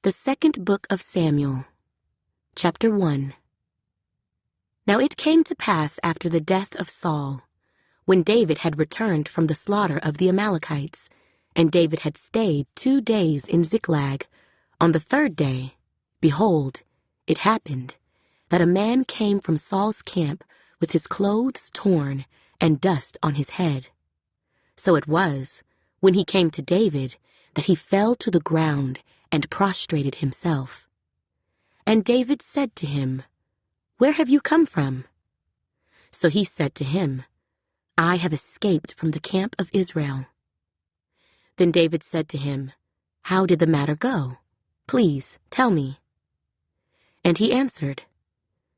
The second book of Samuel, chapter 1. Now it came to pass after the death of Saul, when David had returned from the slaughter of the Amalekites, and David had stayed 2 days in Ziklag. On the 3rd day, behold, it happened that a man came from Saul's camp with his clothes torn and dust on his head. So it was, when he came to David, that he fell to the ground and prostrated himself. And David said to him, "Where have you come from?" So he said to him, "I have escaped from the camp of Israel." Then David said to him, "How did the matter go? Please tell me." And he answered,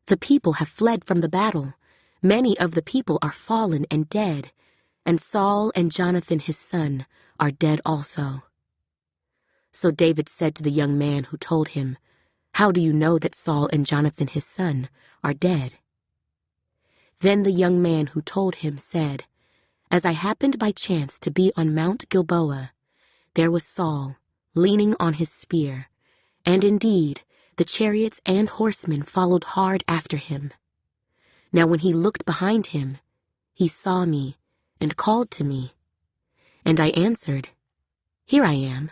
"The people have fled from the battle. Many of the people are fallen and dead, and Saul and Jonathan his son are dead also." So David said to the young man who told him, "How do you know that Saul and Jonathan his son are dead?" Then the young man who told him said, "As I happened by chance to be on Mount Gilboa, there was Saul leaning on his spear, and indeed the chariots and horsemen followed hard after him. Now when he looked behind him, he saw me and called to me. And I answered, 'Here I am.'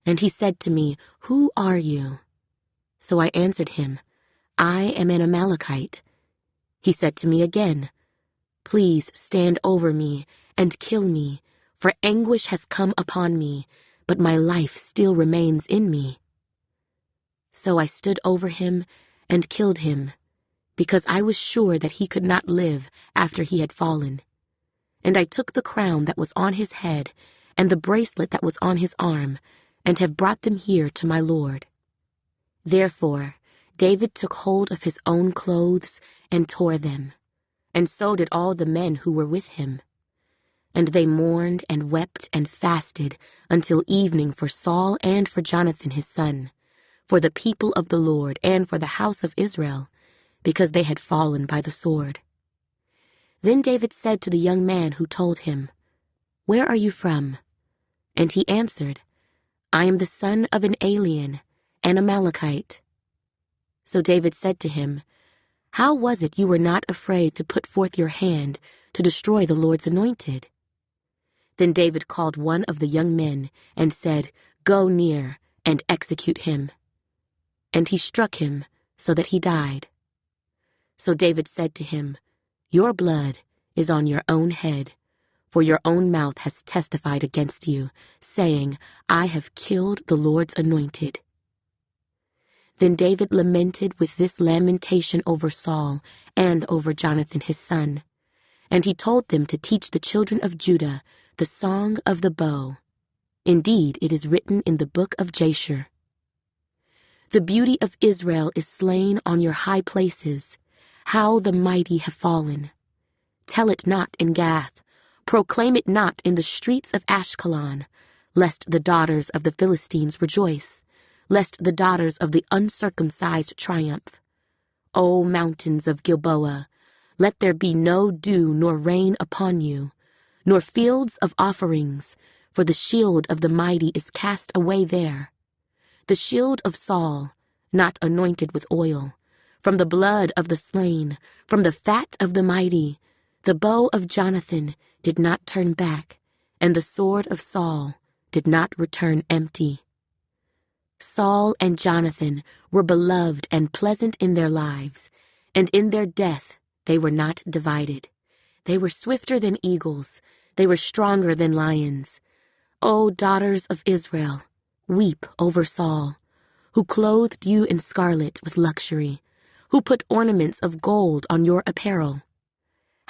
And he said to me, 'Who are you?' So I answered him, 'I am an Amalekite.' He said to me again, 'Please stand over me and kill me, for anguish has come upon me, but my life still remains in me.' So I stood over him and killed him, because I was sure that he could not live after he had fallen. And I took the crown that was on his head and the bracelet that was on his arm, and have brought them here to my Lord." Therefore David took hold of his own clothes and tore them, and so did all the men who were with him. And they mourned and wept and fasted until evening for Saul and for Jonathan his son, for the people of the Lord and for the house of Israel, because they had fallen by the sword. Then David said to the young man who told him, "Where are you from?" And he answered, "I am the son of an alien, an Amalekite." So David said to him, "How was it you were not afraid to put forth your hand to destroy the Lord's anointed?" Then David called one of the young men and said, "Go near and execute him." And he struck him so that he died. So David said to him, "Your blood is on your own head, for your own mouth has testified against you, saying, 'I have killed the Lord's anointed.'" Then David lamented with this lamentation over Saul and over Jonathan his son, and he told them to teach the children of Judah the song of the bow. Indeed, it is written in the book of Jasher, "The beauty of Israel is slain on your high places. How the mighty have fallen. Tell it not in Gath, proclaim it not in the streets of Ashkelon, lest the daughters of the Philistines rejoice, lest the daughters of the uncircumcised triumph. O mountains of Gilboa, let there be no dew nor rain upon you, nor fields of offerings, for the shield of the mighty is cast away there. The shield of Saul, not anointed with oil, from the blood of the slain, from the fat of the mighty, the bow of Jonathan did not turn back, and the sword of Saul did not return empty. Saul and Jonathan were beloved and pleasant in their lives, and in their death they were not divided. They were swifter than eagles, they were stronger than lions. O daughters of Israel, weep over Saul, who clothed you in scarlet with luxury, who put ornaments of gold on your apparel.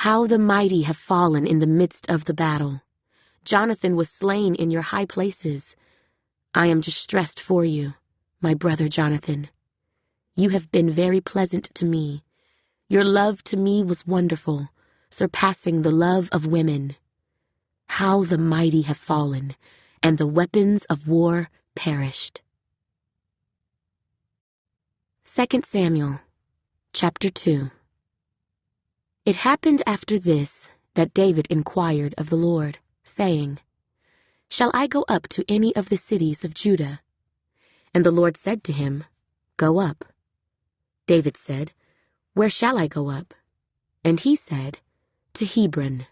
How the mighty have fallen in the midst of the battle. Jonathan was slain in your high places. I am distressed for you, my brother Jonathan. You have been very pleasant to me. Your love to me was wonderful, surpassing the love of women. How the mighty have fallen, and the weapons of war perished." 2 Samuel, chapter 2. It happened after this that David inquired of the Lord, saying, "Shall I go up to any of the cities of Judah?" And the Lord said to him, "Go up." David said, "Where shall I go up?" And he said, "To Hebron."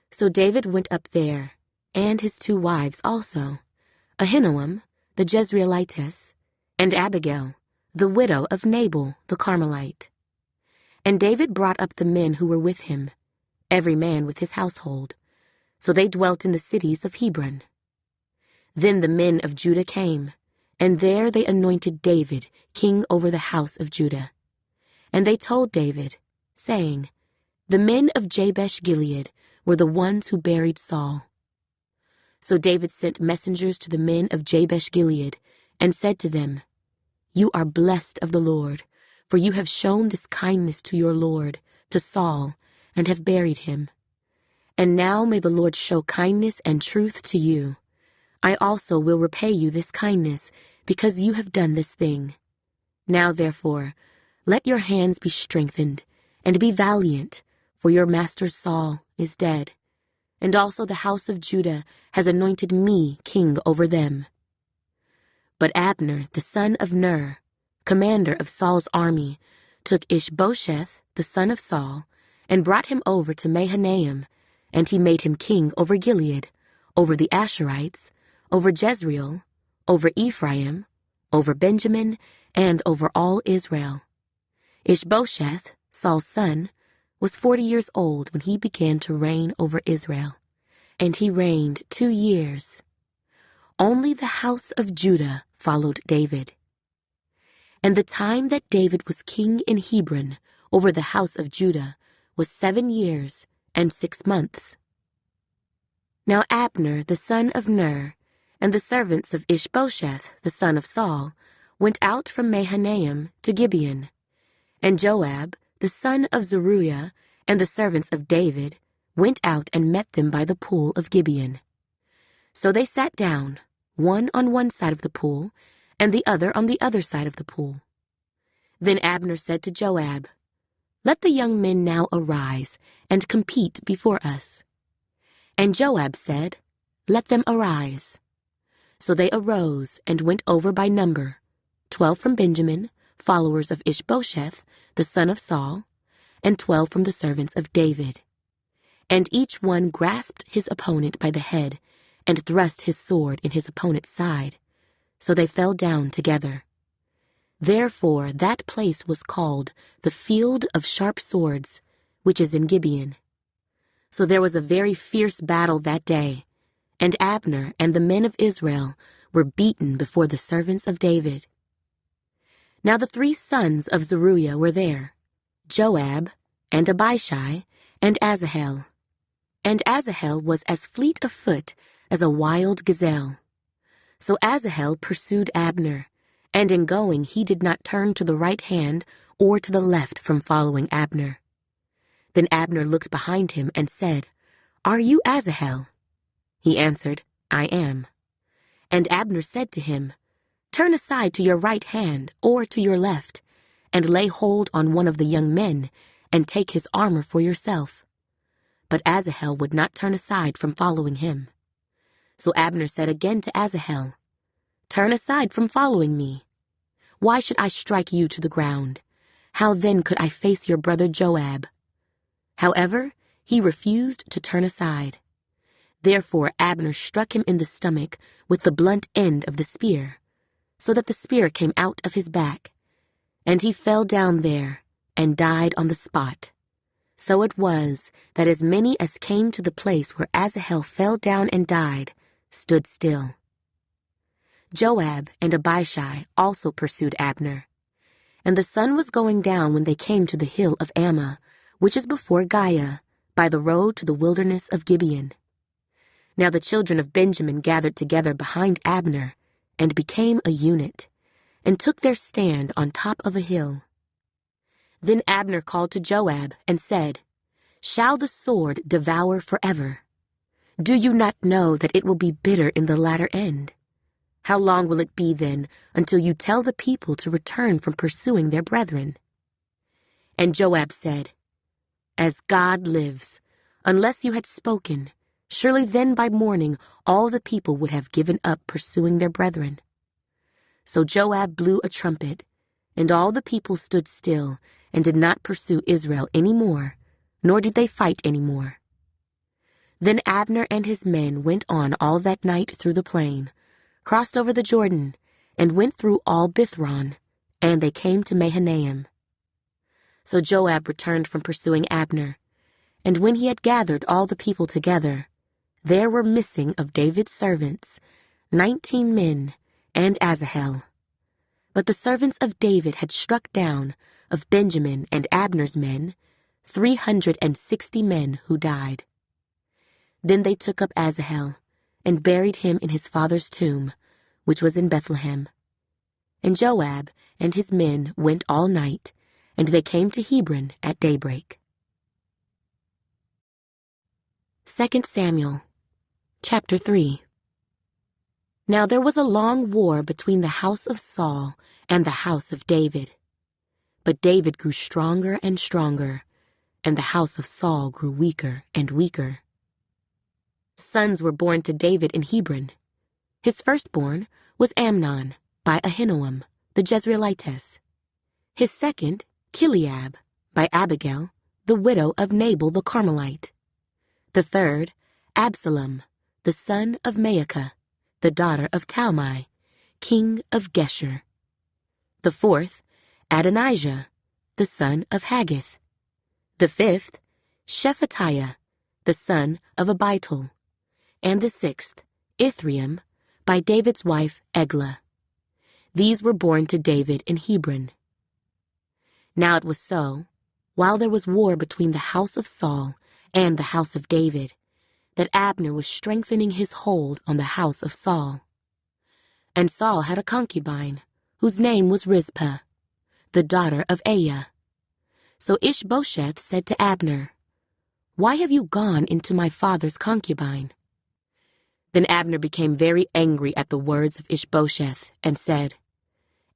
So David went up there, and his 2 wives also, Ahinoam, the Jezreelitess, and Abigail, the widow of Nabal the Carmelite. And David brought up the men who were with him, every man with his household. So they dwelt in the cities of Hebron. Then the men of Judah came, and there they anointed David king over the house of Judah. And they told David, saying, "The men of Jabesh-Gilead were the ones who buried Saul." So David sent messengers to the men of Jabesh-Gilead, and said to them, "You are blessed of the Lord, for you have shown this kindness to your Lord, to Saul, and have buried him. And now may the Lord show kindness and truth to you. I also will repay you this kindness, because you have done this thing. Now therefore, let your hands be strengthened, and be valiant, for your master Saul is dead, and also the house of Judah has anointed me king over them." But Abner, the son of Ner, commander of Saul's army, took Ishbosheth, the son of Saul, and brought him over to Mahanaim, and he made him king over Gilead, over the Asherites, over Jezreel, over Ephraim, over Benjamin, and over all Israel. Ishbosheth, Saul's son, was 40 years old when he began to reign over Israel, and he reigned 2 years. Only the house of Judah followed David. And the time that David was king in Hebron over the house of Judah was 7 years and 6 months. Now Abner, the son of Ner, and the servants of Ishbosheth, the son of Saul, went out from Mahanaim to Gibeon. And Joab, the son of Zeruiah, and the servants of David, went out and met them by the pool of Gibeon. So they sat down, one on one side of the pool, and the other on the other side of the pool. Then Abner said to Joab, "Let the young men now arise and compete before us." And Joab said, "Let them arise." So they arose and went over by number, 12 from Benjamin, followers of Ishbosheth, the son of Saul, and 12 from the servants of David. And each one grasped his opponent by the head, and thrust his sword in his opponent's side. So they fell down together. Therefore that place was called the Field of Sharp Swords, which is in Gibeon. So there was a very fierce battle that day, and Abner and the men of Israel were beaten before the servants of David. Now the 3 sons of Zeruiah were there, Joab, and Abishai, and Asahel. And Asahel was as fleet of foot as a wild gazelle. So Asahel pursued Abner, and in going he did not turn to the right hand or to the left from following Abner. Then Abner looked behind him and said, "Are you Asahel?" He answered, "I am." And Abner said to him, "Turn aside to your right hand or to your left, and lay hold on one of the young men, and take his armor for yourself." But Asahel would not turn aside from following him. So Abner said again to Asahel, "Turn aside from following me. Why should I strike you to the ground? How then could I face your brother Joab?" However, he refused to turn aside. Therefore Abner struck him in the stomach with the blunt end of the spear, so that the spear came out of his back, and he fell down there and died on the spot. So it was that as many as came to the place where Asahel fell down and died stood still. Joab and Abishai also pursued Abner. And the sun was going down when they came to the hill of Ammah, which is before Giah, by the road to the wilderness of Gibeon. Now the children of Benjamin gathered together behind Abner, and became a unit, and took their stand on top of a hill. Then Abner called to Joab and said, "Shall the sword devour forever? Do you not know that it will be bitter in the latter end? How long will it be then until you tell the people to return from pursuing their brethren?" And Joab said, "As God lives, unless you had spoken, surely then by morning all the people would have given up pursuing their brethren." So Joab blew a trumpet, and all the people stood still and did not pursue Israel any more, nor did they fight any more. Then Abner and his men went on all that night through the plain, crossed over the Jordan, and went through all Bithron, and they came to Mahanaim. So Joab returned from pursuing Abner, and when he had gathered all the people together, there were missing of David's servants 19 men and Asahel. But the servants of David had struck down, of Benjamin and Abner's men, 360 men who died. Then they took up Asahel, and buried him in his father's tomb, which was in Bethlehem. And Joab and his men went all night, and they came to Hebron at daybreak. 2 Samuel, chapter 3. Now there was a long war between the house of Saul and the house of David. But David grew stronger and stronger, and the house of Saul grew weaker and weaker. Sons were born to David in Hebron. His firstborn was Amnon, by Ahinoam, the Jezreelitess. His second, Chileab, by Abigail, the widow of Nabal the Carmelite. The third, Absalom, the son of Maacah, the daughter of Talmai, king of Geshur. The fourth, Adonijah, the son of Haggith. The fifth, Shephatiah, the son of Abital. And the sixth, Ithream, by David's wife Eglah. These were born to David in Hebron. Now it was so, while there was war between the house of Saul and the house of David, that Abner was strengthening his hold on the house of Saul. And Saul had a concubine, whose name was Rizpah, the daughter of Aiah. So Ishbosheth said to Abner, "Why have you gone into my father's concubine?" Then Abner became very angry at the words of Ishbosheth, and said,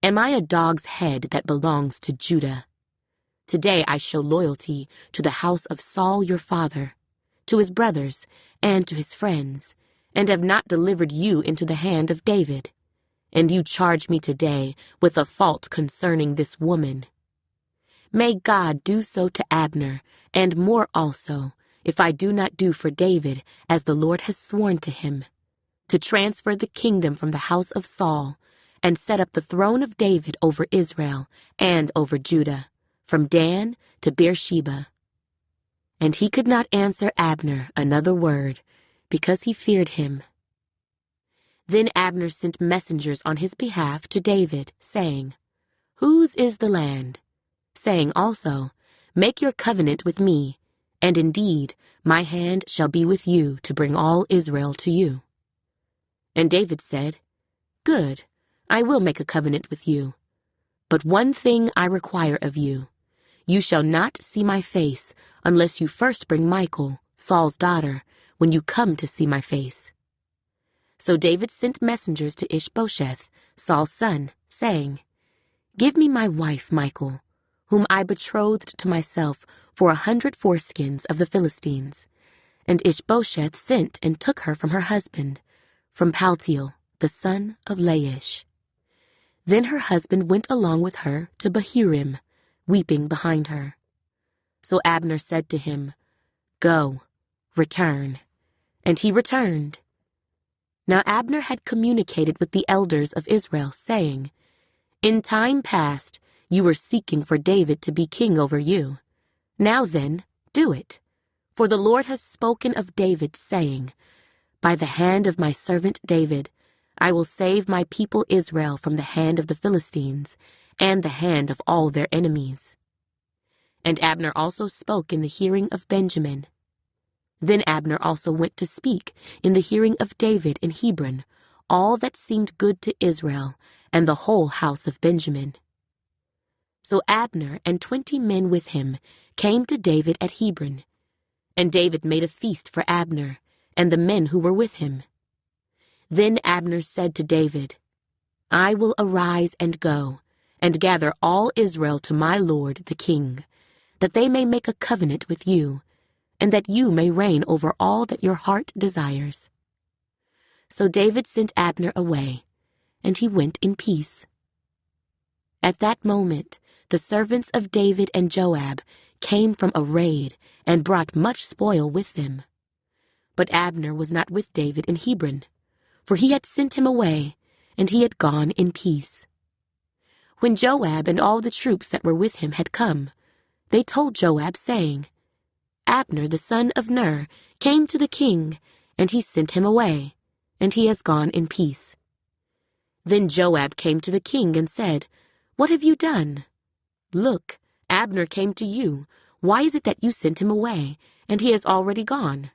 "Am I a dog's head that belongs to Judah? Today I show loyalty to the house of Saul your father, to his brothers, and to his friends, and have not delivered you into the hand of David. And you charge me today with a fault concerning this woman. May God do so to Abner, and more also, if I do not do for David as the Lord has sworn to him, to transfer the kingdom from the house of Saul, and set up the throne of David over Israel and over Judah, from Dan to Beersheba." And he could not answer Abner another word, because he feared him. Then Abner sent messengers on his behalf to David, saying, "Whose is the land?" saying also, "Make your covenant with me, and indeed my hand shall be with you to bring all Israel to you." And David said, "Good, I will make a covenant with you. But one thing I require of you. You shall not see my face unless you first bring Michal, Saul's daughter, when you come to see my face." So David sent messengers to Ishbosheth, Saul's son, saying, "Give me my wife Michal, whom I betrothed to myself for 100 foreskins of the Philistines." And Ishbosheth sent and took her from her husband, from Paltiel, the son of Laish. Then her husband went along with her to Bahurim, weeping behind her. So Abner said to him, "Go, return." And he returned. Now Abner had communicated with the elders of Israel, saying, "In time past you were seeking for David to be king over you. Now then, do it. For the Lord has spoken of David, saying, 'By the hand of my servant David, I will save my people Israel from the hand of the Philistines, and the hand of all their enemies.'" And Abner also spoke in the hearing of Benjamin. Then Abner also went to speak in the hearing of David in Hebron all that seemed good to Israel and the whole house of Benjamin. So Abner and 20 men with him came to David at Hebron, and David made a feast for Abner and the men who were with him. Then Abner said to David, "I will arise and go, and gather all Israel to my lord the king, that they may make a covenant with you, and that you may reign over all that your heart desires." So David sent Abner away, and he went in peace. At that moment, the servants of David and Joab came from a raid and brought much spoil with them. But Abner was not with David in Hebron, for he had sent him away, and he had gone in peace. When Joab and all the troops that were with him had come, they told Joab, saying, Abner the son of Ner came to the king, and he sent him away, and he has gone in peace. Then Joab came to the king and said, What have you done? Look, Abner came to you. Why is it that you sent him away, and he has already gone?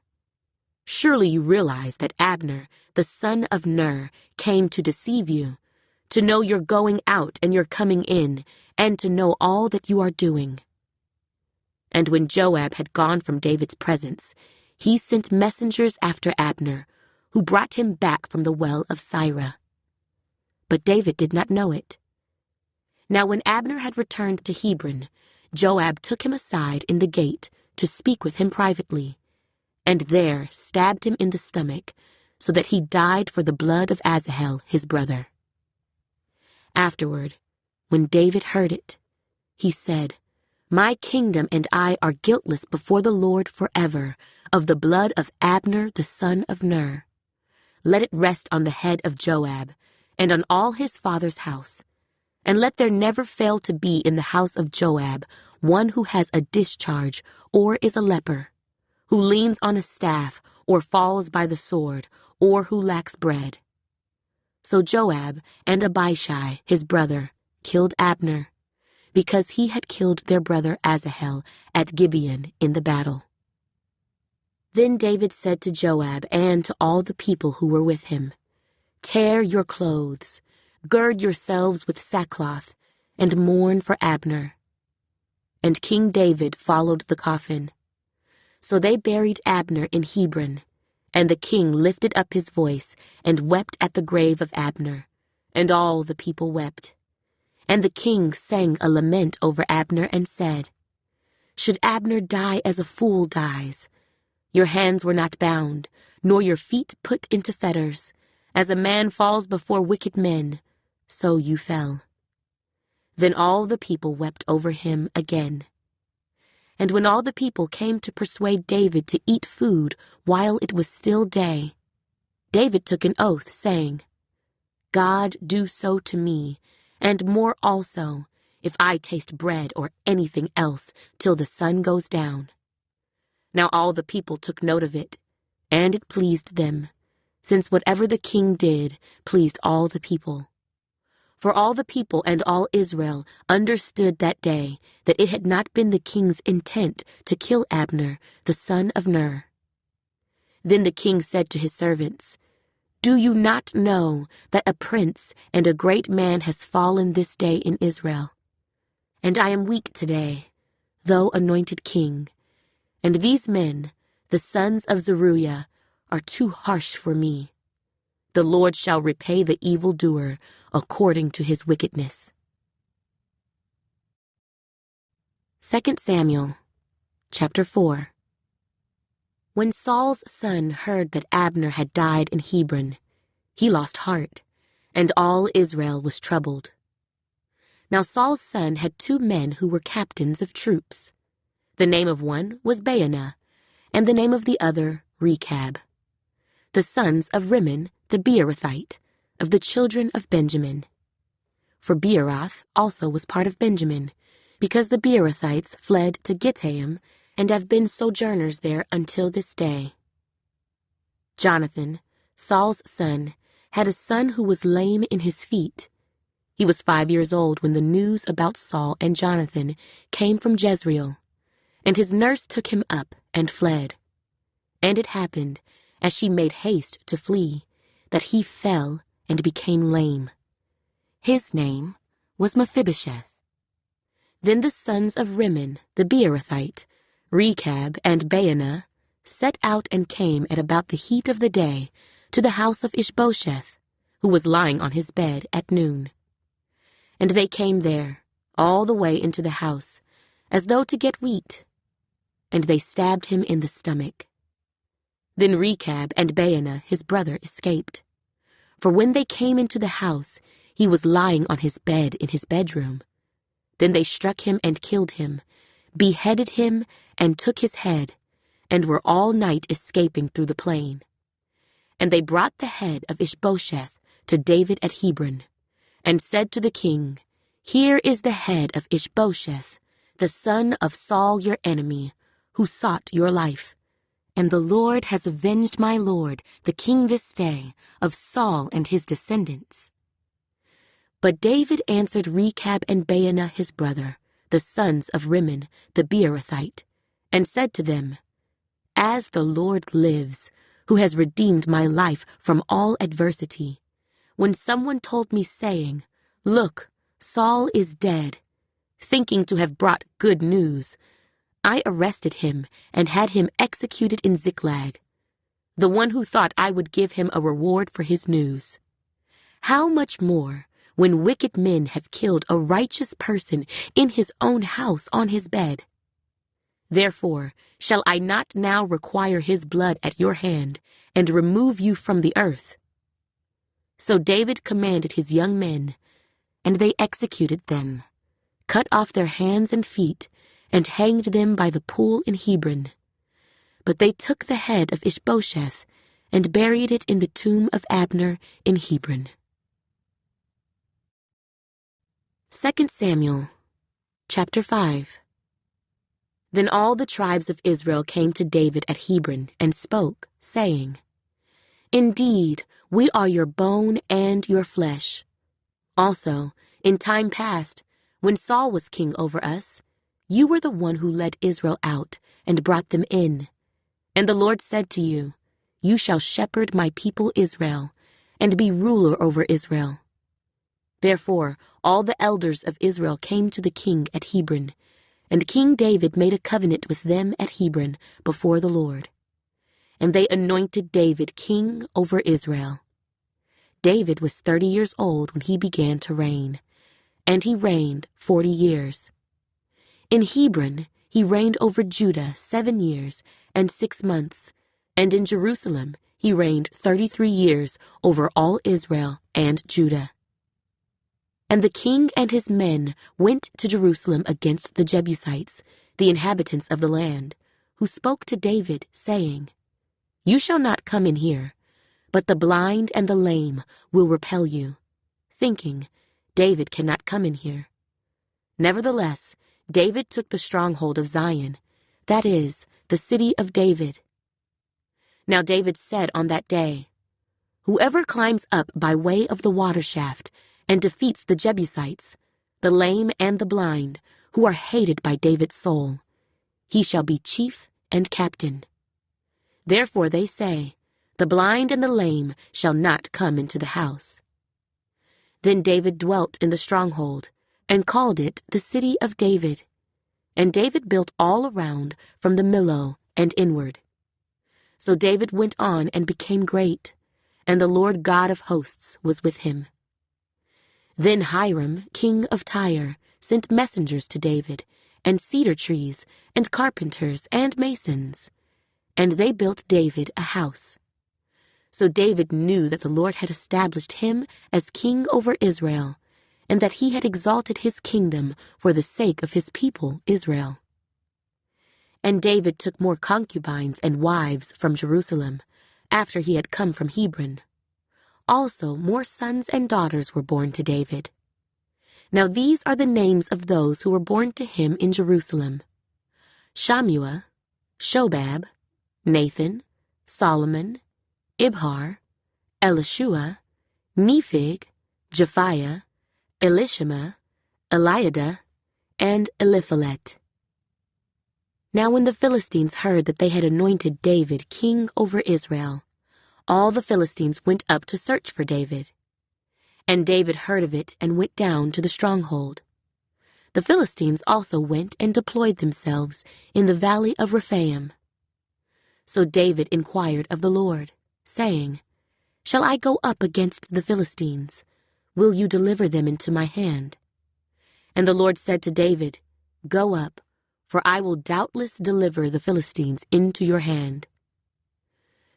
Surely you realize that Abner, the son of Ner, came to deceive you, to know your going out and your coming in, and to know all that you are doing. And when Joab had gone from David's presence, he sent messengers after Abner, who brought him back from the well of Sirah. But David did not know it. Now when Abner had returned to Hebron, Joab took him aside in the gate to speak with him privately, and there stabbed him in the stomach, so that he died for the blood of Asahel his brother. Afterward, when David heard it, he said, My kingdom and I are guiltless before the Lord forever of the blood of Abner the son of Ner. Let it rest on the head of Joab, and on all his father's house, and let there never fail to be in the house of Joab one who has a discharge or is a leper, who leans on a staff or falls by the sword, or who lacks bread. So Joab and Abishai, his brother, killed Abner, because he had killed their brother Asahel at Gibeon in the battle. Then David said to Joab and to all the people who were with him, Tear your clothes, gird yourselves with sackcloth, and mourn for Abner. And King David followed the coffin. So they buried Abner in Hebron, and the king lifted up his voice and wept at the grave of Abner, and all the people wept. And the king sang a lament over Abner and said, Should Abner die as a fool dies? Your hands were not bound, nor your feet put into fetters. As a man falls before wicked men, so you fell. Then all the people wept over him again. And when all the people came to persuade David to eat food while it was still day, David took an oath, saying, God do so to me, and more also, if I taste bread or anything else till the sun goes down. Now all the people took note of it, and it pleased them, since whatever the king did pleased all the people. For all the people and all Israel understood that day that it had not been the king's intent to kill Abner, the son of Ner. Then the king said to his servants, Do you not know that a prince and a great man has fallen this day in Israel? And I am weak today, though anointed king. And these men, the sons of Zeruiah, are too harsh for me. The Lord shall repay the evildoer according to his wickedness. 2 Samuel, chapter 4. When Saul's son heard that Abner had died in Hebron, he lost heart, and all Israel was troubled. Now Saul's son had 2 men who were captains of troops. The name of one was Baanah, and the name of the other Rechab, the sons of Rimmon the Beerothite, of the children of Benjamin. For Beeroth also was part of Benjamin, because the Beerothites fled to Gittaim, and have been sojourners there until this day. Jonathan, Saul's son, had a son who was lame in his feet. He was 5 years old when the news about Saul and Jonathan came from Jezreel, and his nurse took him up and fled. And it happened, as she made haste to flee, that he fell and became lame. His name was Mephibosheth. Then the sons of Rimmon the Beerothite, Rechab and Baanah, set out and came at about the heat of the day to the house of Ishbosheth, who was lying on his bed at noon. And they came there, all the way into the house, as though to get wheat. And they stabbed him in the stomach. Then Rechab and Baanah his brother escaped. For when they came into the house, he was lying on his bed in his bedroom. Then they struck him and killed him, beheaded him and took his head, and were all night escaping through the plain. And they brought the head of Ishbosheth to David at Hebron, and said to the king, Here is the head of Ishbosheth, the son of Saul your enemy, who sought your life. And the Lord has avenged my lord, the king this day, of Saul and his descendants. But David answered Rechab and Baanah his brother, the sons of Rimmon the Beerothite, and said to them, As the Lord lives, who has redeemed my life from all adversity, when someone told me, saying, Look, Saul is dead, thinking to have brought good news, I arrested him and had him executed in Ziklag, the one who thought I would give him a reward for his news. How much more, when wicked men have killed a righteous person in his own house on his bed? Therefore, shall I not now require his blood at your hand, and remove you from the earth? So David commanded his young men, and they executed them, cut off their hands and feet, and hanged them by the pool in Hebron. But they took the head of Ishbosheth, and buried it in the tomb of Abner in Hebron. 2 Samuel, chapter 5. Then all the tribes of Israel came to David at Hebron and spoke, saying, Indeed, we are your bone and your flesh. Also, in time past, when Saul was king over us, you were the one who led Israel out and brought them in. And the Lord said to you, You shall shepherd my people Israel, and be ruler over Israel. Therefore, all the elders of Israel came to the king at Hebron, and King David made a covenant with them at Hebron before the Lord. And they anointed David king over Israel. David was 30 years old when he began to reign, and he reigned 40 years. In Hebron he reigned over Judah 7 years and 6 months, and in Jerusalem he reigned 33 years over all Israel and Judah. And the king and his men went to Jerusalem against the Jebusites, the inhabitants of the land, who spoke to David, saying, You shall not come in here, but the blind and the lame will repel you, thinking, David cannot come in here. Nevertheless, David took the stronghold of Zion, that is, the city of David. Now David said on that day, Whoever climbs up by way of the water shaft and defeats the Jebusites, the lame and the blind, who are hated by David's soul, he shall be chief and captain. Therefore they say, The blind and the lame shall not come into the house. Then David dwelt in the stronghold, and called it the city of David. And David built all around from the Millo and inward. So David went on and became great, and the Lord God of hosts was with him. Then Hiram, king of Tyre, sent messengers to David, and cedar trees, and carpenters, and masons. And they built David a house. So David knew that the Lord had established him as king over Israel, and that he had exalted his kingdom for the sake of his people Israel. And David took more concubines and wives from Jerusalem, after he had come from Hebron. Also more sons and daughters were born to David. Now these are the names of those who were born to him in Jerusalem: Shammua, Shobab, Nathan, Solomon, Ibhar, Elishua, Nephig, Japhiah, Elishama, Eliada, and Eliphalet. Now when the Philistines heard that they had anointed David king over Israel, all the Philistines went up to search for David. And David heard of it and went down to the stronghold. The Philistines also went and deployed themselves in the valley of Rephaim. So David inquired of the Lord, saying, Shall I go up against the Philistines? Will you deliver them into my hand? And the Lord said to David, Go up, for I will doubtless deliver the Philistines into your hand.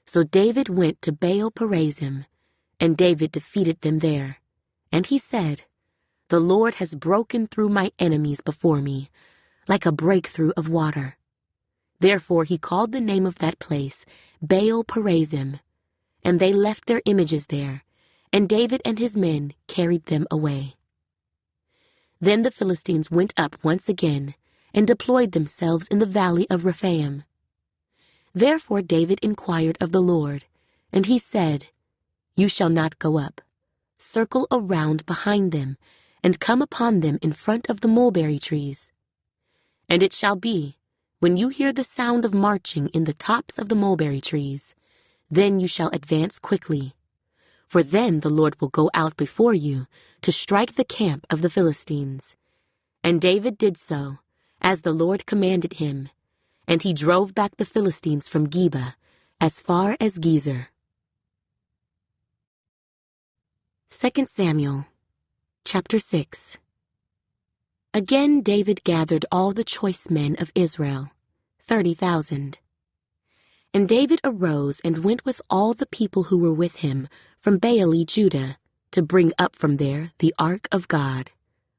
So David went to Baal-perazim, and David defeated them there. And he said, "The Lord has broken through my enemies before me, like a breakthrough of water." Therefore he called the name of that place Baal-perazim, and they left their images there, and David and his men carried them away. Then the Philistines went up once again, and deployed themselves in the valley of Rephaim. Therefore David inquired of the Lord, and he said, "You shall not go up. Circle around behind them, and come upon them in front of the mulberry trees. And it shall be, when you hear the sound of marching in the tops of the mulberry trees, then you shall advance quickly. For then the Lord will go out before you to strike the camp of the Philistines." And David did so, as the Lord commanded him, and he drove back the Philistines from Geba as far as Gezer. 2 Samuel, chapter 6. Again David gathered all the choice men of Israel, 30,000. And David arose and went with all the people who were with him from Baale, Judah, to bring up from there the ark of God,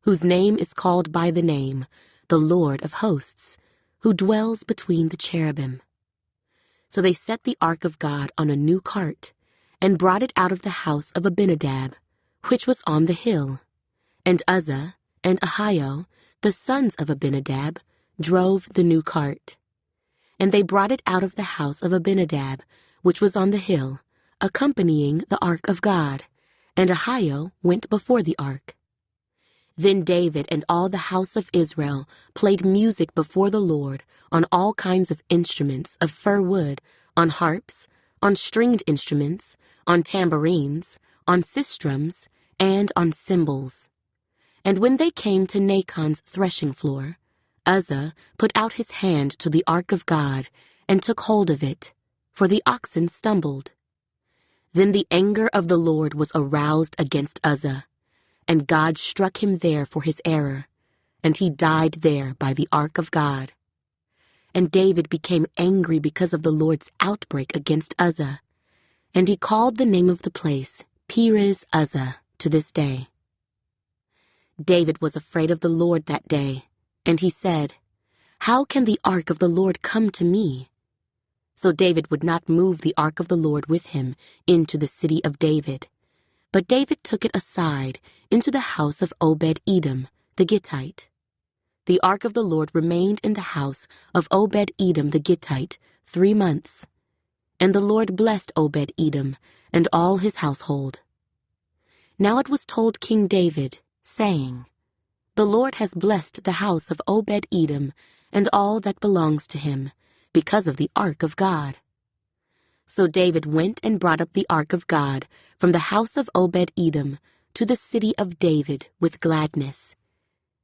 whose name is called by the name, the Lord of hosts, who dwells between the cherubim. So they set the ark of God on a new cart, and brought it out of the house of Abinadab, which was on the hill. And Uzzah and Ahio, the sons of Abinadab, drove the new cart. And they brought it out of the house of Abinadab, which was on the hill, accompanying the ark of God, and Ahio went before the ark. Then David and all the house of Israel played music before the Lord on all kinds of instruments of fir wood, on harps, on stringed instruments, on tambourines, on sistrums, and on cymbals. And when they came to Nachon's threshing floor, Uzzah put out his hand to the ark of God and took hold of it, for the oxen stumbled. Then the anger of the Lord was aroused against Uzzah, and God struck him there for his error, and he died there by the ark of God. And David became angry because of the Lord's outbreak against Uzzah, and he called the name of the place Perez Uzzah to this day. David was afraid of the Lord that day, and he said, "How can the ark of the Lord come to me?" So David would not move the ark of the Lord with him into the city of David, but David took it aside into the house of Obed-Edom, the Gittite. The ark of the Lord remained in the house of Obed-Edom the Gittite 3 months, and the Lord blessed Obed-Edom and all his household. Now it was told King David, saying, "The Lord has blessed the house of Obed-Edom and all that belongs to him, because of the ark of God." So David went and brought up the ark of God from the house of Obed-Edom to the city of David with gladness.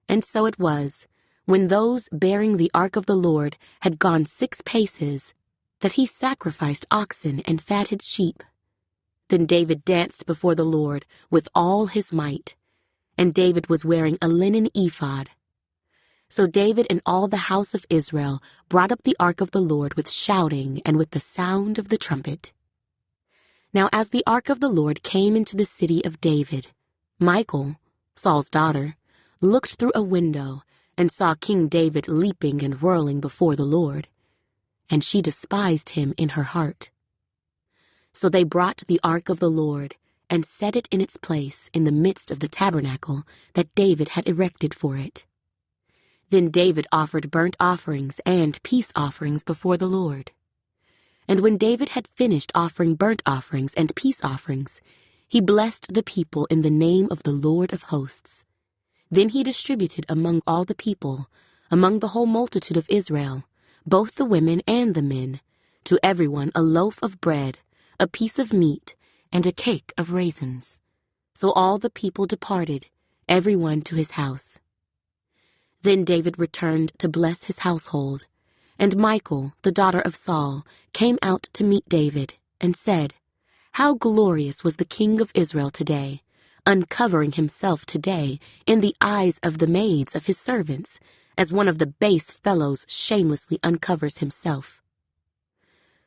And so it was, when those bearing the ark of the Lord had gone 6 paces, that he sacrificed oxen and fatted sheep. Then David danced before the Lord with all his might, and David was wearing a linen ephod. So David and all the house of Israel brought up the ark of the Lord with shouting and with the sound of the trumpet. Now as the ark of the Lord came into the city of David, Michal, Saul's daughter, looked through a window and saw King David leaping and whirling before the Lord, and she despised him in her heart. So they brought the ark of the Lord and set it in its place in the midst of the tabernacle that David had erected for it. Then David offered burnt offerings and peace offerings before the Lord. And when David had finished offering burnt offerings and peace offerings, he blessed the people in the name of the Lord of hosts. Then he distributed among all the people, among the whole multitude of Israel, both the women and the men, to everyone a loaf of bread, a piece of meat, and a cake of raisins. So all the people departed, everyone to his house. Then David returned to bless his household, and Michal, the daughter of Saul, came out to meet David, and said, "How glorious was the king of Israel today, uncovering himself today in the eyes of the maids of his servants, as one of the base fellows shamelessly uncovers himself."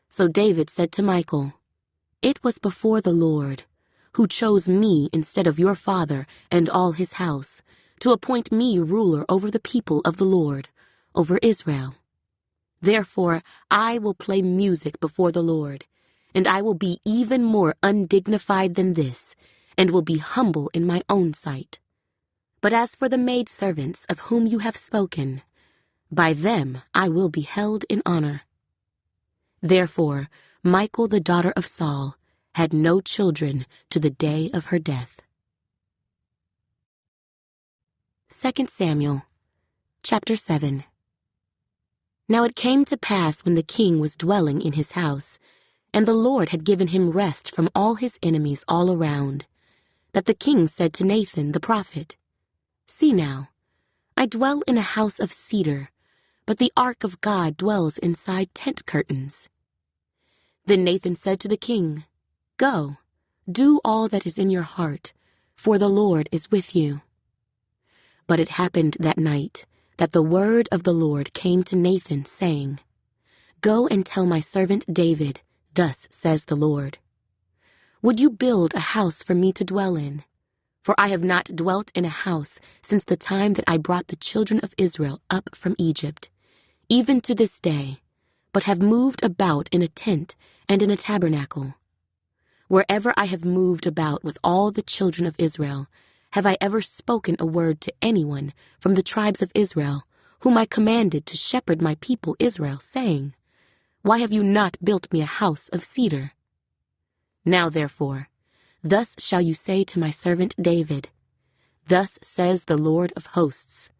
So David said to Michal, "It was before the Lord, who chose me instead of your father and all his house, to appoint me ruler over the people of the Lord, over Israel. Therefore I will play music before the Lord, and I will be even more undignified than this, and will be humble in my own sight. But as for the maidservants of whom you have spoken, by them I will be held in honor. Therefore Michal the daughter of Saul had no children to the day of her death. 2 Samuel, chapter 7. Now it came to pass when the king was dwelling in his house, and the Lord had given him rest from all his enemies all around, that the king said to Nathan the prophet, See now, I dwell in a house of cedar, but the ark of God dwells inside tent curtains. Then Nathan said to the king, Go, do all that is in your heart, for the Lord is with you. But it happened that night that the word of the Lord came to Nathan, saying, Go and tell my servant David, Thus says the Lord, Would you build a house for me to dwell in? For I have not dwelt in a house since the time that I brought the children of Israel up from Egypt, even to this day, but have moved about in a tent and in a tabernacle. Wherever I have moved about with all the children of Israel, have I ever spoken a word to anyone from the tribes of Israel, whom I commanded to shepherd my people Israel, saying, Why have you not built me a house of cedar? Now therefore, thus shall you say to my servant David, Thus says the Lord of hosts,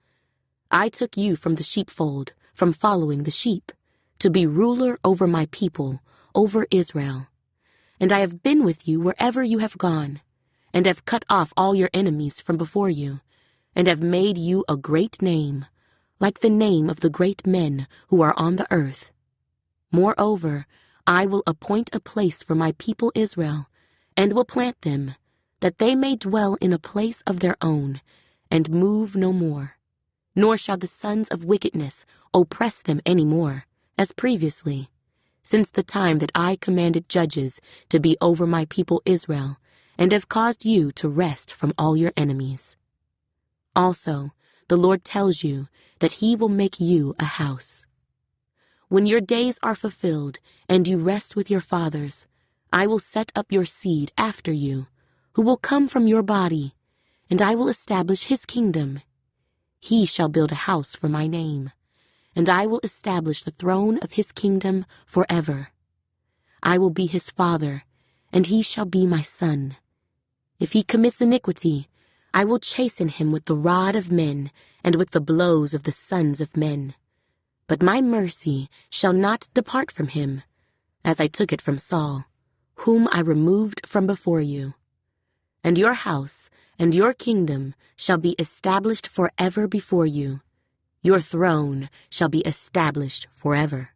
I took you from the sheepfold, from following the sheep, to be ruler over my people, over Israel. And I have been with you wherever you have gone, and have cut off all your enemies from before you, and have made you a great name, like the name of the great men who are on the earth. Moreover, I will appoint a place for my people Israel, and will plant them, that they may dwell in a place of their own, and move no more. Nor shall the sons of wickedness oppress them any more, as previously, since the time that I commanded judges to be over my people Israel, and have caused you to rest from all your enemies. Also, the Lord tells you that he will make you a house. When your days are fulfilled, and you rest with your fathers, I will set up your seed after you, who will come from your body, and I will establish his kingdom. He shall build a house for my name, and I will establish the throne of his kingdom forever. I will be his father, and he shall be my son. If he commits iniquity, I will chasten him with the rod of men and with the blows of the sons of men. But my mercy shall not depart from him, as I took it from Saul, whom I removed from before you. And your house and your kingdom shall be established forever before you. Your throne shall be established forever.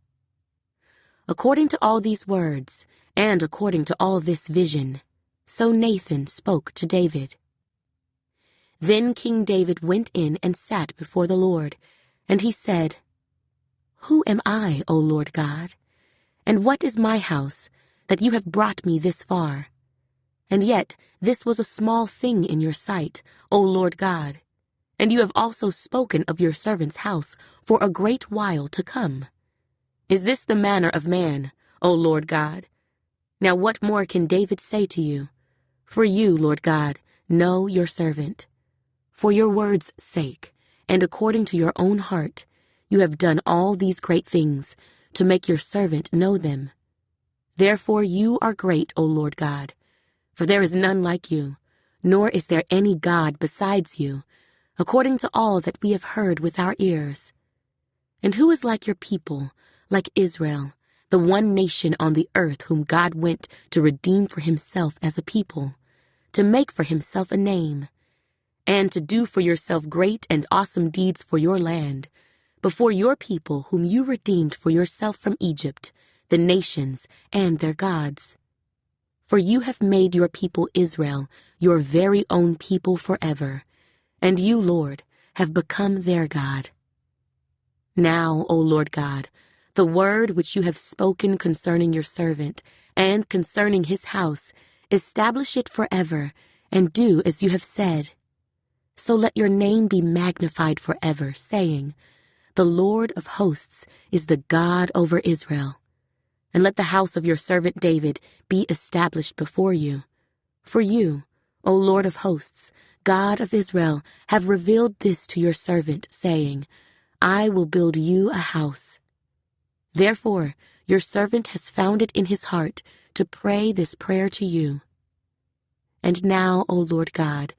According to all these words, and according to all this vision, so Nathan spoke to David. Then King David went in and sat before the Lord, and he said, Who am I, O Lord God? And what is my house, that you have brought me this far? And yet this was a small thing in your sight, O Lord God. And you have also spoken of your servant's house for a great while to come. Is this the manner of man, O Lord God? Now what more can David say to you? For you, Lord God, know your servant. For your word's sake, and according to your own heart, you have done all these great things, to make your servant know them. Therefore you are great, O Lord God, for there is none like you, nor is there any God besides you, according to all that we have heard with our ears. And who is like your people, like Israel, the one nation on the earth whom God went to redeem for himself as a people, to make for himself a name, and to do for yourself great and awesome deeds for your land, before your people whom you redeemed for yourself from Egypt, the nations and their gods? For you have made your people Israel your very own people forever, and you, Lord, have become their God. Now, O Lord God, the word which you have spoken concerning your servant and concerning his house Establish it forever, and do as you have said. So let your name be magnified forever, saying, The Lord of hosts is the God over Israel. And let the house of your servant David be established before you. For you, O Lord of hosts, God of Israel, have revealed this to your servant, saying, I will build you a house. Therefore, your servant has found it in his heart to pray this prayer to you. And now, O Lord God,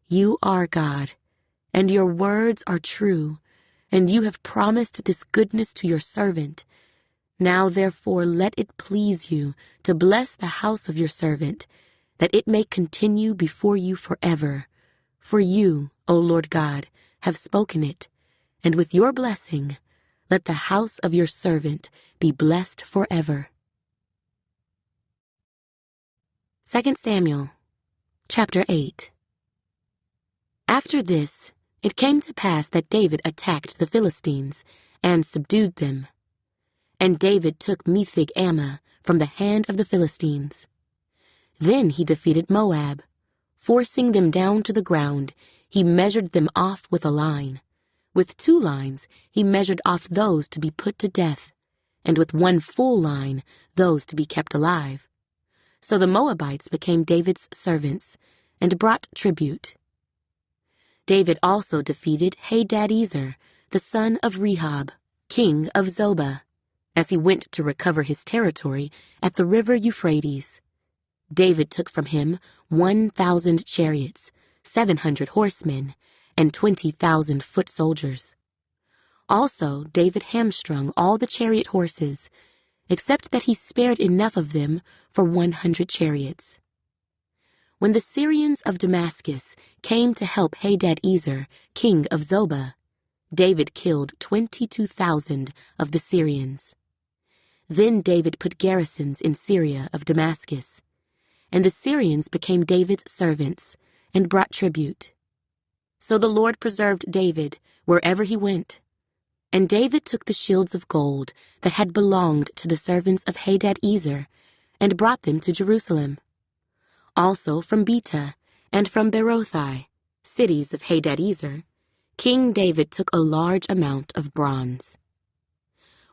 you are God, and your words are true, and you have promised this goodness to your servant. Now, therefore, let it please you to bless the house of your servant, that it may continue before you forever. For you, O Lord God, have spoken it, and with your blessing, let the house of your servant be blessed forever. 2 Samuel, chapter 8. After this, it came to pass that David attacked the Philistines and subdued them. And David took Metheg-Ammah from the hand of the Philistines. Then he defeated Moab. Forcing them down to the ground, he measured them off with a line. With 2 lines, he measured off those to be put to death, and with 1 full line, those to be kept alive. So the Moabites became David's servants, and brought tribute. David also defeated Hadadezer, the son of Rehob, king of Zobah, as he went to recover his territory at the river Euphrates. David took from him 1,000 chariots, 700 horsemen, and 20,000 foot soldiers. Also, David hamstrung all the chariot horses, except that he spared enough of them for 100 chariots. When the Syrians of Damascus came to help Hadadezer, king of Zobah, David killed 22,000 of the Syrians. Then David put garrisons in Syria of Damascus, and the Syrians became David's servants and brought tribute. So the Lord preserved David wherever he went. And David took the shields of gold that had belonged to the servants of Hadadezer and brought them to Jerusalem. Also from Betah and from Berothai, cities of Hadadezer, King David took a large amount of bronze.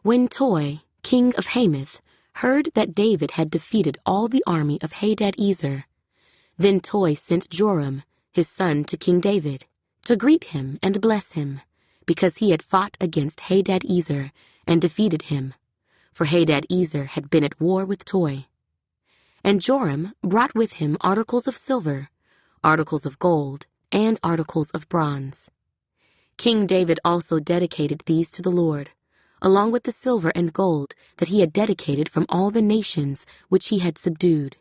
When Toi, king of Hamath, heard that David had defeated all the army of Hadadezer, then Toi sent Joram, his son, to King David, to greet him and bless him, because he had fought against Hadadezer and defeated him, for Hadadezer had been at war with Toi. And Joram brought with him articles of silver, articles of gold, and articles of bronze. King David also dedicated these to the Lord, along with the silver and gold that he had dedicated from all the nations which he had subdued,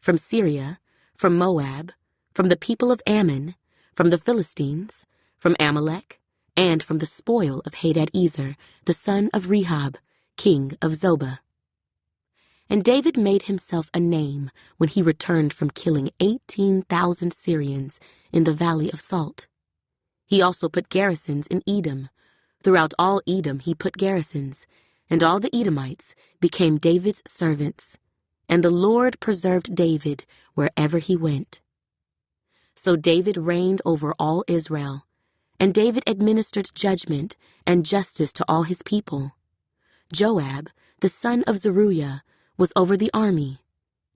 from Syria, from Moab, from the people of Ammon, from the Philistines, from Amalek, and from the spoil of Hadadezer, the son of Rehob, king of Zobah. And David made himself a name when he returned from killing 18,000 Syrians in the Valley of Salt. He also put garrisons in Edom. Throughout all Edom he put garrisons, and all the Edomites became David's servants. And the Lord preserved David wherever he went. So David reigned over all Israel, and David administered judgment and justice to all his people. Joab, the son of Zeruiah, was over the army.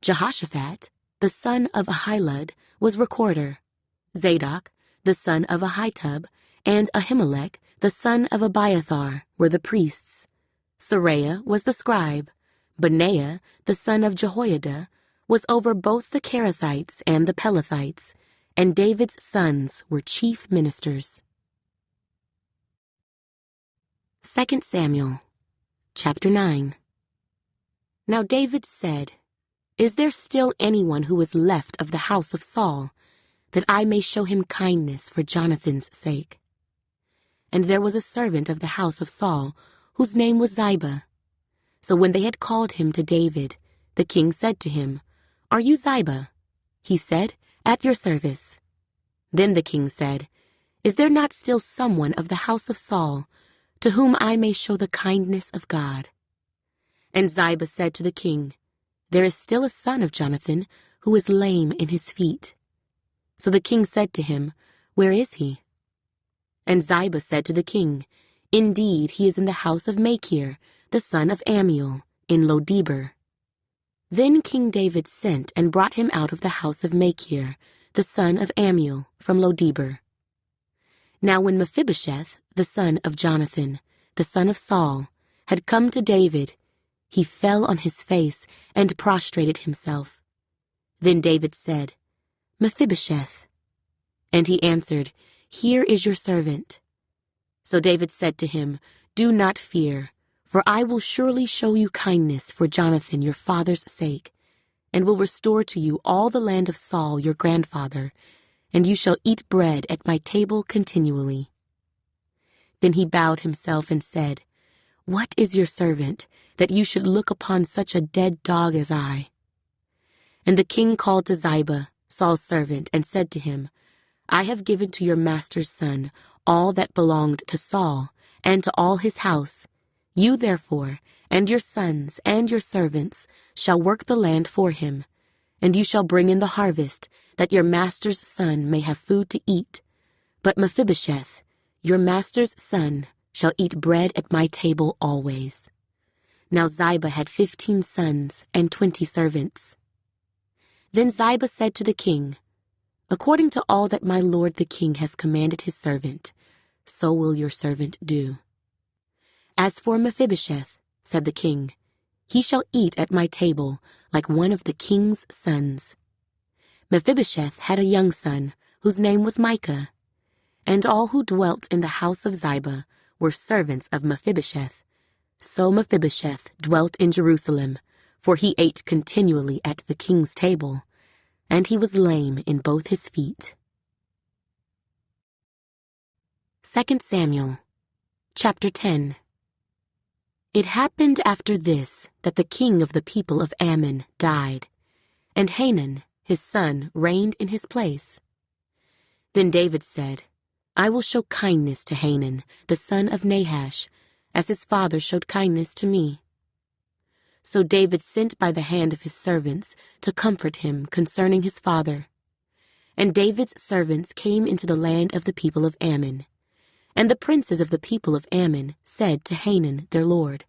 Jehoshaphat, the son of Ahilud, was recorder. Zadok, the son of Ahitub, and Ahimelech, the son of Abiathar, were the priests. Seraiah was the scribe. Benaiah, the son of Jehoiada, was over both the Kerethites and the Pelethites, and David's sons were chief ministers. 2 Samuel, chapter 9. Now David said, Is there still anyone who is left of the house of Saul, that I may show him kindness for Jonathan's sake? And there was a servant of the house of Saul, whose name was Ziba. So when they had called him to David, the king said to him, Are you Ziba? He said, At your service. Then the king said, Is there not still someone of the house of Saul, to whom I may show the kindness of God? And Ziba said to the king, There is still a son of Jonathan, who is lame in his feet." So the king said to him, "Where is he?" And Ziba said to the king, "Indeed, he is in the house of Machir, the son of Ammiel, in Lodebar." Then King David sent and brought him out of the house of Machir, the son of Ammiel, from Lodebar. Now when Mephibosheth, the son of Jonathan, the son of Saul, had come to David, he fell on his face and prostrated himself. Then David said, "Mephibosheth." And he answered, "Here is your servant." So David said to him, "Do not fear, for I will surely show you kindness for Jonathan your father's sake, and will restore to you all the land of Saul your grandfather, and you shall eat bread at my table continually." Then he bowed himself and said, "What is your servant, that you should look upon such a dead dog as I?" And the king called to Ziba, Saul's servant, and said to him, "I have given to your master's son all that belonged to Saul, and to all his house. You therefore, and your sons, and your servants, shall work the land for him, and you shall bring in the harvest, that your master's son may have food to eat. But Mephibosheth, your master's son, shall eat bread at my table always." Now Ziba had 15 sons and 20 servants. Then Ziba said to the king, "According to all that my lord the king has commanded his servant, so will your servant do." "As for Mephibosheth," said the king, "he shall eat at my table like one of the king's sons." Mephibosheth had a young son, whose name was Micah. And all who dwelt in the house of Ziba were servants of Mephibosheth. So Mephibosheth dwelt in Jerusalem, for he ate continually at the king's table, and he was lame in both his feet. 2 Samuel, chapter 10. It happened after this that the king of the people of Ammon died, and Hanun, his son, reigned in his place. Then David said, "I will show kindness to Hanun, the son of Nahash, as his father showed kindness to me." So David sent by the hand of his servants to comfort him concerning his father. And David's servants came into the land of the people of Ammon. And the princes of the people of Ammon said to Hanun their lord,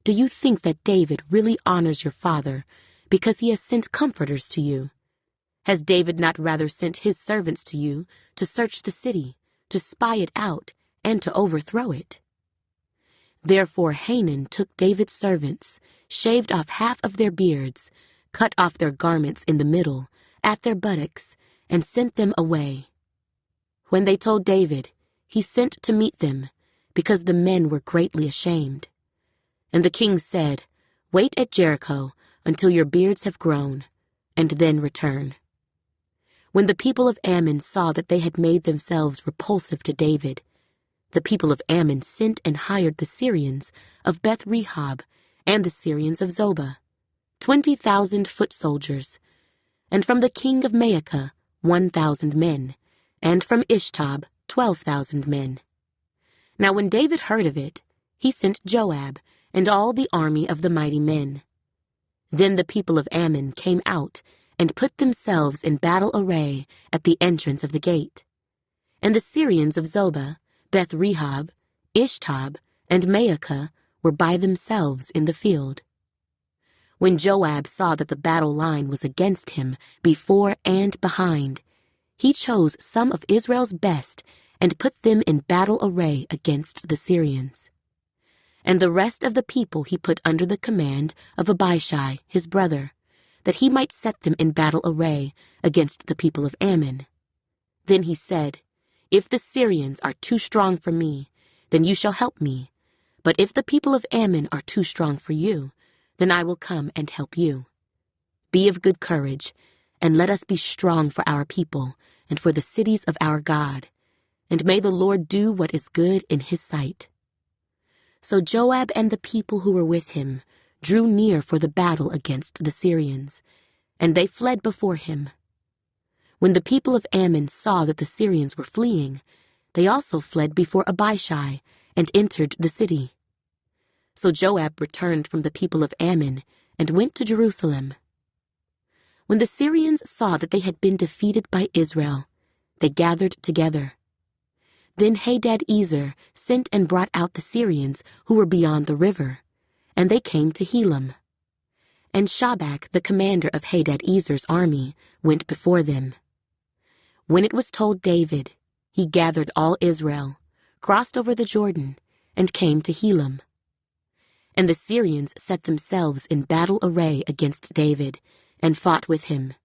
"Do you think that David really honors your father because he has sent comforters to you? Has David not rather sent his servants to you to search the city, to spy it out, and to overthrow it?" Therefore Hanun took David's servants, shaved off half of their beards, cut off their garments in the middle, at their buttocks, and sent them away. When they told David, he sent to meet them, because the men were greatly ashamed. And the king said, "Wait at Jericho until your beards have grown, and then return." When the people of Ammon saw that they had made themselves repulsive to David, the people of Ammon sent and hired the Syrians of Beth-rehob and the Syrians of Zobah, 20,000 foot soldiers, and from the king of Maacah 1,000 men, and from Ishtab 12,000 men. Now when David heard of it, he sent Joab and all the army of the mighty men. Then the people of Ammon came out and put themselves in battle array at the entrance of the gate. And the Syrians of Zobah, Beth-rehob, Ishtab, and Maacah were by themselves in the field. When Joab saw that the battle line was against him before and behind, he chose some of Israel's best and put them in battle array against the Syrians. And the rest of the people he put under the command of Abishai, his brother, that he might set them in battle array against the people of Ammon. Then he said, "If the Syrians are too strong for me, then you shall help me. But if the people of Ammon are too strong for you, then I will come and help you. Be of good courage, and let us be strong for our people and for the cities of our God, and may the Lord do what is good in his sight." So Joab and the people who were with him drew near for the battle against the Syrians, and they fled before him. When the people of Ammon saw that the Syrians were fleeing, they also fled before Abishai and entered the city. So Joab returned from the people of Ammon and went to Jerusalem. When the Syrians saw that they had been defeated by Israel, they gathered together. Then Hadadezer sent and brought out the Syrians who were beyond the river, and they came to Helam. And Shobach, the commander of Hadadezer's army, went before them. When it was told David, he gathered all Israel, crossed over the Jordan, and came to Helam. And the Syrians set themselves in battle array against David, and fought with him.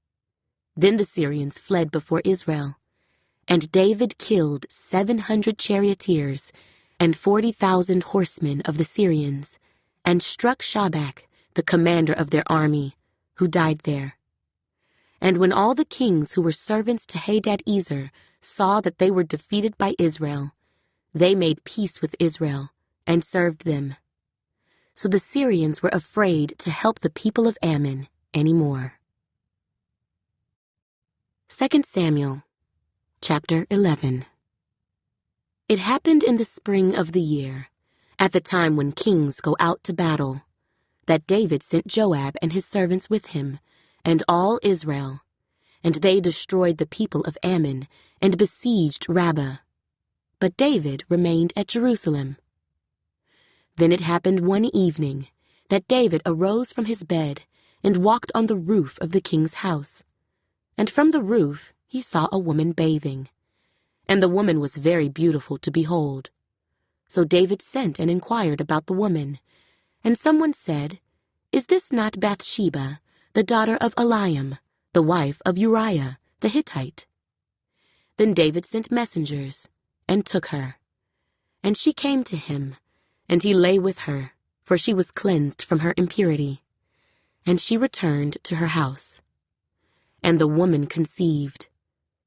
Then the Syrians fled before Israel, and David killed 700 charioteers and 40,000 horsemen of the Syrians, and struck Shobach, the commander of their army, who died there. And when all the kings who were servants to Hadadezer saw that they were defeated by Israel, they made peace with Israel and served them. So the Syrians were afraid to help the people of Ammon anymore. 2 Samuel, chapter 11. It happened in the spring of the year, at the time when kings go out to battle, that David sent Joab and his servants with him, and all Israel, and they destroyed the people of Ammon and besieged Rabbah. But David remained at Jerusalem. Then it happened one evening that David arose from his bed and walked on the roof of the king's house. And from the roof he saw a woman bathing, and the woman was very beautiful to behold. So David sent and inquired about the woman, and someone said, "Is this not Bathsheba, the daughter of Eliam, the wife of Uriah the Hittite?" Then David sent messengers, and took her. And she came to him, and he lay with her, for she was cleansed from her impurity. And she returned to her house. And the woman conceived.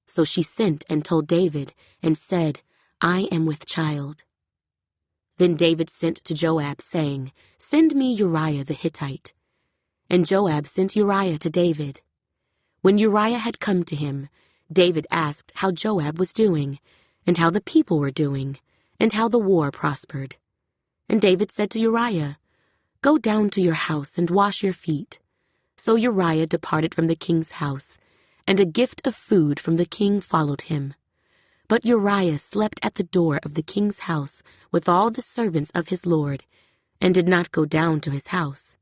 So she sent and told David, and said, "I am with child." Then David sent to Joab, saying, "Send me Uriah the Hittite." And Joab sent Uriah to David. When Uriah had come to him, David asked how Joab was doing, and how the people were doing, and how the war prospered. And David said to Uriah, "Go down to your house and wash your feet." So Uriah departed from the king's house, and a gift of food from the king followed him. But Uriah slept at the door of the king's house with all the servants of his lord, and did not go down to his house.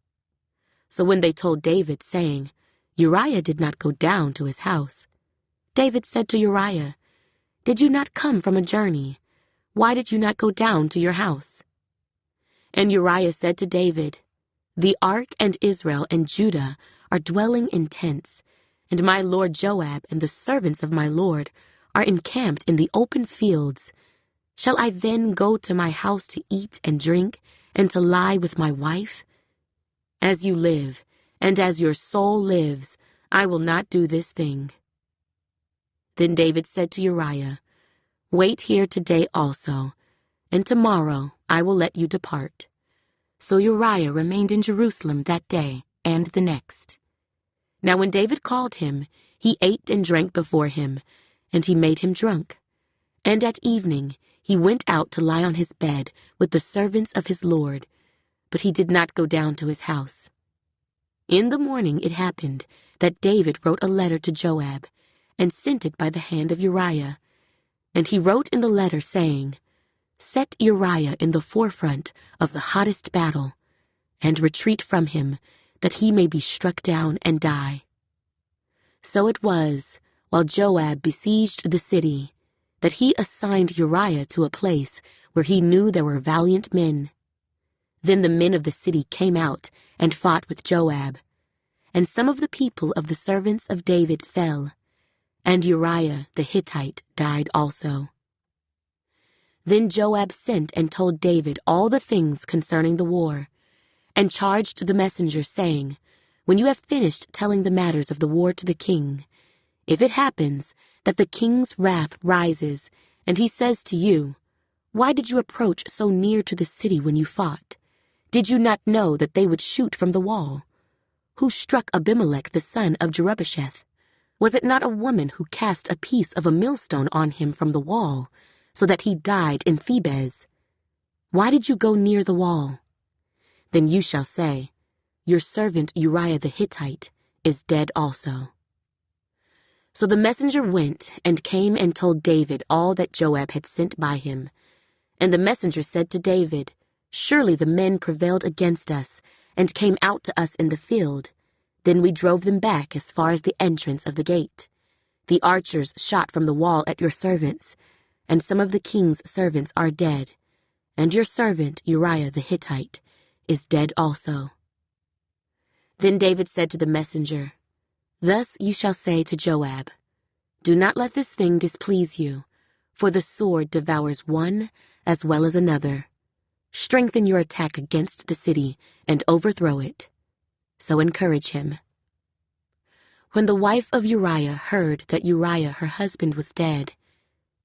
So when they told David, saying, "Uriah did not go down to his house," David said to Uriah, "Did you not come from a journey? Why did you not go down to your house?" And Uriah said to David, "The ark and Israel and Judah are dwelling in tents, and my lord Joab and the servants of my lord are encamped in the open fields. Shall I then go to my house to eat and drink, and to lie with my wife? As you live, and as your soul lives, I will not do this thing." Then David said to Uriah, "Wait here today also, and tomorrow I will let you depart." So Uriah remained in Jerusalem that day and the next. Now when David called him, he ate and drank before him, and he made him drunk. And at evening he went out to lie on his bed with the servants of his lord, but he did not go down to his house. In the morning it happened that David wrote a letter to Joab, and sent it by the hand of Uriah. And he wrote in the letter, saying, "Set Uriah in the forefront of the hottest battle, and retreat from him, that he may be struck down and die." So it was, while Joab besieged the city, that he assigned Uriah to a place where he knew there were valiant men. Then the men of the city came out and fought with Joab, and some of the people of the servants of David fell, and Uriah the Hittite died also. Then Joab sent and told David all the things concerning the war, and charged the messenger, saying, "When you have finished telling the matters of the war to the king, if it happens that the king's wrath rises, and he says to you, 'Why did you approach so near to the city when you fought? Did you not know that they would shoot from the wall? Who struck Abimelech the son of Jerubbesheth? Was it not a woman who cast a piece of a millstone on him from the wall, so that he died in Thebez? Why did you go near the wall?' Then you shall say, 'Your servant Uriah the Hittite is dead also." So the messenger went and came and told David all that Joab had sent by him. And the messenger said to David, "Surely the men prevailed against us, and came out to us in the field. Then we drove them back as far as the entrance of the gate. The archers shot from the wall at your servants, and some of the king's servants are dead, and your servant Uriah the Hittite is dead also." Then David said to the messenger, "Thus you shall say to Joab, 'Do not let this thing displease you, for the sword devours one as well as another. Strengthen your attack against the city and overthrow it.' So encourage him." When the wife of Uriah heard that Uriah her husband was dead,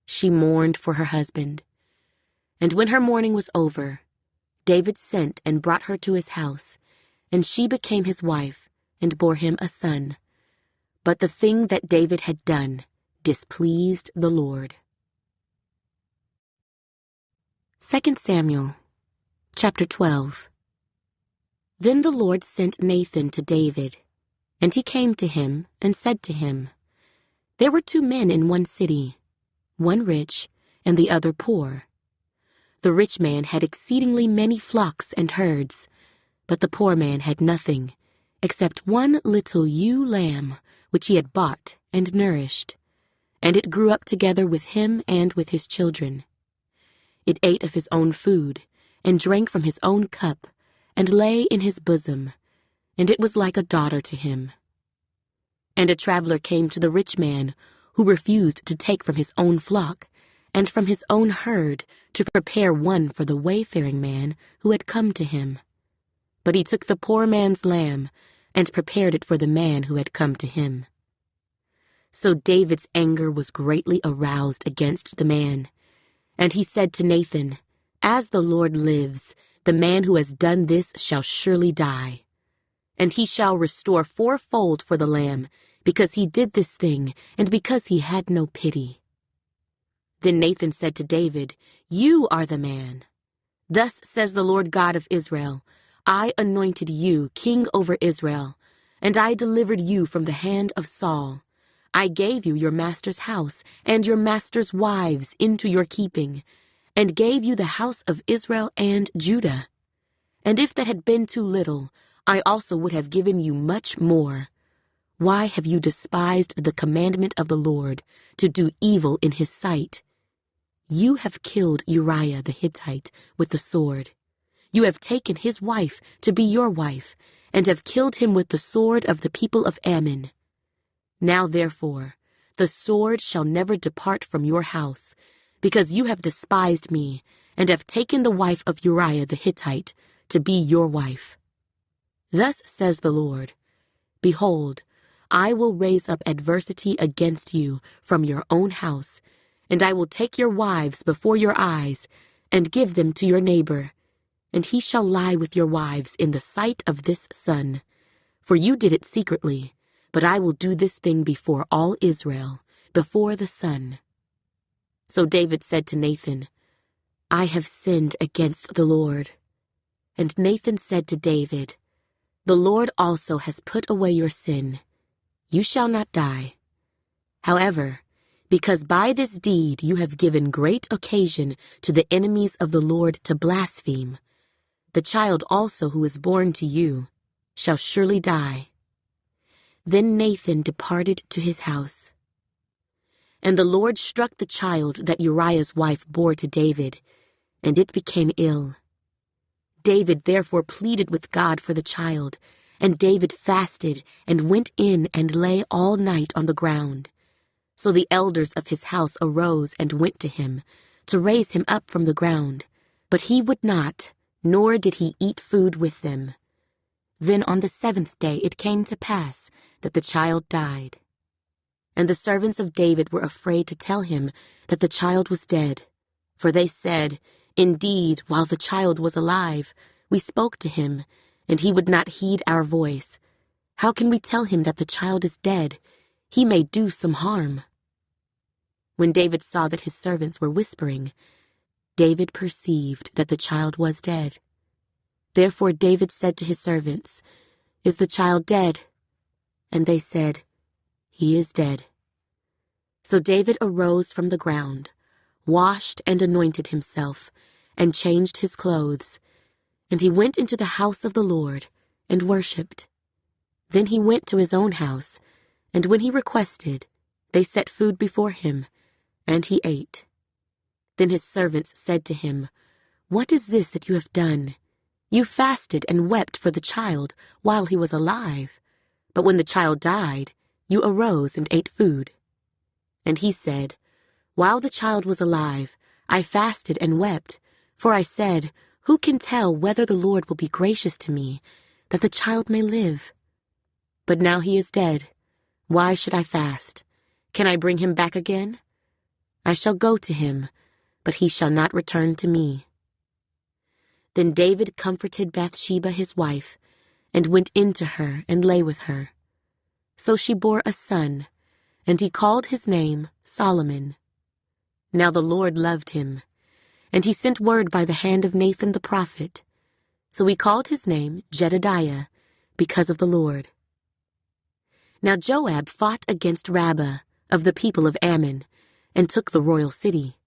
she mourned for her husband. And when her mourning was over, David sent and brought her to his house, and she became his wife and bore him a son. But the thing that David had done displeased the Lord. 2 Samuel, chapter 12. Then the Lord sent Nathan to David, and he came to him and said to him, "There were 2 men in one city, one rich and the other poor. The rich man had exceedingly many flocks and herds, but the poor man had nothing except one little ewe lamb which he had bought and nourished, and it grew up together with him and with his children. It ate of his own food, and drank from his own cup, and lay in his bosom, and it was like a daughter to him. And a traveler came to the rich man, who refused to take from his own flock, and from his own herd, to prepare one for the wayfaring man who had come to him. But he took the poor man's lamb, and prepared it for the man who had come to him. So David's anger was greatly aroused against the man, and he said to Nathan, "As the Lord lives, the man who has done this shall surely die. And he shall restore 4-fold for the lamb, because he did this thing, and because he had no pity." Then Nathan said to David, "You are the man. Thus says the Lord God of Israel, I anointed you king over Israel, and I delivered you from the hand of Saul. I gave you your master's house and your master's wives into your keeping, and gave you the house of Israel and Judah. And if that had been too little, I also would have given you much more. Why have you despised the commandment of the Lord to do evil in his sight? You have killed Uriah the Hittite with the sword. You have taken his wife to be your wife, and have killed him with the sword of the people of Ammon. Now therefore, the sword shall never depart from your house, because you have despised me, and have taken the wife of Uriah the Hittite to be your wife. Thus says the Lord, Behold, I will raise up adversity against you from your own house, and I will take your wives before your eyes, and give them to your neighbor, and he shall lie with your wives in the sight of this sun. For you did it secretly, but I will do this thing before all Israel, before the sun." So David said to Nathan, "I have sinned against the Lord." And Nathan said to David, "The Lord also has put away your sin. You shall not die. However, because by this deed you have given great occasion to the enemies of the Lord to blaspheme, the child also who is born to you shall surely die." Then Nathan departed to his house. And the Lord struck the child that Uriah's wife bore to David, and it became ill. David therefore pleaded with God for the child, and David fasted and went in and lay all night on the ground. So the elders of his house arose and went to him, to raise him up from the ground, but he would not, nor did he eat food with them. Then on the 7th day it came to pass that the child died. And the servants of David were afraid to tell him that the child was dead, for they said, "Indeed, while the child was alive, we spoke to him, and he would not heed our voice. How can we tell him that the child is dead? He may do some harm." When David saw that his servants were whispering, David perceived that the child was dead. Therefore David said to his servants, "Is the child dead?" And they said, "He is dead." So David arose from the ground, washed and anointed himself, and changed his clothes. And he went into the house of the Lord, and worshipped. Then he went to his own house, and when he requested, they set food before him, and he ate. Then his servants said to him, "What is this that you have done? You fasted and wept for the child while he was alive, but when the child died, you arose and ate food." And he said, "While the child was alive, I fasted and wept, for I said, 'Who can tell whether the Lord will be gracious to me, that the child may live?' But now he is dead. Why should I fast? Can I bring him back again? I shall go to him, but he shall not return to me." Then David comforted Bathsheba his wife, and went in to her and lay with her. So she bore a son, and he called his name Solomon. Now the Lord loved him, and he sent word by the hand of Nathan the prophet. So he called his name Jedediah, because of the Lord. Now Joab fought against Rabbah of the people of Ammon, and took the royal city.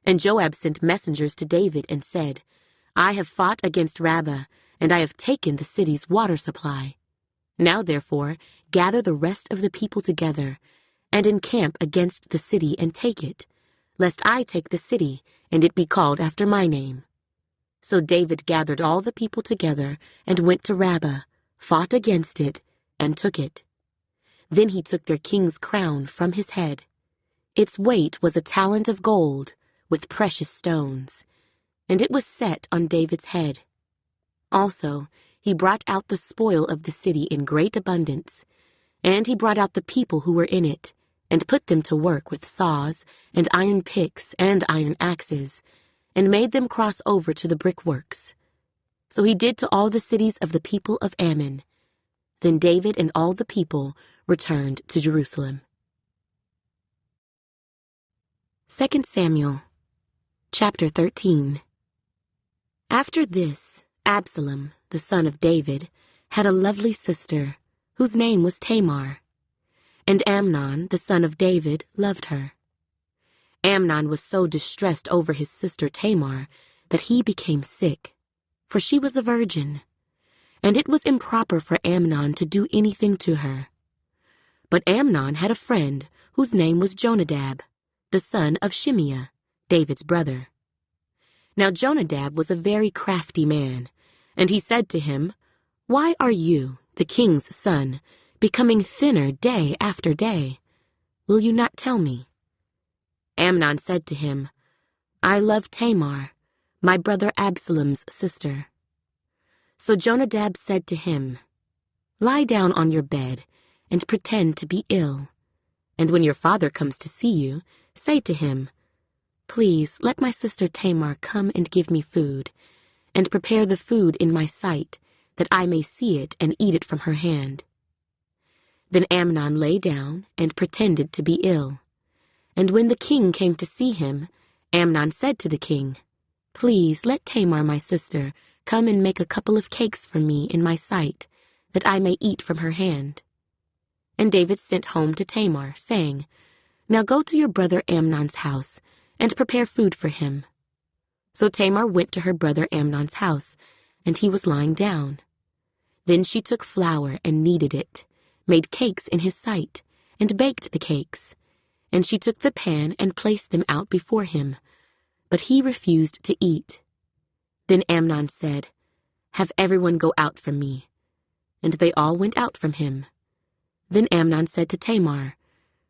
And Joab sent messengers to David and said, "I have fought against Rabbah, and I have taken the city's water supply. Now therefore gather the rest of the people together, and encamp against the city and take it, lest I take the city, and it be called after my name." So David gathered all the people together, and went to Rabbah, fought against it, and took it. Then he took their king's crown from his head. Its weight was a talent of gold, with precious stones, and it was set on David's head. Also, he brought out the spoil of the city in great abundance, and he brought out the people who were in it, and put them to work with saws, and iron picks, and iron axes, and made them cross over to the brickworks. So he did to all the cities of the people of Ammon. Then David and all the people returned to Jerusalem. 2 Samuel, chapter 13. After this, Absalom, the son of David, had a lovely sister, whose name was Tamar. And Amnon, the son of David, loved her. Amnon was so distressed over his sister Tamar that he became sick, for she was a virgin, and it was improper for Amnon to do anything to her. But Amnon had a friend whose name was Jonadab, the son of Shimeah, David's brother. Now Jonadab was a very crafty man, and he said to him, "Why are you, the king's son, becoming thinner day after day? Will you not tell me?" Amnon said to him, "I love Tamar, my brother Absalom's sister." So Jonadab said to him, "Lie down on your bed and pretend to be ill. And when your father comes to see you, say to him, 'Please let my sister Tamar come and give me food, and prepare the food in my sight, that I may see it and eat it from her hand.'" Then Amnon lay down and pretended to be ill. And when the king came to see him, Amnon said to the king, "Please let Tamar my sister come and make a couple of cakes for me in my sight, that I may eat from her hand." And David sent home to Tamar, saying, "Now go to your brother Amnon's house, and prepare food for him." So Tamar went to her brother Amnon's house, and he was lying down. Then she took flour and kneaded it, made cakes in his sight, and baked the cakes. And she took the pan and placed them out before him, but he refused to eat. Then Amnon said, "Have everyone go out from me." And they all went out from him. Then Amnon said to Tamar,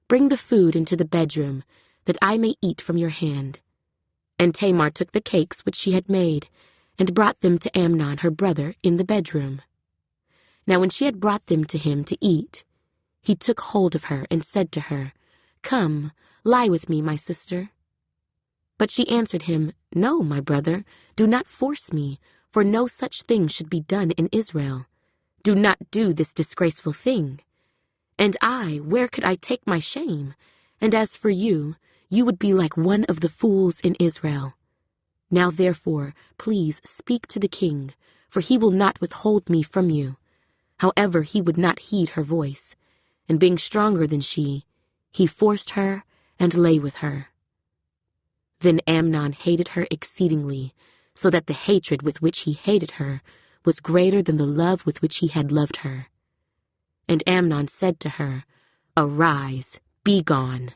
"Bring the food into the bedroom, that I may eat from your hand." And Tamar took the cakes which she had made, and brought them to Amnon her brother in the bedroom. Now when she had brought them to him to eat, he took hold of her and said to her, "Come, lie with me, my sister." But she answered him, "No, my brother, do not force me, for no such thing should be done in Israel. Do not do this disgraceful thing. And I, where could I take my shame? And as for you, you would be like one of the fools in Israel. Now therefore, please speak to the king, for he will not withhold me from you." However, he would not heed her voice, and being stronger than she, he forced her and lay with her. Then Amnon hated her exceedingly, so that the hatred with which he hated her was greater than the love with which he had loved her. And Amnon said to her, "Arise, be gone."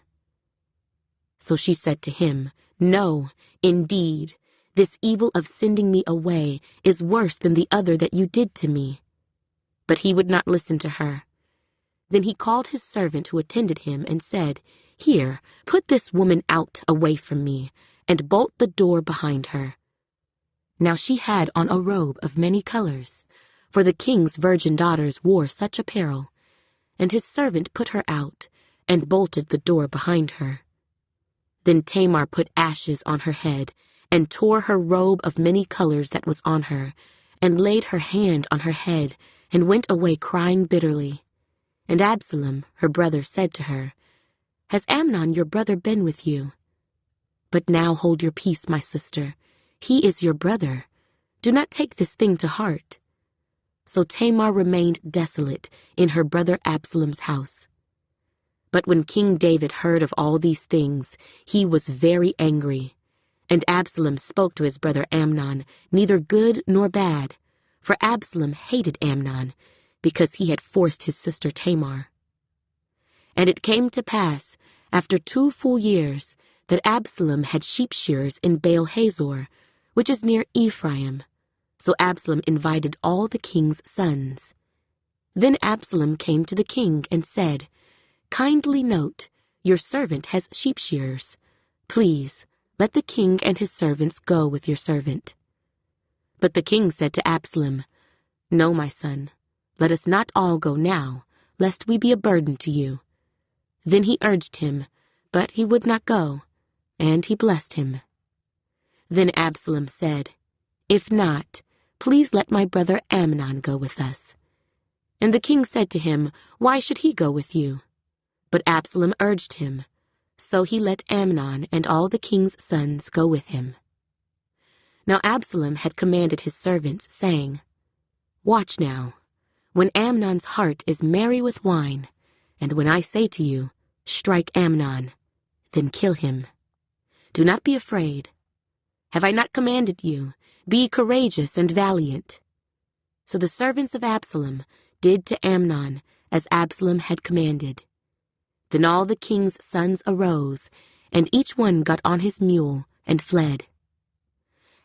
So she said to him, "No, indeed, this evil of sending me away is worse than the other that you did to me." But he would not listen to her. Then he called his servant who attended him and said, "Here, put this woman out away from me, and bolt the door behind her." Now she had on a robe of many colors, for the king's virgin daughters wore such apparel, and his servant put her out, and bolted the door behind her. Then Tamar put ashes on her head, and tore her robe of many colors that was on her, and laid her hand on her head, and went away crying bitterly. And Absalom, her brother, said to her, "Has Amnon your brother been with you? But now hold your peace, my sister. He is your brother. Do not take this thing to heart." So Tamar remained desolate in her brother Absalom's house. But when King David heard of all these things, he was very angry. And Absalom spoke to his brother Amnon, neither good nor bad, for Absalom hated Amnon, because he had forced his sister Tamar. And it came to pass, after 2 full years, that Absalom had sheep shearers in Baal-Hazor, which is near Ephraim. So Absalom invited all the king's sons. Then Absalom came to the king and said, "Kindly note, your servant has sheep shearers. Please, let the king and his servants go with your servant." But the king said to Absalom, "No, my son, let us not all go now, lest we be a burden to you." Then he urged him, but he would not go, and he blessed him. Then Absalom said, "If not, please let my brother Amnon go with us." And the king said to him, "Why should he go with you?" But Absalom urged him, so he let Amnon and all the king's sons go with him. Now Absalom had commanded his servants, saying, "Watch now, when Amnon's heart is merry with wine, and when I say to you, 'Strike Amnon,' then kill him. Do not be afraid. Have I not commanded you, 'Be courageous and valiant'?" So the servants of Absalom did to Amnon as Absalom had commanded. Then all the king's sons arose, and each one got on his mule and fled.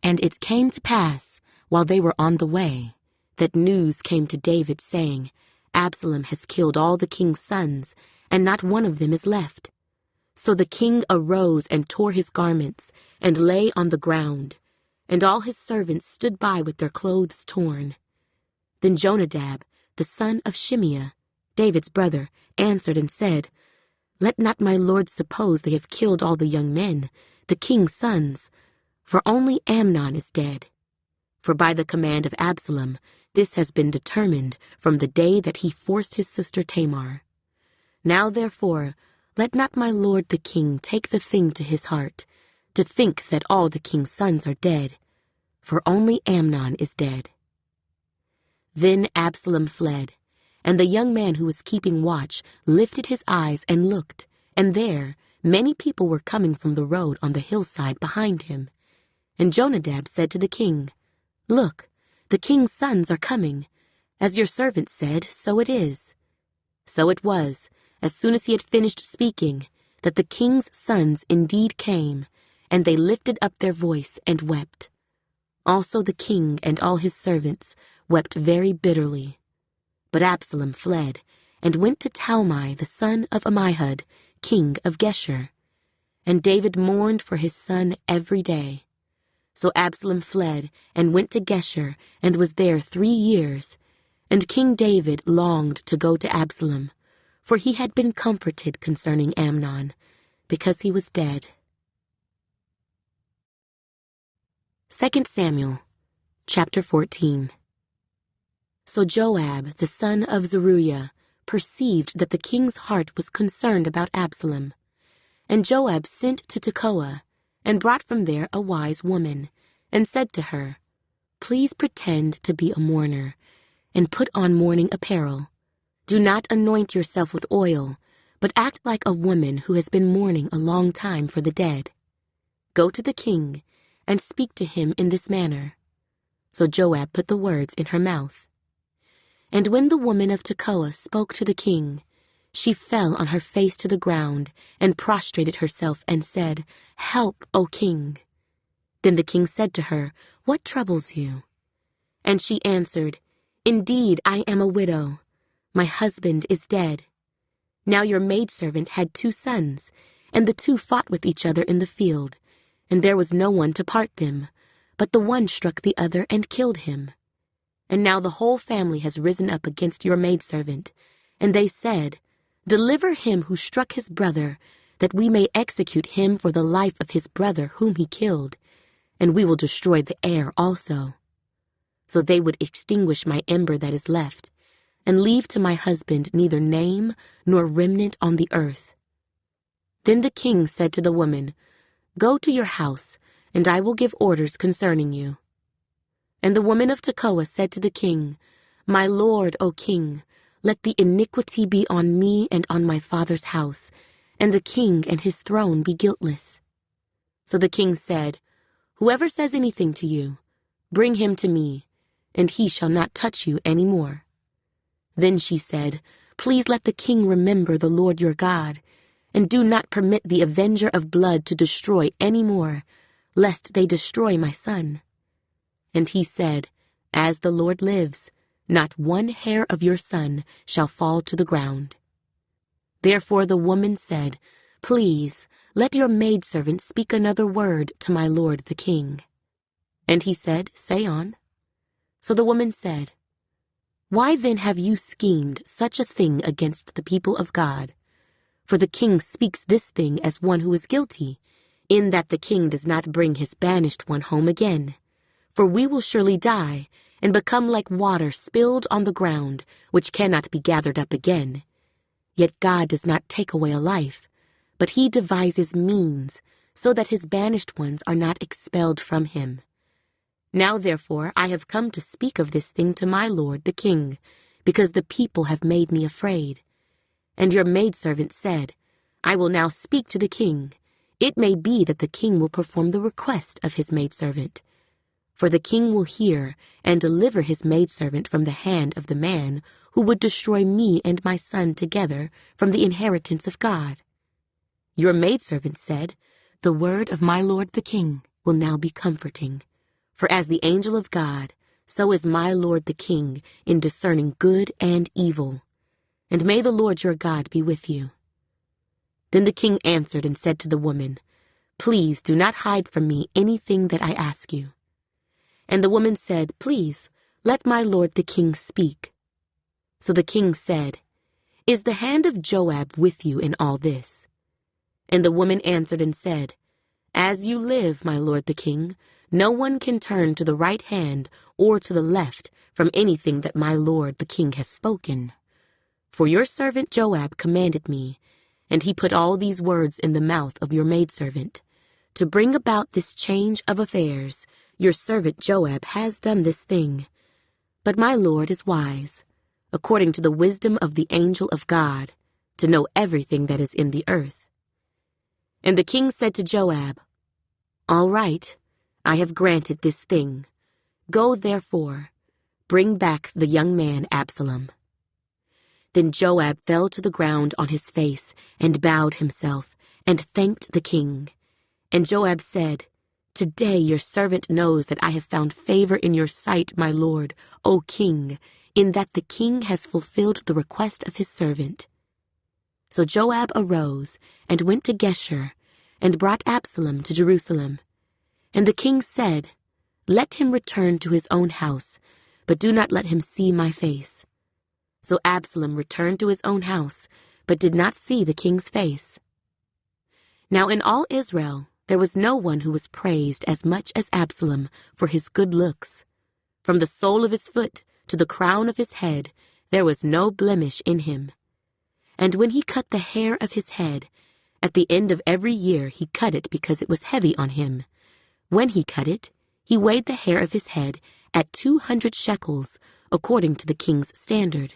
And it came to pass, while they were on the way, that news came to David, saying, "Absalom has killed all the king's sons, and not one of them is left." So the king arose and tore his garments, and lay on the ground, and all his servants stood by with their clothes torn. Then Jonadab, the son of Shimeah, David's brother, answered and said, "Let not my lord suppose they have killed all the young men, the king's sons, for only Amnon is dead. For by the command of Absalom, this has been determined from the day that he forced his sister Tamar. Now therefore, let not my lord the king take the thing to his heart, to think that all the king's sons are dead, for only Amnon is dead." Then Absalom fled, and the young man who was keeping watch lifted his eyes and looked, and there many people were coming from the road on the hillside behind him. And Jonadab said to the king, "Look, the king's sons are coming. As your servant said, so it is." So it was, as soon as he had finished speaking, that the king's sons indeed came, and they lifted up their voice and wept. Also the king and all his servants wept very bitterly. But Absalom fled, and went to Talmai the son of Ammihud, king of Geshur. And David mourned for his son every day. So Absalom fled, and went to Geshur, and was there 3 years. And King David longed to go to Absalom, for he had been comforted concerning Amnon, because he was dead. 2 Samuel, chapter 14. So Joab, the son of Zeruiah, perceived that the king's heart was concerned about Absalom. And Joab sent to Tekoa, and brought from there a wise woman, and said to her, "Please pretend to be a mourner, and put on mourning apparel. Do not anoint yourself with oil, but act like a woman who has been mourning a long time for the dead. Go to the king and speak to him in this manner." So Joab put the words in her mouth. And when the woman of Tekoa spoke to the king, she fell on her face to the ground and prostrated herself and said, "Help, O king." Then the king said to her, "What troubles you?" And she answered, "Indeed, I am a widow. My husband is dead. Now your maidservant had 2 sons, and the 2 fought with each other in the field, and there was no one to part them, but the one struck the other and killed him. And now the whole family has risen up against your maidservant, and they said, 'Deliver him who struck his brother, that we may execute him for the life of his brother whom he killed, and we will destroy the heir also.' So they would extinguish my ember that is left, and leave to my husband neither name nor remnant on the earth." Then the king said to the woman, "Go to your house, and I will give orders concerning you." And the woman of Tekoa said to the king, "My lord, O king, let the iniquity be on me and on my father's house, and the king and his throne be guiltless." So the king said, "Whoever says anything to you, bring him to me, and he shall not touch you any more." Then she said, "Please let the king remember the Lord your God, and do not permit the avenger of blood to destroy any more, lest they destroy my son." And he said, "As the Lord lives, not one hair of your son shall fall to the ground." Therefore the woman said, "Please, let your maidservant speak another word to my lord the king." And he said, "Say on." So the woman said, "Why then have you schemed such a thing against the people of God? For the king speaks this thing as one who is guilty, in that the king does not bring his banished one home again. For we will surely die, and become like water spilled on the ground, which cannot be gathered up again. Yet God does not take away a life, but he devises means, so that his banished ones are not expelled from him. Now therefore I have come to speak of this thing to my lord the king, because the people have made me afraid. And your maidservant said, I will now speak to the king. It may be that the king will perform the request of his maidservant. For the king will hear and deliver his maidservant from the hand of the man who would destroy me and my son together from the inheritance of God. Your maidservant said, The word of my lord the king will now be comforting. For as the angel of God, so is my lord the king in discerning good and evil. And may the Lord your God be with you." Then the king answered and said to the woman, "Please do not hide from me anything that I ask you." And the woman said, "Please, let my lord the king speak." So the king said, "Is the hand of Joab with you in all this?" And the woman answered and said, "As you live, my lord the king, no one can turn to the right hand or to the left from anything that my lord the king has spoken. For your servant Joab commanded me, and he put all these words in the mouth of your maidservant. To bring about this change of affairs, your servant Joab has done this thing. But my lord is wise, according to the wisdom of the angel of God, to know everything that is in the earth." And the king said to Joab, "All right, I have granted this thing. Go therefore, bring back the young man Absalom." Then Joab fell to the ground on his face and bowed himself and thanked the king. And Joab said, "Today your servant knows that I have found favor in your sight, my lord, O king, in that the king has fulfilled the request of his servant." So Joab arose and went to Geshur and brought Absalom to Jerusalem. And the king said, "Let him return to his own house, but do not let him see my face." So Absalom returned to his own house, but did not see the king's face. Now in all Israel there was no one who was praised as much as Absalom for his good looks. From the sole of his foot to the crown of his head there was no blemish in him. And when he cut the hair of his head, at the end of every year he cut it because it was heavy on him. When he cut it, he weighed the hair of his head at 200 shekels, according to the king's standard.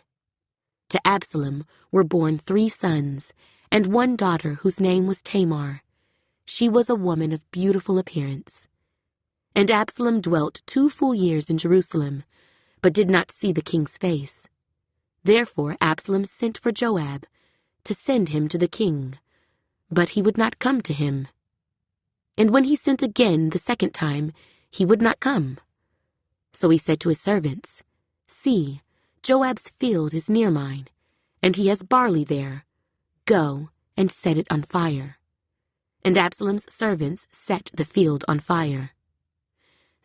To Absalom were born 3 sons, and 1 daughter whose name was Tamar. She was a woman of beautiful appearance. And Absalom dwelt 2 full years in Jerusalem, but did not see the king's face. Therefore Absalom sent for Joab, to send him to the king, but he would not come to him. And when he sent again the 2nd time, he would not come. So he said to his servants, "See, Joab's field is near mine, and he has barley there. Go and set it on fire." And Absalom's servants set the field on fire.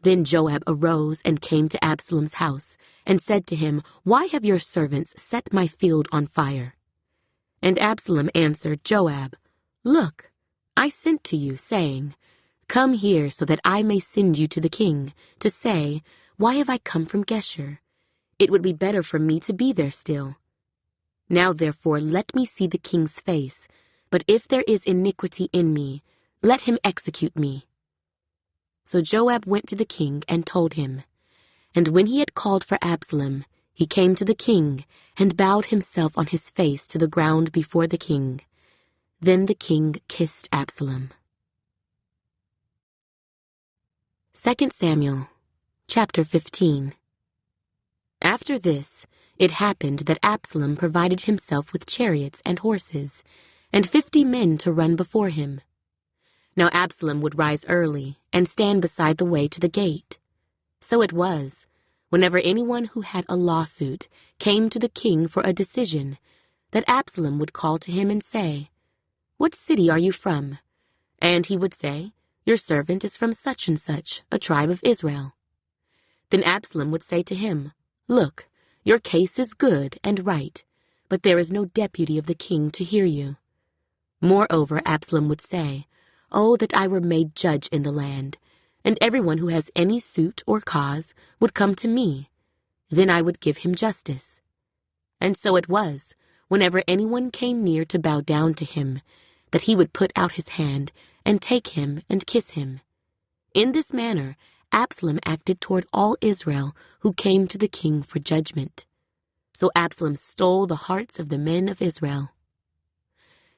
Then Joab arose and came to Absalom's house, and said to him, "Why have your servants set my field on fire?" And Absalom answered Joab, "Look, I sent to you, saying, 'Come here so that I may send you to the king, to say, Why have I come from Geshur? It would be better for me to be there still. Now therefore let me see the king's face, but if there is iniquity in me, let him execute me.' So Joab went to the king and told him. And when he had called for Absalom, he came to the king and bowed himself on his face to the ground before the king. Then the king kissed Absalom. 2 Samuel, chapter 15. After this, it happened that Absalom provided himself with chariots and horses, and 50 men to run before him. Now Absalom would rise early and stand beside the way to the gate. So it was, whenever anyone who had a lawsuit came to the king for a decision, that Absalom would call to him and say, "What city are you from?" And he would say, "Your servant is from such and such, a tribe of Israel." Then Absalom would say to him, "Look, your case is good and right, but there is no deputy of the king to hear you." Moreover, Absalom would say, "Oh, that I were made judge in the land, and everyone who has any suit or cause would come to me. Then I would give him justice." And so it was, whenever anyone came near to bow down to him, that he would put out his hand and take him and kiss him. In this manner, Absalom acted toward all Israel who came to the king for judgment. So Absalom stole the hearts of the men of Israel.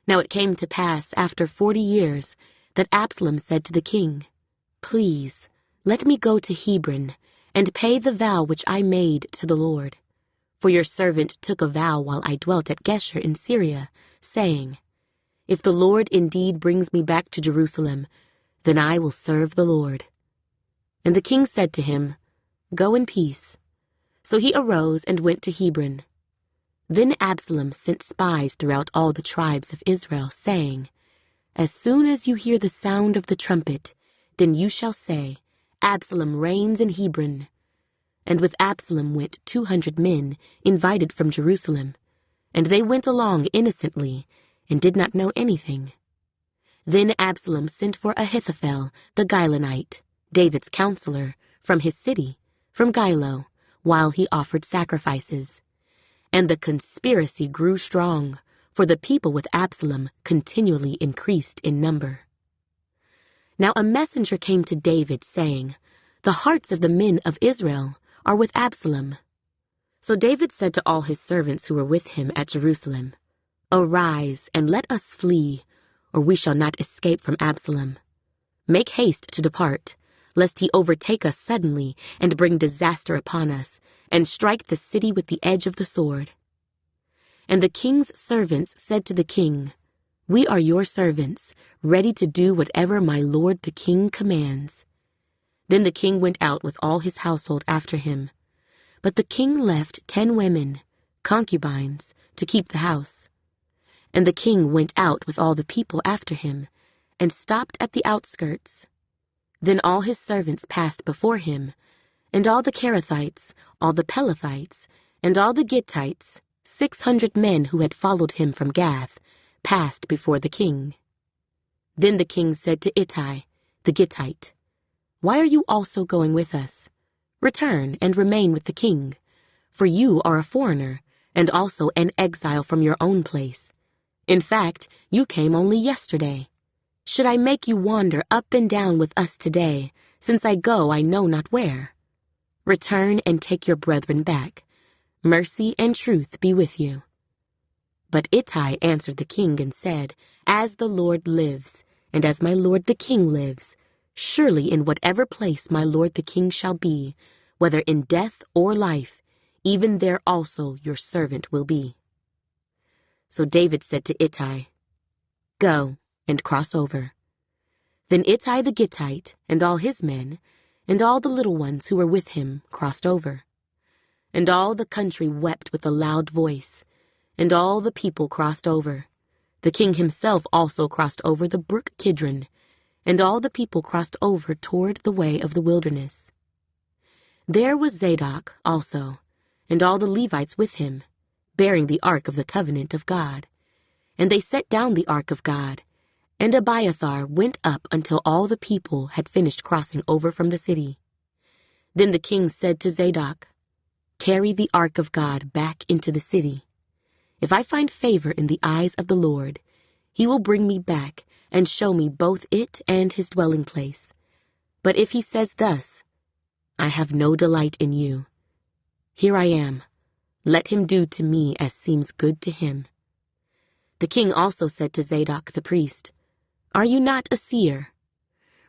Now it came to pass after 40 years that Absalom said to the king, "Please, let me go to Hebron and pay the vow which I made to the Lord. For your servant took a vow while I dwelt at Geshur in Syria, saying, 'If the Lord indeed brings me back to Jerusalem, then I will serve the Lord.'" And the king said to him, "Go in peace." So he arose and went to Hebron. Then Absalom sent spies throughout all the tribes of Israel, saying, "As soon as you hear the sound of the trumpet, then you shall say, 'Absalom reigns in Hebron.'" And with Absalom went 200 men, invited from Jerusalem, and they went along innocently, and did not know anything. Then Absalom sent for Ahithophel the Gilonite, David's counselor, from his city, from Gilo, while he offered sacrifices. And the conspiracy grew strong, for the people with Absalom continually increased in number. Now a messenger came to David, saying, "The hearts of the men of Israel are with Absalom." So David said to all his servants who were with him at Jerusalem, "Arise, and let us flee, or we shall not escape from Absalom. Make haste to depart, lest he overtake us suddenly and bring disaster upon us, and strike the city with the edge of the sword." And the king's servants said to the king, "We are your servants, ready to do whatever my lord the king commands." Then the king went out with all his household after him. But the king left 10 women, concubines, to keep the house. And the king went out with all the people after him, and stopped at the outskirts. Then all his servants passed before him, and all the Kerethites, all the Pelethites, and all the Gittites, 600 men who had followed him from Gath, passed before the king. Then the king said to Ittai, the Gittite, "Why are you also going with us? Return and remain with the king, for you are a foreigner, and also an exile from your own place. In fact, you came only yesterday. Should I make you wander up and down with us today, since I go I know not where? Return and take your brethren back. Mercy and truth be with you." But Ittai answered the king and said, "As the Lord lives, and as my lord the king lives, surely in whatever place my lord the king shall be, whether in death or life, even there also your servant will be." So David said to Ittai, "Go and cross over." Then Ittai the Gittite and all his men, and all the little ones who were with him, crossed over. And all the country wept with a loud voice, and all the people crossed over. The king himself also crossed over the brook Kidron, and all the people crossed over toward the way of the wilderness. There was Zadok also, and all the Levites with him, bearing the ark of the covenant of God. And they set down the ark of God, and Abiathar went up until all the people had finished crossing over from the city. Then the king said to Zadok, "Carry the ark of God back into the city. If I find favor in the eyes of the Lord, he will bring me back and show me both it and his dwelling place. But if he says thus, 'I have no delight in you,' here I am. Let him do to me as seems good to him." The king also said to Zadok the priest, "Are you not a seer?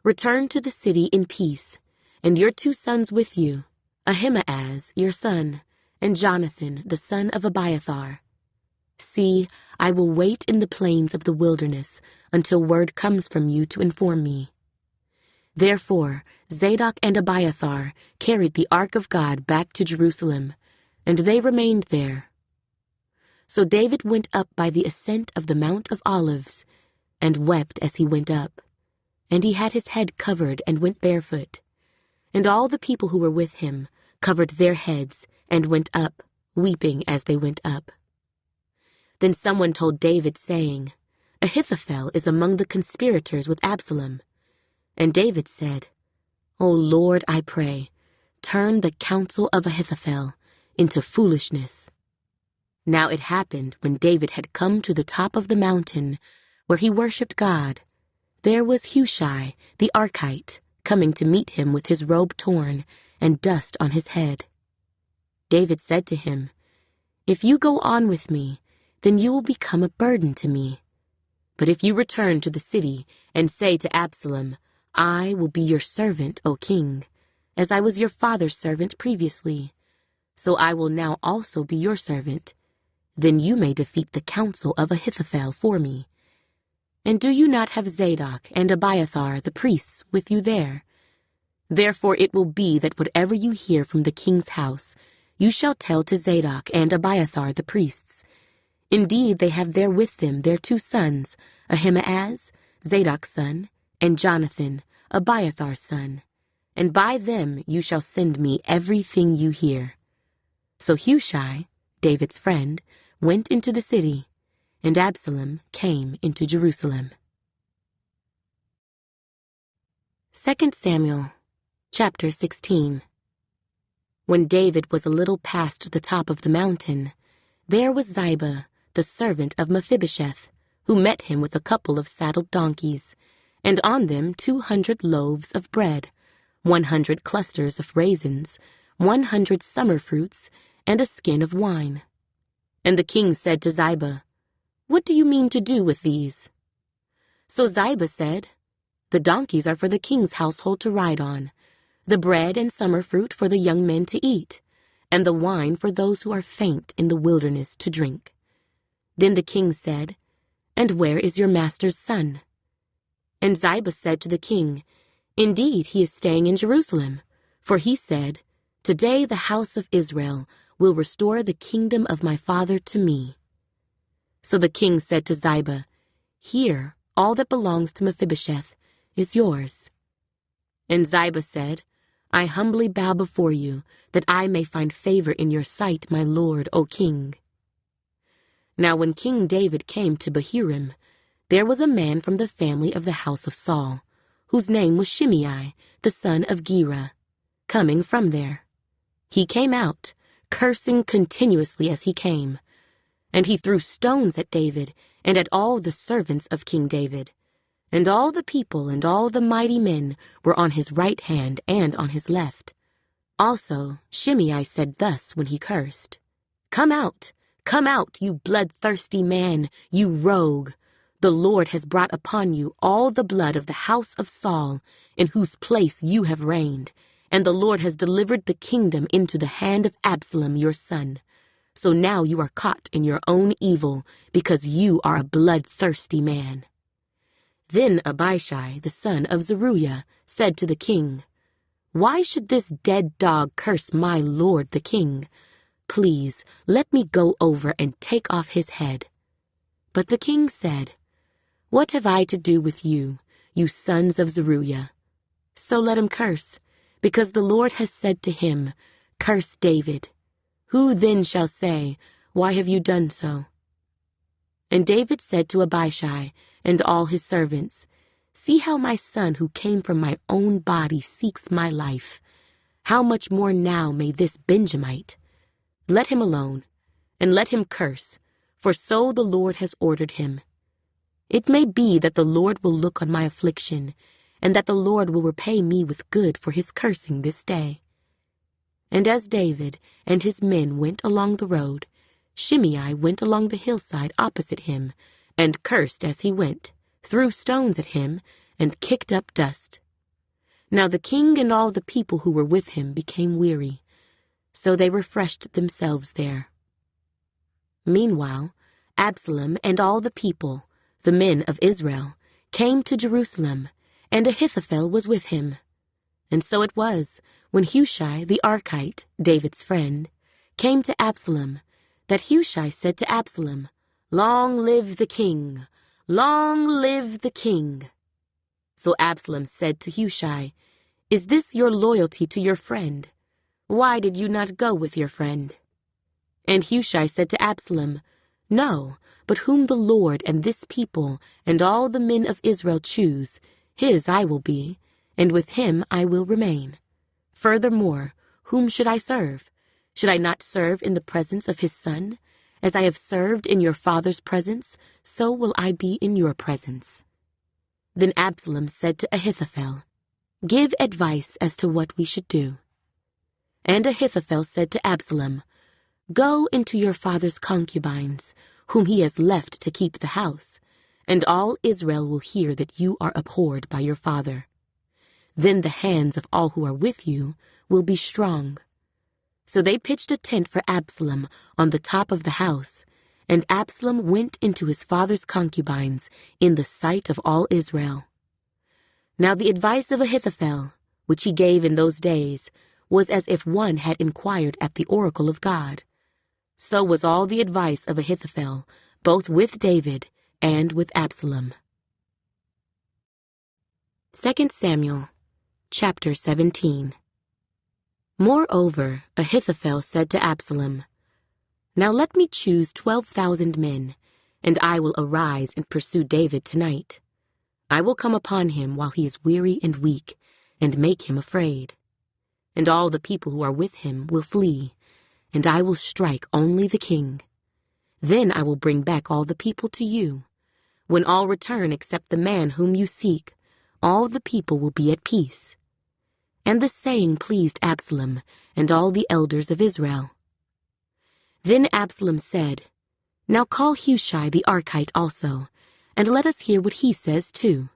Return to the city in peace, and your 2 sons with you, Ahimaaz your son, and Jonathan the son of Abiathar. See, I will wait in the plains of the wilderness until word comes from you to inform me." Therefore Zadok and Abiathar carried the ark of God back to Jerusalem, and they remained there. So David went up by the ascent of the Mount of Olives, and wept as he went up. And he had his head covered and went barefoot. And all the people who were with him covered their heads and went up, weeping as they went up. Then someone told David, saying, "Ahithophel is among the conspirators with Absalom." And David said, "O Lord, I pray, turn the counsel of Ahithophel into foolishness." Now it happened when David had come to the top of the mountain where he worshipped God, there was Hushai the Archite coming to meet him with his robe torn and dust on his head. David said to him, "If you go on with me, then you will become a burden to me. But if you return to the city and say to Absalom, 'I will be your servant, O king, as I was your father's servant previously, so I will now also be your servant,' then you may defeat the counsel of Ahithophel for me. And do you not have Zadok and Abiathar the priests with you there? Therefore it will be that whatever you hear from the king's house, you shall tell to Zadok and Abiathar the priests. Indeed, they have there with them their 2 sons, Ahimaaz, Zadok's son, and Jonathan, Abiathar's son, and by them you shall send me everything you hear." So Hushai, David's friend, went into the city, and Absalom came into Jerusalem. 2 Samuel, chapter 16. When David was a little past the top of the mountain, there was Ziba, the servant of Mephibosheth, who met him with a couple of saddled donkeys, and on them 200 loaves of bread, 100 clusters of raisins, 100 summer fruits, and a skin of wine. And the king said to Ziba, "What do you mean to do with these?" So Ziba said, "The donkeys are for the king's household to ride on, the bread and summer fruit for the young men to eat, and the wine for those who are faint in the wilderness to drink." Then the king said, "And where is your master's son?" And Ziba said to the king, "Indeed, he is staying in Jerusalem, for he said, 'Today the house of Israel will restore the kingdom of my father to me.'" So the king said to Ziba, "Here, all that belongs to Mephibosheth is yours." And Ziba said, "I humbly bow before you, that I may find favor in your sight, my lord, O king." Now when King David came to Bahurim, there was a man from the family of the house of Saul, whose name was Shimei, the son of Gera, coming from there. He came out, cursing continuously as he came, and he threw stones at David and at all the servants of King David. And all the people and all the mighty men were on his right hand and on his left. Also Shimei said thus when he cursed, Come out, you bloodthirsty man, you rogue. The Lord has brought upon you all the blood of the house of Saul, in whose place you have reigned, and the Lord has delivered the kingdom into the hand of Absalom your son. So now you are caught in your own evil, because you are a bloodthirsty man." Then Abishai, the son of Zeruiah, said to the king, "Why should this dead dog curse my lord the king? Please, let me go over and take off his head." But the king said, "What have I to do with you, you sons of Zeruiah? So let him curse, because the Lord has said to him, 'Curse David.' Who then shall say, 'Why have you done so?'" And David said to Abishai and all his servants, "See how my son who came from my own body seeks my life. How much more now may this Benjamite? Let him alone, and let him curse, for so the Lord has ordered him. It may be that the Lord will look on my affliction, and that the Lord will repay me with good for his cursing this day." And as David and his men went along the road, Shimei went along the hillside opposite him, and cursed as he went, threw stones at him, and kicked up dust. Now the king and all the people who were with him became weary, so they refreshed themselves there. Meanwhile, Absalom and all the people, the men of Israel, came to Jerusalem, and Ahithophel was with him. And so it was, when Hushai the Archite, David's friend, came to Absalom, that Hushai said to Absalom, "Long live the king! Long live the king!" So Absalom said to Hushai, "Is this your loyalty to your friend? Why did you not go with your friend?" And Hushai said to Absalom, "No, but whom the Lord and this people and all the men of Israel choose, his I will be, and with him I will remain. Furthermore, whom should I serve? Should I not serve in the presence of his son? As I have served in your father's presence, so will I be in your presence." Then Absalom said to Ahithophel, "Give advice as to what we should do." And Ahithophel said to Absalom, "Go into your father's concubines, whom he has left to keep the house, and all Israel will hear that you are abhorred by your father. Then the hands of all who are with you will be strong." So they pitched a tent for Absalom on the top of the house, and Absalom went into his father's concubines in the sight of all Israel. Now the advice of Ahithophel, which he gave in those days, was as if one had inquired at the oracle of God. So was all the advice of Ahithophel, both with David and with Absalom. 2 Samuel, chapter 17. Moreover, Ahithophel said to Absalom, "Now let me choose 12,000 men, and I will arise and pursue David tonight. I will come upon him while he is weary and weak, and make him afraid. And all the people who are with him will flee, and I will strike only the king. Then I will bring back all the people to you. When all return except the man whom you seek, all the people will be at peace." And the saying pleased Absalom and all the elders of Israel. Then Absalom said, "Now call Hushai the Archite also, and let us hear what he says too."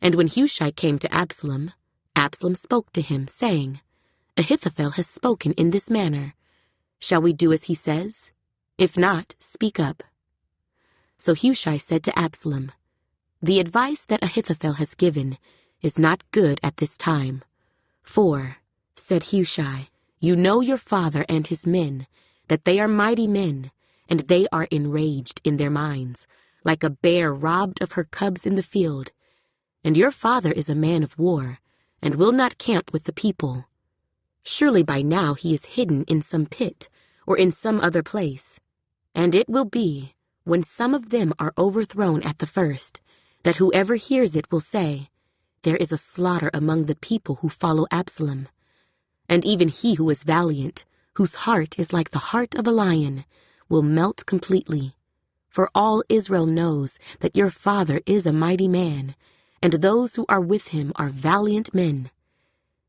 And when Hushai came to Absalom, Absalom spoke to him, saying, "Ahithophel has spoken in this manner. Shall we do as he says? If not, speak up." So Hushai said to Absalom, "The advice that Ahithophel has given is not good at this time. For," said Hushai, "you know your father and his men, that they are mighty men, and they are enraged in their minds, like a bear robbed of her cubs in the field. And your father is a man of war, and will not camp with the people. Surely by now he is hidden in some pit, or in some other place. And it will be, when some of them are overthrown at the first, that whoever hears it will say, 'There is a slaughter among the people who follow Absalom.' And even he who is valiant, whose heart is like the heart of a lion, will melt completely. For all Israel knows that your father is a mighty man, and those who are with him are valiant men.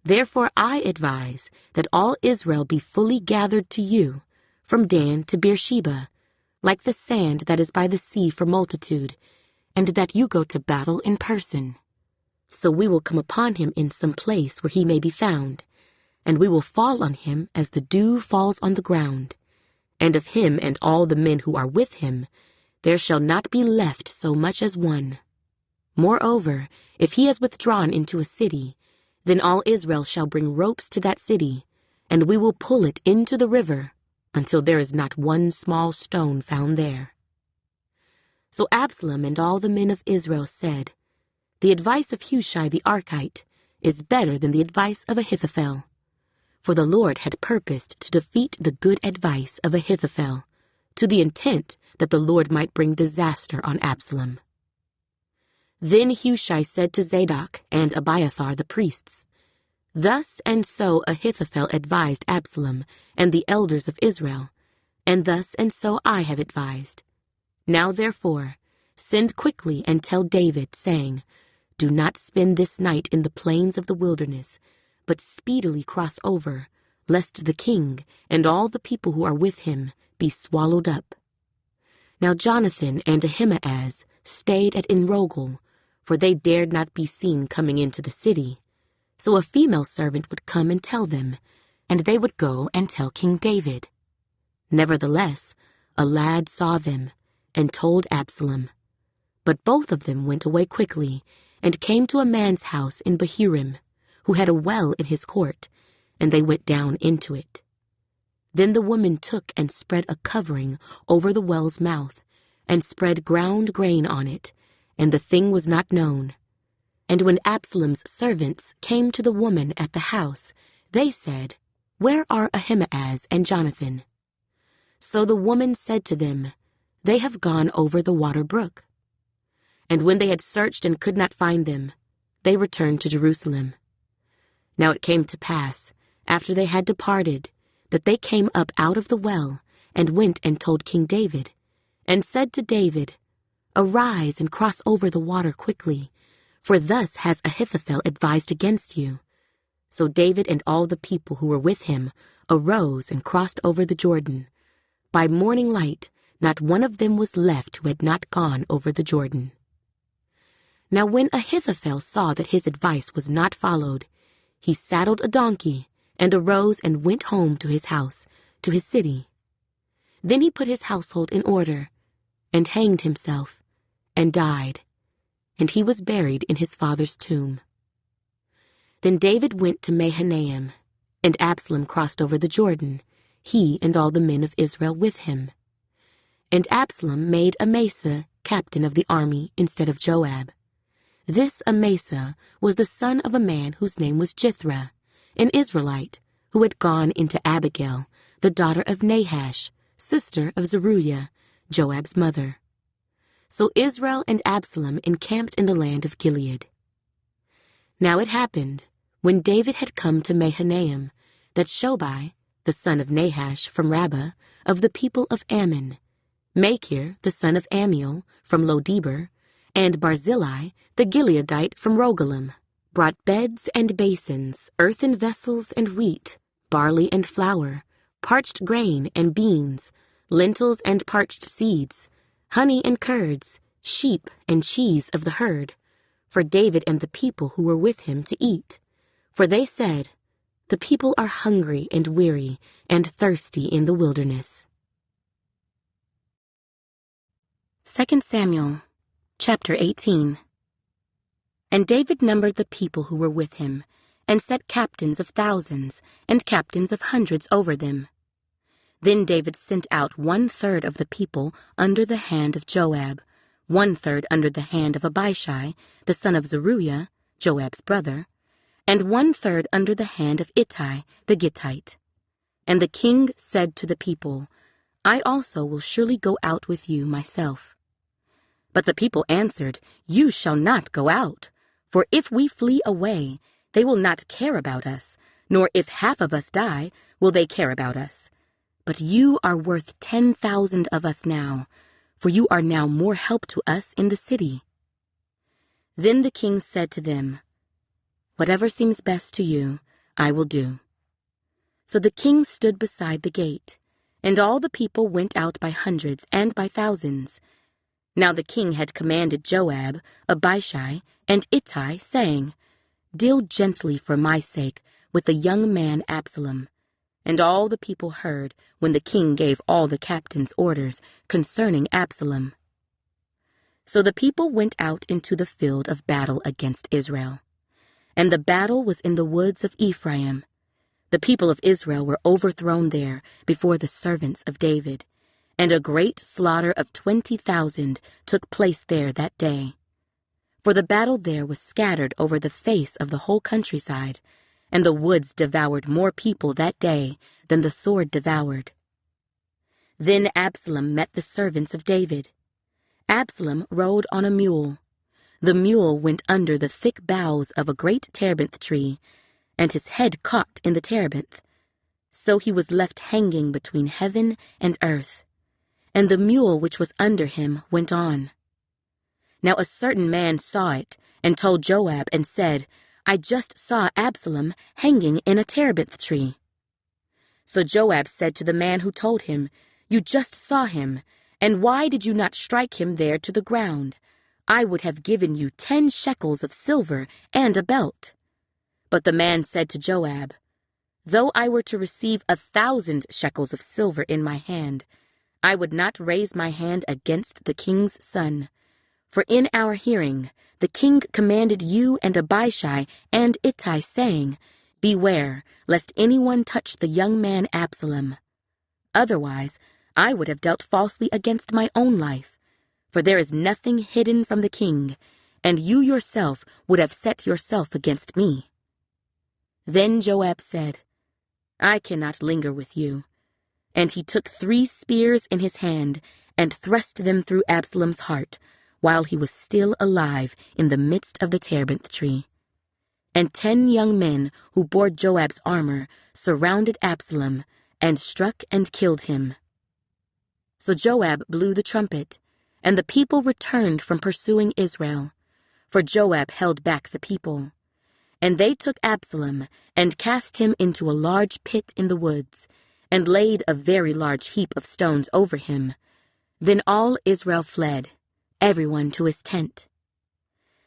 Therefore I advise that all Israel be fully gathered to you, from Dan to Beersheba, like the sand that is by the sea for multitude, and that you go to battle in person. So we will come upon him in some place where he may be found, and we will fall on him as the dew falls on the ground. And of him and all the men who are with him, there shall not be left so much as one. Moreover, if he has withdrawn into a city, then all Israel shall bring ropes to that city, and we will pull it into the river, until there is not one small stone found there. So Absalom and all the men of Israel said, The advice of Hushai the Archite is better than the advice of Ahithophel. For the Lord had purposed to defeat the good advice of Ahithophel, to the intent that the Lord might bring disaster on Absalom. Then Hushai said to Zadok and Abiathar the priests, Thus and so Ahithophel advised Absalom and the elders of Israel, and thus and so I have advised. Now therefore, send quickly and tell David, saying, Do not spend this night in the plains of the wilderness, but speedily cross over, lest the king and all the people who are with him be swallowed up. Now Jonathan and Ahimaaz stayed at Enrogel, for they dared not be seen coming into the city. So a female servant would come and tell them, and they would go and tell King David. Nevertheless, a lad saw them, and told Absalom. But both of them went away quickly, and came to a man's house in Bahurim, who had a well in his court, and they went down into it. Then the woman took and spread a covering over the well's mouth, and spread ground grain on it, and the thing was not known. And when Absalom's servants came to the woman at the house, they said, Where are Ahimaaz and Jonathan? So the woman said to them, They have gone over the water brook. And when they had searched and could not find them, they returned to Jerusalem. Now it came to pass, after they had departed, that they came up out of the well, and went and told King David, and said to David, Arise and cross over the water quickly, for thus has Ahithophel advised against you. So David and all the people who were with him arose and crossed over the Jordan. By morning light, not one of them was left who had not gone over the Jordan. Now when Ahithophel saw that his advice was not followed, he saddled a donkey, and arose and went home to his house, to his city. Then he put his household in order, and hanged himself, and died, and he was buried in his father's tomb. Then David went to Mahanaim, and Absalom crossed over the Jordan, he and all the men of Israel with him. And Absalom made Amasa captain of the army instead of Joab. This Amasa was the son of a man whose name was Jithra, an Israelite, who had gone into Abigail, the daughter of Nahash, sister of Zeruiah, Joab's mother. So Israel and Absalom encamped in the land of Gilead. Now it happened, when David had come to Mahanaim, that Shobai, the son of Nahash from Rabbah, of the people of Ammon, Machir, the son of Ammiel, from Lodebar, and Barzillai, the Gileadite from Rogelim, brought beds and basins, earthen vessels and wheat, barley and flour, parched grain and beans, lentils and parched seeds, honey and curds, sheep and cheese of the herd, for David and the people who were with him to eat. For they said, The people are hungry and weary and thirsty in the wilderness. 2 Samuel, chapter 18. And David numbered the people who were with him, and set captains of thousands and captains of hundreds over them. Then David sent out 1/3 of the people under the hand of Joab, 1/3 under the hand of Abishai, the son of Zeruiah, Joab's brother, and 1/3 under the hand of Ittai the Gittite. And the king said to the people, I also will surely go out with you myself. But the people answered, You shall not go out, for if we flee away, they will not care about us, nor if half of us die, will they care about us. But you are worth 10,000 of us now, for you are now more help to us in the city. Then the king said to them, Whatever seems best to you, I will do. So the king stood beside the gate, and all the people went out by hundreds and by thousands. Now the king had commanded Joab, Abishai, and Ittai, saying, Deal gently for my sake with the young man Absalom. And all the people heard when the king gave all the captains orders concerning Absalom. So the people went out into the field of battle against Israel. And the battle was in the woods of Ephraim. The people of Israel were overthrown there before the servants of David, and a great slaughter of 20,000 took place there that day. For the battle there was scattered over the face of the whole countryside, and the woods devoured more people that day than the sword devoured. Then Absalom met the servants of David. Absalom rode on a mule. The mule went under the thick boughs of a great terebinth tree, and his head caught in the terebinth. So he was left hanging between heaven and earth, and the mule which was under him went on. Now a certain man saw it, and told Joab, and said, I just saw Absalom hanging in a terebinth tree. So Joab said to the man who told him, You just saw him, and why did you not strike him there to the ground? I would have given you 10 shekels of silver and a belt. But the man said to Joab, Though I were to receive 1,000 shekels of silver in my hand, I would not raise my hand against the king's son. For in our hearing the king commanded you and Abishai and Ittai, saying, Beware, lest anyone touch the young man Absalom. Otherwise, I would have dealt falsely against my own life, for there is nothing hidden from the king, and you yourself would have set yourself against me. Then Joab said, I cannot linger with you. And he took 3 spears in his hand, and thrust them through Absalom's heart, while he was still alive in the midst of the terebinth tree. And 10 young men who bore Joab's armor surrounded Absalom, and struck and killed him. So Joab blew the trumpet, and the people returned from pursuing Israel, for Joab held back the people. And they took Absalom, and cast him into a large pit in the woods, and laid a very large heap of stones over him. Then all Israel fled, everyone to his tent.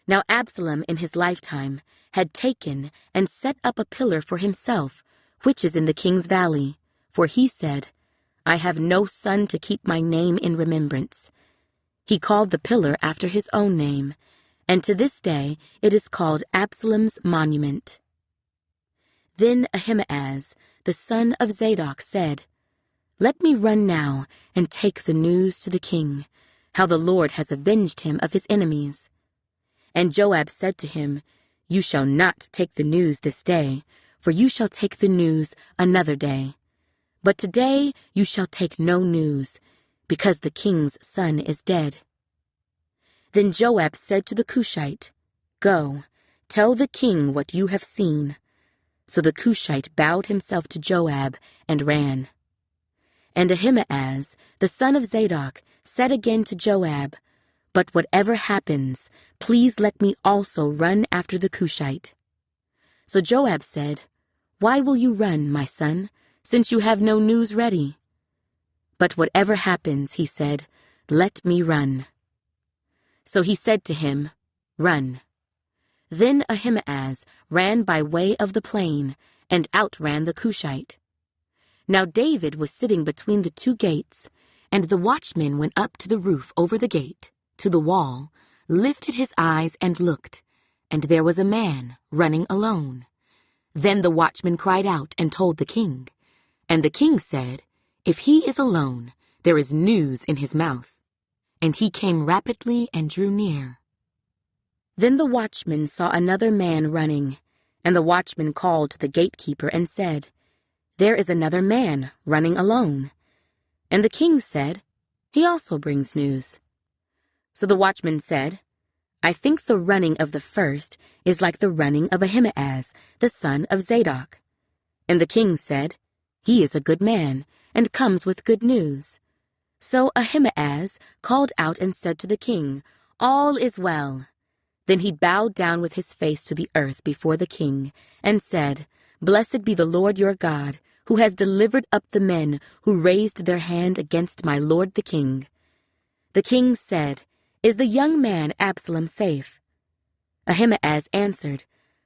Now Absalom in his lifetime had taken and set up a pillar for himself, which is in the king's valley, for he said, I have no son to keep my name in remembrance. He called the pillar after his own name, and to this day it is called Absalom's monument. Then Ahimaaz, the son of Zadok, said, Let me run now and take the news to the king, how the Lord has avenged him of his enemies. And Joab said to him, You shall not take the news this day, for you shall take the news another day. But today you shall take no news, because the king's son is dead. Then Joab said to the Cushite, Go, tell the king what you have seen. So the Cushite bowed himself to Joab and ran. And Ahimaaz, the son of Zadok, said again to Joab, But whatever happens, please let me also run after the Cushite. So Joab said, Why will you run, my son, since you have no news ready? But whatever happens, he said, let me run. So he said to him, Run. Then Ahimaaz ran by way of the plain, and outran the Cushite. Now David was sitting between the 2 gates, and the watchman went up to the roof over the gate, to the wall, lifted his eyes and looked, and there was a man running alone. Then the watchman cried out and told the king. And the king said, If he is alone, there is news in his mouth. And he came rapidly and drew near. Then the watchman saw another man running, and the watchman called to the gatekeeper and said, There is another man running alone. And the king said, He also brings news. So the watchman said, I think the running of the first is like the running of Ahimaaz, the son of Zadok. And the king said, He is a good man, and comes with good news. So Ahimaaz called out and said to the king, All is well. Then he bowed down with his face to the earth before the king, and said, Blessed be the Lord your God, who has delivered up the men who raised their hand against my lord the king. The king said, Is the young man Absalom safe? Ahimaaz answered,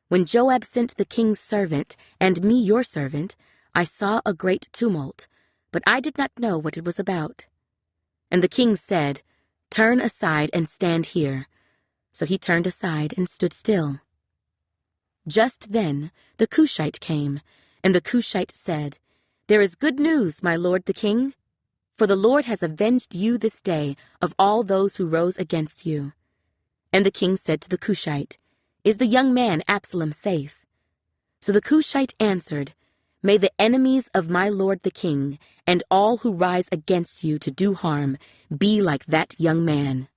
When Joab sent the king's servant and me your servant, I saw a great tumult, but I did not know what it was about. And the king said, Turn aside and stand here. So he turned aside and stood still. Just then the Cushite came, and the Cushite said, There is good news, my lord the king, for the Lord has avenged you this day of all those who rose against you. And the king said to the Cushite, Is the young man Absalom safe? So the Cushite answered, May the enemies of my lord the king, and all who rise against you to do harm, be like that young man.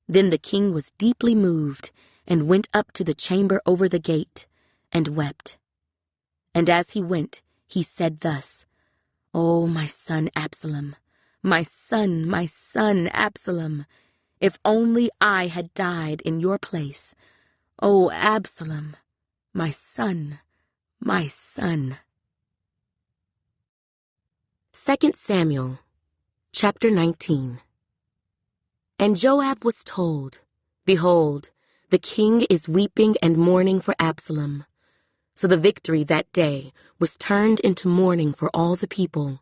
Then the king was deeply moved, and went up to the chamber over the gate, and wept. And as he went, he said thus, O my son Absalom, my son Absalom, if only I had died in your place. O Absalom, my son, my son. 2 Samuel, chapter 19. And Joab was told, Behold, the king is weeping and mourning for Absalom. So the victory that day was turned into mourning for all the people.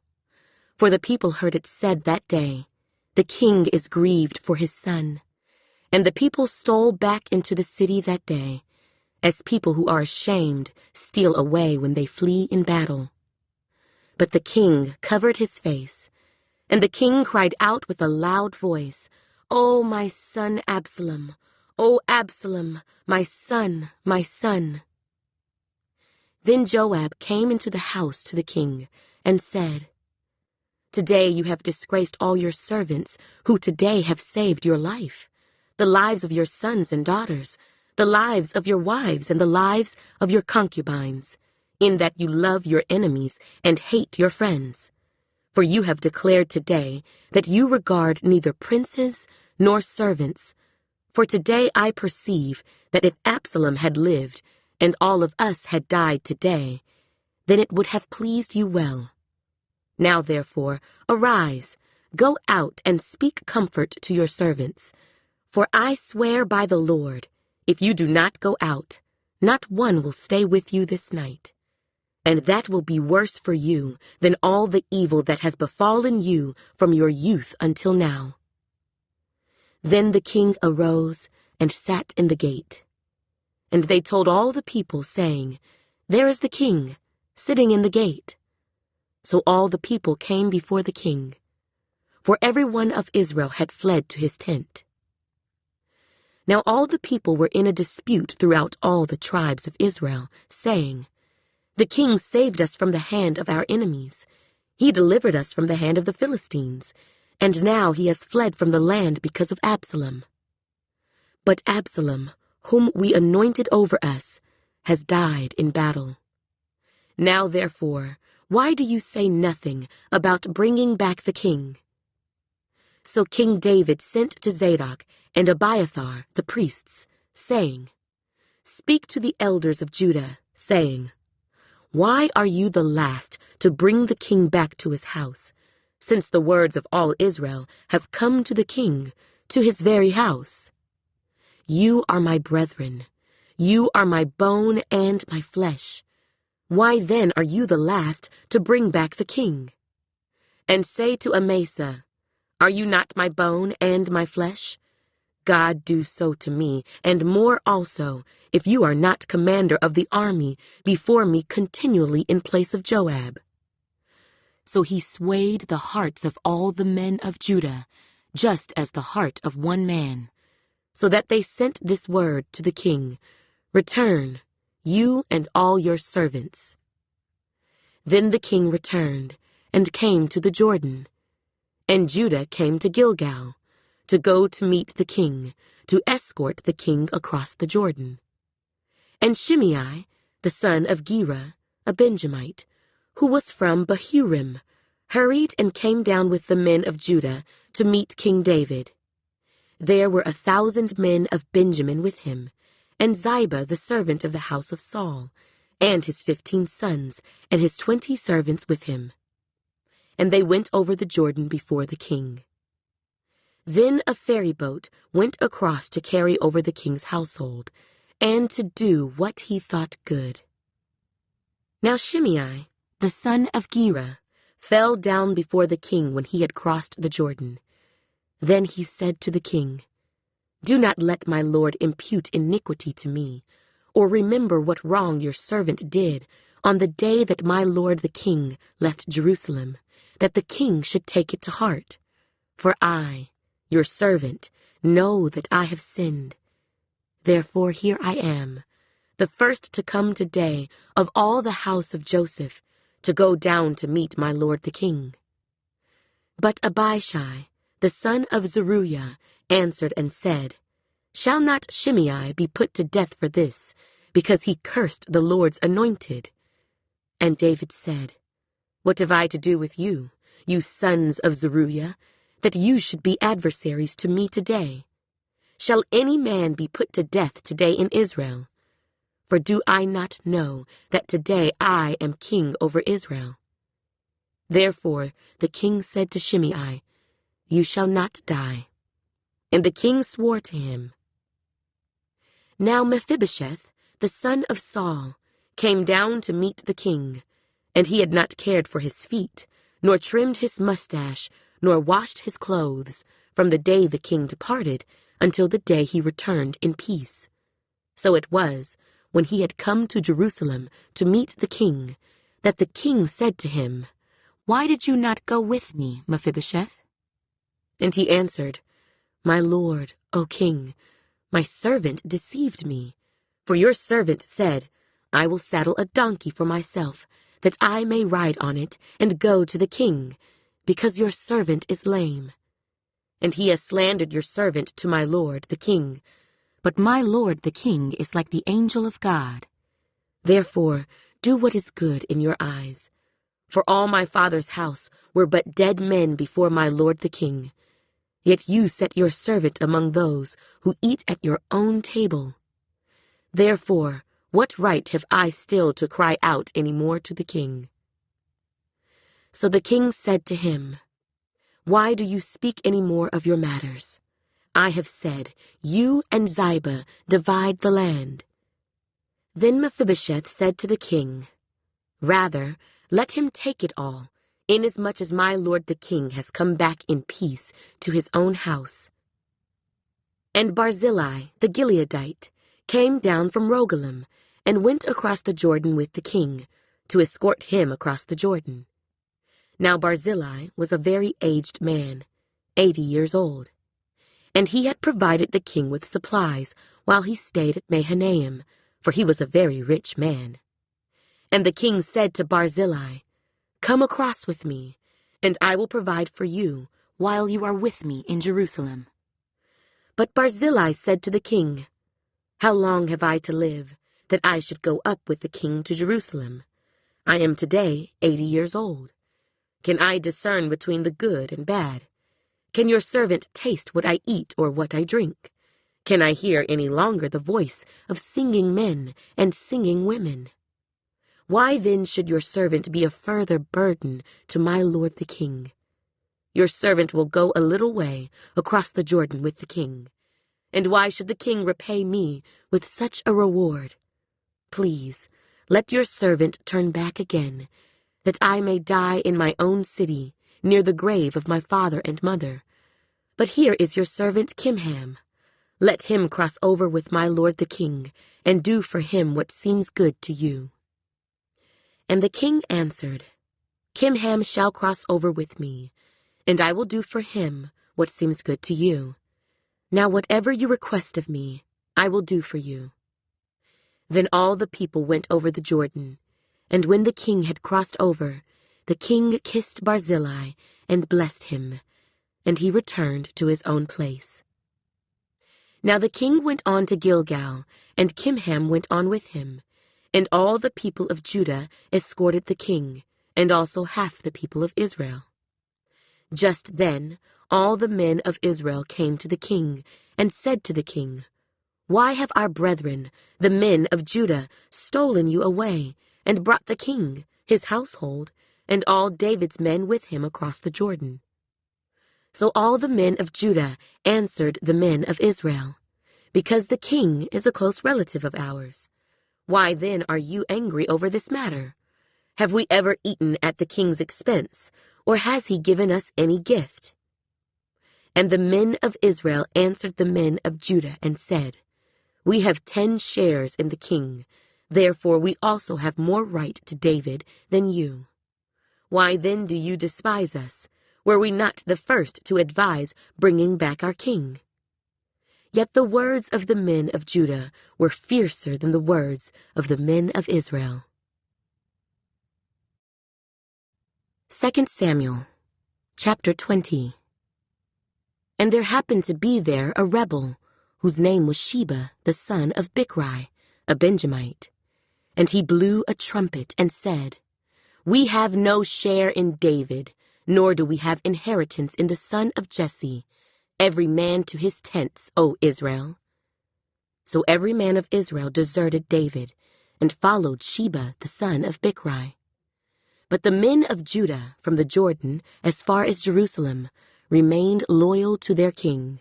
For the people heard it said that day, The king is grieved for his son. And the people stole back into the city that day, as people who are ashamed steal away when they flee in battle. But the king covered his face, and the king cried out with a loud voice, O my son Absalom, O Absalom, my son, my son. Then Joab came into the house to the king, and said, Today you have disgraced all your servants, who today have saved your life, the lives of your sons and daughters, the lives of your wives and the lives of your concubines, in that you love your enemies and hate your friends. For you have declared today that you regard neither princes nor servants. For today I perceive that if Absalom had lived, and all of us had died today, then it would have pleased you well. Now therefore, arise, go out and speak comfort to your servants. For I swear by the Lord, if you do not go out, not one will stay with you this night. And that will be worse for you than all the evil that has befallen you from your youth until now. Then the king arose and sat in the gate. And they told all the people, saying, There is the king, sitting in the gate. So all the people came before the king, for every one of Israel had fled to his tent. Now all the people were in a dispute throughout all the tribes of Israel, saying, The king saved us from the hand of our enemies. He delivered us from the hand of the Philistines, and now he has fled from the land because of Absalom. But Absalom, whom we anointed over us, has died in battle. Now therefore, why do you say nothing about bringing back the king? So King David sent to Zadok and Abiathar, the priests, saying, Speak to the elders of Judah, saying, Why are you the last to bring the king back to his house, since the words of all Israel have come to the king, to his very house? You are my brethren, you are my bone and my flesh. Why then are you the last to bring back the king? And say to Amasa, Are you not my bone and my flesh? God do so to me, and more also, if you are not commander of the army before me continually in place of Joab. So he swayed the hearts of all the men of Judah, just as the heart of one man, so that they sent this word to the king, Return, you and all your servants. Then the king returned, and came to the Jordan. And Judah came to Gilgal, to go to meet the king, to escort the king across the Jordan. And Shimei, the son of Gera, a Benjamite, who was from Bahurim, hurried and came down with the men of Judah to meet King David. There were 1,000 men of Benjamin with him, and Ziba the servant of the house of Saul, and his 15 sons, and his 20 servants with him. And they went over the Jordan before the king. Then a ferry boat went across to carry over the king's household, and to do what he thought good. Now Shimei, the son of Gera, fell down before the king when he had crossed the Jordan. Then he said to the king, "Do not let my lord impute iniquity to me, or remember what wrong your servant did on the day that my lord the king left Jerusalem, that the king should take it to heart. For I, your servant, know that I have sinned. Therefore here I am, the first to come today of all the house of Joseph, to go down to meet my lord the king." But Abishai, the son of Zeruiah, answered and said, "Shall not Shimei be put to death for this, because he cursed the Lord's anointed?" And David said, "What have I to do with you, you sons of Zeruiah, that you should be adversaries to me today? Shall any man be put to death today in Israel? For do I not know that today I am king over Israel?" Therefore the king said to Shimei, "You shall not die." And the king swore to him. Now Mephibosheth, the son of Saul, came down to meet the king, and he had not cared for his feet, nor trimmed his mustache, nor washed his clothes, from the day the king departed until the day he returned in peace. So it was, when he had come to Jerusalem to meet the king, that the king said to him, "Why did you not go with me, Mephibosheth?" And he answered, "My lord, O king, my servant deceived me. For your servant said, I will saddle a donkey for myself, that I may ride on it and go to the king, because your servant is lame. And he has slandered your servant to my lord the king. But my lord the king is like the angel of God. Therefore do what is good in your eyes. For all my father's house were but dead men before my lord the king. Yet you set your servant among those who eat at your own table. Therefore, what right have I still to cry out any more to the king?" So the king said to him, "Why do you speak any more of your matters? I have said, you and Ziba divide the land." Then Mephibosheth said to the king, "Rather, let him take it all, inasmuch as my lord the king has come back in peace to his own house." And Barzillai the Gileadite came down from Rogelim, and went across the Jordan with the king, to escort him across the Jordan. Now Barzillai was a very aged man, 80 years old, and he had provided the king with supplies while he stayed at Mahanaim, for he was a very rich man. And the king said to Barzillai, "Come across with me, and I will provide for you while you are with me in Jerusalem." But Barzillai said to the king, "How long have I to live, that I should go up with the king to Jerusalem? I am today 80 years old. Can I discern between the good and bad? Can your servant taste what I eat or what I drink? Can I hear any longer the voice of singing men and singing women? Why then should your servant be a further burden to my lord the king? Your servant will go a little way across the Jordan with the king. And why should the king repay me with such a reward? Please, let your servant turn back again, that I may die in my own city, near the grave of my father and mother. But here is your servant Kimham. Let him cross over with my lord the king, and do for him what seems good to you." And the king answered, "Kimham shall cross over with me, and I will do for him what seems good to you. Now whatever you request of me, I will do for you." Then all the people went over the Jordan, and when the king had crossed over, the king kissed Barzillai and blessed him, and he returned to his own place. Now the king went on to Gilgal, and Kimham went on with him, and all the people of Judah escorted the king, and also half the people of Israel. Just then all the men of Israel came to the king, and said to the king, Why have our brethren, the men of Judah, stolen you away, and brought the king, his household, and all David's men with him across the Jordan?" So all the men of Judah answered the men of Israel, "Because the king is a close relative of ours. Why then are you angry over this matter? Have we ever eaten at the king's expense, or has he given us any gift?" And the men of Israel answered the men of Judah and said, "We have 10 shares in the king, therefore we also have more right to David than you. Why then do you despise us? Were we not the first to advise bringing back our king?" Yet the words of the men of Judah were fiercer than the words of the men of Israel. 2 Samuel, chapter 20. And there happened to be there a rebel, whose name was Sheba, the son of Bichri, a Benjamite. And he blew a trumpet and said, "We have no share in David, nor do we have inheritance in the son of Jesse. Every man to his tents, O Israel." So every man of Israel deserted David, and followed Sheba, the son of Bichri. But the men of Judah, from the Jordan as far as Jerusalem, remained loyal to their king.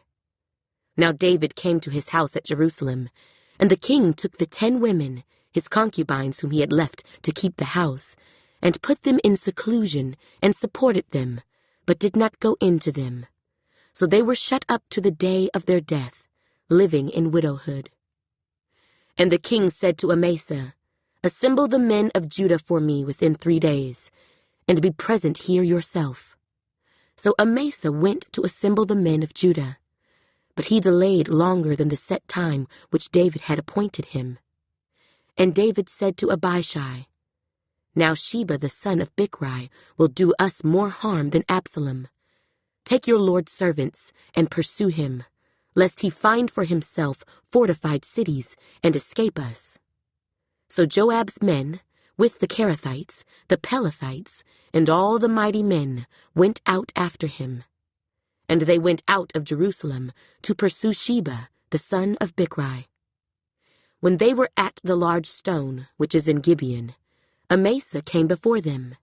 Now David came to his house at Jerusalem, and the king took the 10 women, his concubines whom he had left to keep the house, and put them in seclusion, and supported them, but did not go into them. So they were shut up to the day of their death, living in widowhood. And the king said to Amasa, "Assemble the men of Judah for me within 3 days, and be present here yourself." So Amasa went to assemble the men of Judah, but he delayed longer than the set time which David had appointed him. And David said to Abishai, "Now Sheba the son of Bichri will do us more harm than Absalom. Take your Lord's servants and pursue him, lest he find for himself fortified cities and escape us." So Joab's men, with the Kerethites, the Pelethites, and all the mighty men, went out after him. And they went out of Jerusalem to pursue Sheba, the son of Bichri. When they were at the large stone, which is in Gibeon, Amasa came before them.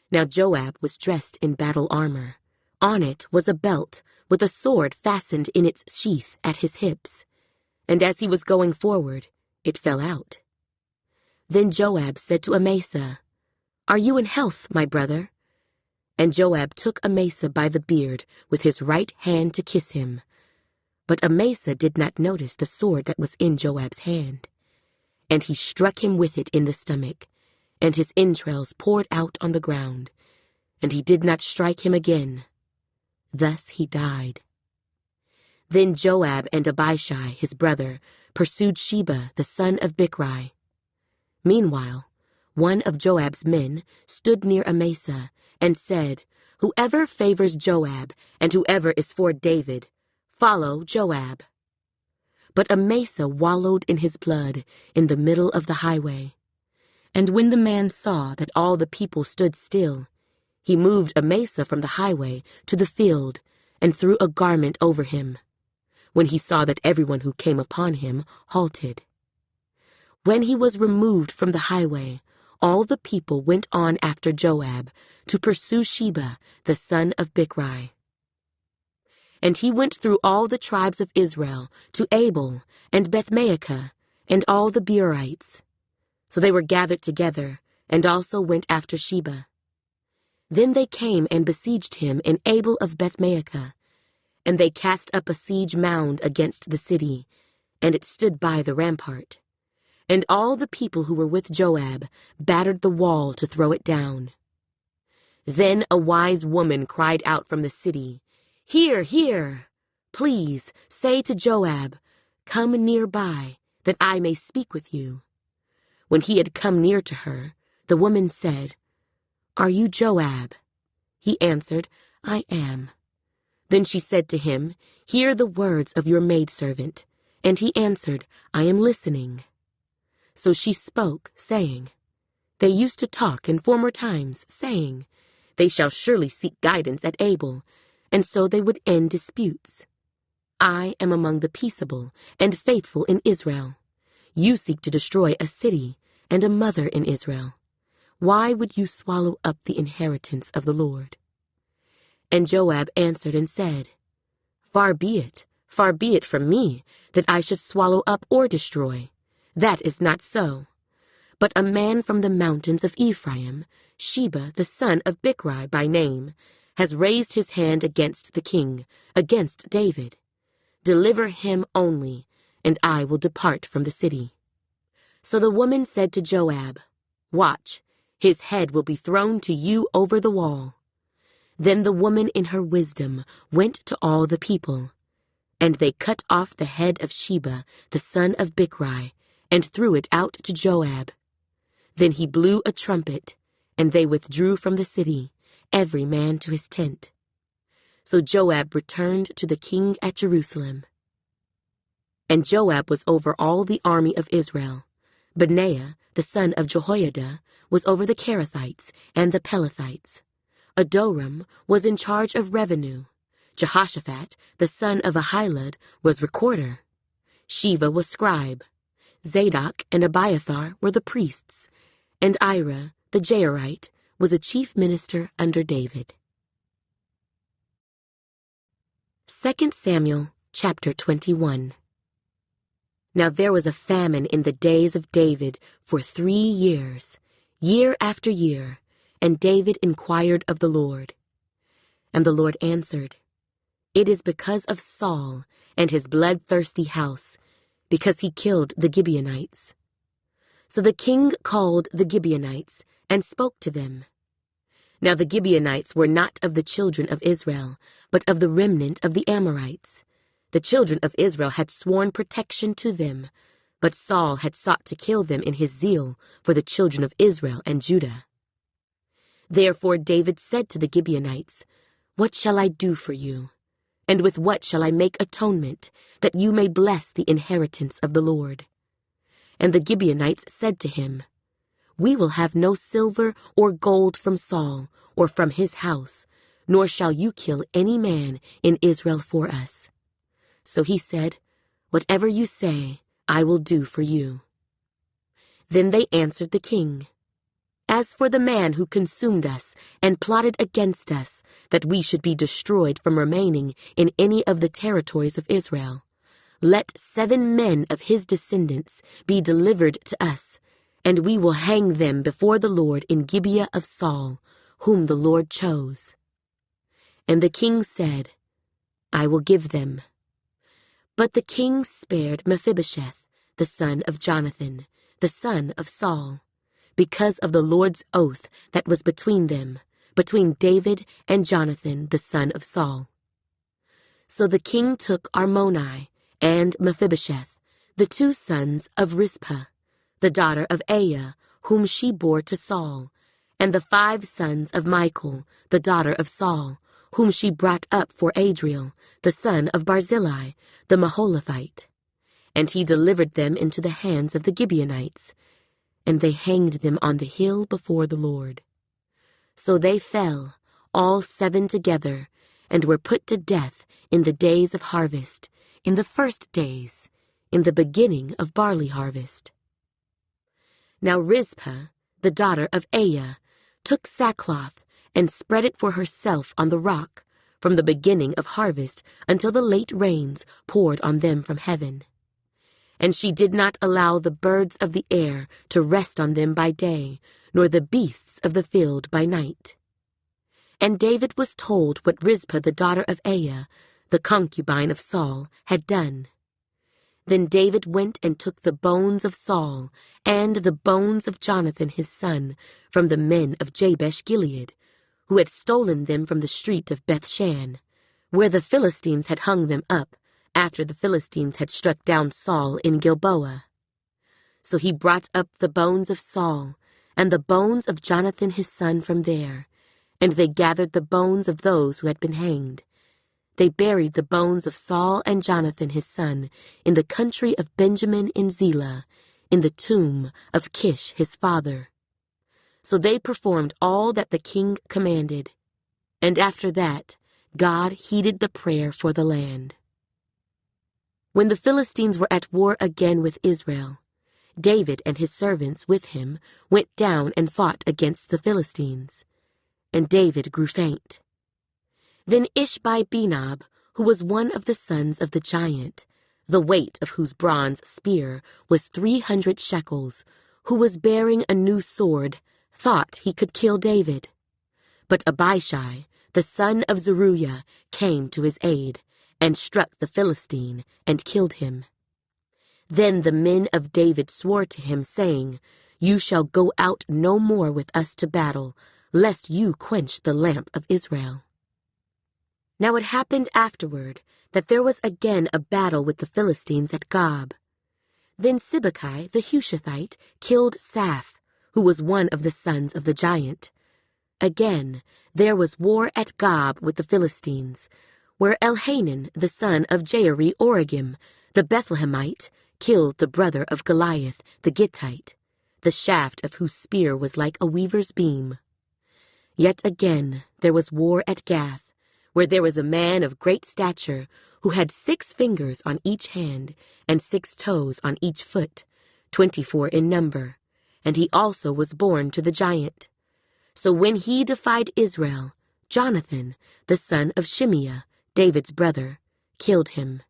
Now Joab was dressed in battle armor. On it was a belt, with a sword fastened in its sheath at his hips. And as he was going forward, it fell out. Then Joab said to Amasa, "Are you in health, my brother?" And Joab took Amasa by the beard with his right hand to kiss him. But Amasa did not notice the sword that was in Joab's hand. And he struck him with it in the stomach, and his entrails poured out on the ground, and he did not strike him again. Thus he died. Then Joab and Abishai, his brother, pursued Sheba, the son of Bichri. Meanwhile, one of Joab's men stood near Amasa and said, "Whoever favors Joab and whoever is for David, follow Joab." But Amasa wallowed in his blood in the middle of the highway. And when the man saw that all the people stood still, he moved Amasa from the highway to the field and threw a garment over him, when he saw that everyone who came upon him halted. When he was removed from the highway, all the people went on after Joab to pursue Sheba, the son of Bichri. And he went through all the tribes of Israel to Abel and Bethmaachah and all the Beerites. So they were gathered together, and also went after Sheba. Then they came and besieged him in Abel of Bethmaachah, and they cast up a siege mound against the city, and it stood by the rampart. And all the people who were with Joab battered the wall to throw it down. Then a wise woman cried out from the city, "Hear, hear! Please say to Joab, 'Come near by, that I may speak with you.' When he had come near to her, the woman said, 'Are you Joab?' He answered, 'I am.' Then she said to him, 'Hear the words of your maidservant.' And he answered, 'I am listening.' So she spoke, saying, 'They used to talk in former times, saying, They shall surely seek guidance at Abel, and so they would end disputes. I am among the peaceable and faithful in Israel. You seek to destroy a city and a mother in Israel. Why would you swallow up the inheritance of the Lord?" And Joab answered and said, far be it from me that I should swallow up or destroy. That is not so. But a man from the mountains of Ephraim, Sheba the son of Bichri by name, has raised his hand against the king, against David. Deliver him only, and I will depart from the city." So the woman said to Joab, "Watch, his head will be thrown to you over the wall." Then the woman in her wisdom went to all the people, and they cut off the head of Sheba the son of Bichri, and threw it out to Joab. Then he blew a trumpet, and they withdrew from the city, every man to his tent. So Joab returned to the king at Jerusalem. And Joab was over all the army of Israel. Benaiah, the son of Jehoiada, was over the Kerethites and the Pelethites. Adoram was in charge of revenue. Jehoshaphat, the son of Ahilud, was recorder. Sheva was scribe. Zadok and Abiathar were the priests, and Ira, the Jairite, was a chief minister under David. 2 Samuel chapter 21. Now there was a famine in the days of David for 3 years, year after year, and David inquired of the Lord. And the Lord answered, "It is because of Saul and his bloodthirsty house, because he killed the Gibeonites." So the king called the Gibeonites and spoke to them. Now the Gibeonites were not of the children of Israel, but of the remnant of the Amorites. The children of Israel had sworn protection to them, but Saul had sought to kill them in his zeal for the children of Israel and Judah. Therefore David said to the Gibeonites, "What shall I do for you? And with what shall I make atonement, that you may bless the inheritance of the Lord?" And the Gibeonites said to him, "We will have no silver or gold from Saul or from his house, nor shall you kill any man in Israel for us." So he said, "Whatever you say, I will do for you." Then they answered the king, "As for the man who consumed us and plotted against us, that we should be destroyed from remaining in any of the territories of Israel, let 7 men of his descendants be delivered to us, and we will hang them before the Lord in Gibeah of Saul, whom the Lord chose." And the king said, "I will give them." But the king spared Mephibosheth, the son of Jonathan, the son of Saul, because of the Lord's oath that was between them, between David and Jonathan, the son of Saul. So the king took Armoni and Mephibosheth, the 2 sons of Rizpah, the daughter of Aiah, whom she bore to Saul, and the 5 sons of Michal, the daughter of Saul, whom she brought up for Adriel, the son of Barzillai, the Maholathite. And he delivered them into the hands of the Gibeonites, and they hanged them on the hill before the Lord. So they fell, all 7 together, and were put to death in the days of harvest, in the first days, in the beginning of barley harvest. Now Rizpah, the daughter of Aiah, took sackcloth and spread it for herself on the rock, from the beginning of harvest until the late rains poured on them from heaven. And she did not allow the birds of the air to rest on them by day, nor the beasts of the field by night. And David was told what Rizpah the daughter of Aiah, the concubine of Saul, had done. Then David went and took the bones of Saul and the bones of Jonathan his son from the men of Jabesh Gilead, who had stolen them from the street of Bethshan, where the Philistines had hung them up, after the Philistines had struck down Saul in Gilboa. So he brought up the bones of Saul and the bones of Jonathan his son from there, and they gathered the bones of those who had been hanged. They buried the bones of Saul and Jonathan his son in the country of Benjamin in Zelah, in the tomb of Kish his father. So they performed all that the king commanded, and after that God heeded the prayer for the land. When the Philistines were at war again with Israel, David and his servants with him went down and fought against the Philistines, and David grew faint. Then Ishbi-Benob, who was one of the sons of the giant, the weight of whose bronze spear was 300 shekels, who was bearing a new sword, thought he could kill David. But Abishai, the son of Zeruiah, came to his aid, and struck the Philistine, and killed him. Then the men of David swore to him, saying, "You shall go out no more with us to battle, lest you quench the lamp of Israel." Now it happened afterward that there was again a battle with the Philistines at Gob. Then Sibbecai the Hushathite killed Saph, who was one of the sons of the giant. Again there was war at Gob with the Philistines, where Elhanan the son of Jairi-Oregim, the Bethlehemite, killed the brother of Goliath the Gittite, the shaft of whose spear was like a weaver's beam. Yet again there was war at Gath, where there was a man of great stature, who had 6 fingers on each hand, and 6 toes on each foot, 24 in number, and he also was born to the giant. So when he defied Israel, Jonathan, the son of Shimeah, David's brother, killed him.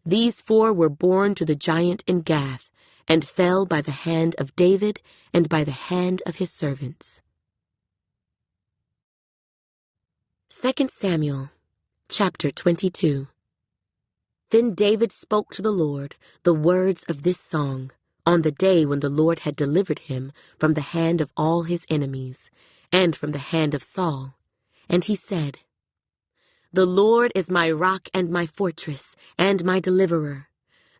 These 4 were born to the giant in Gath, and fell by the hand of David and by the hand of his servants. 2 Samuel, chapter 22. Then David spoke to the Lord the words of this song, on the day when the Lord had delivered him from the hand of all his enemies, and from the hand of Saul. And he said, "The Lord is my rock and my fortress, and my deliverer,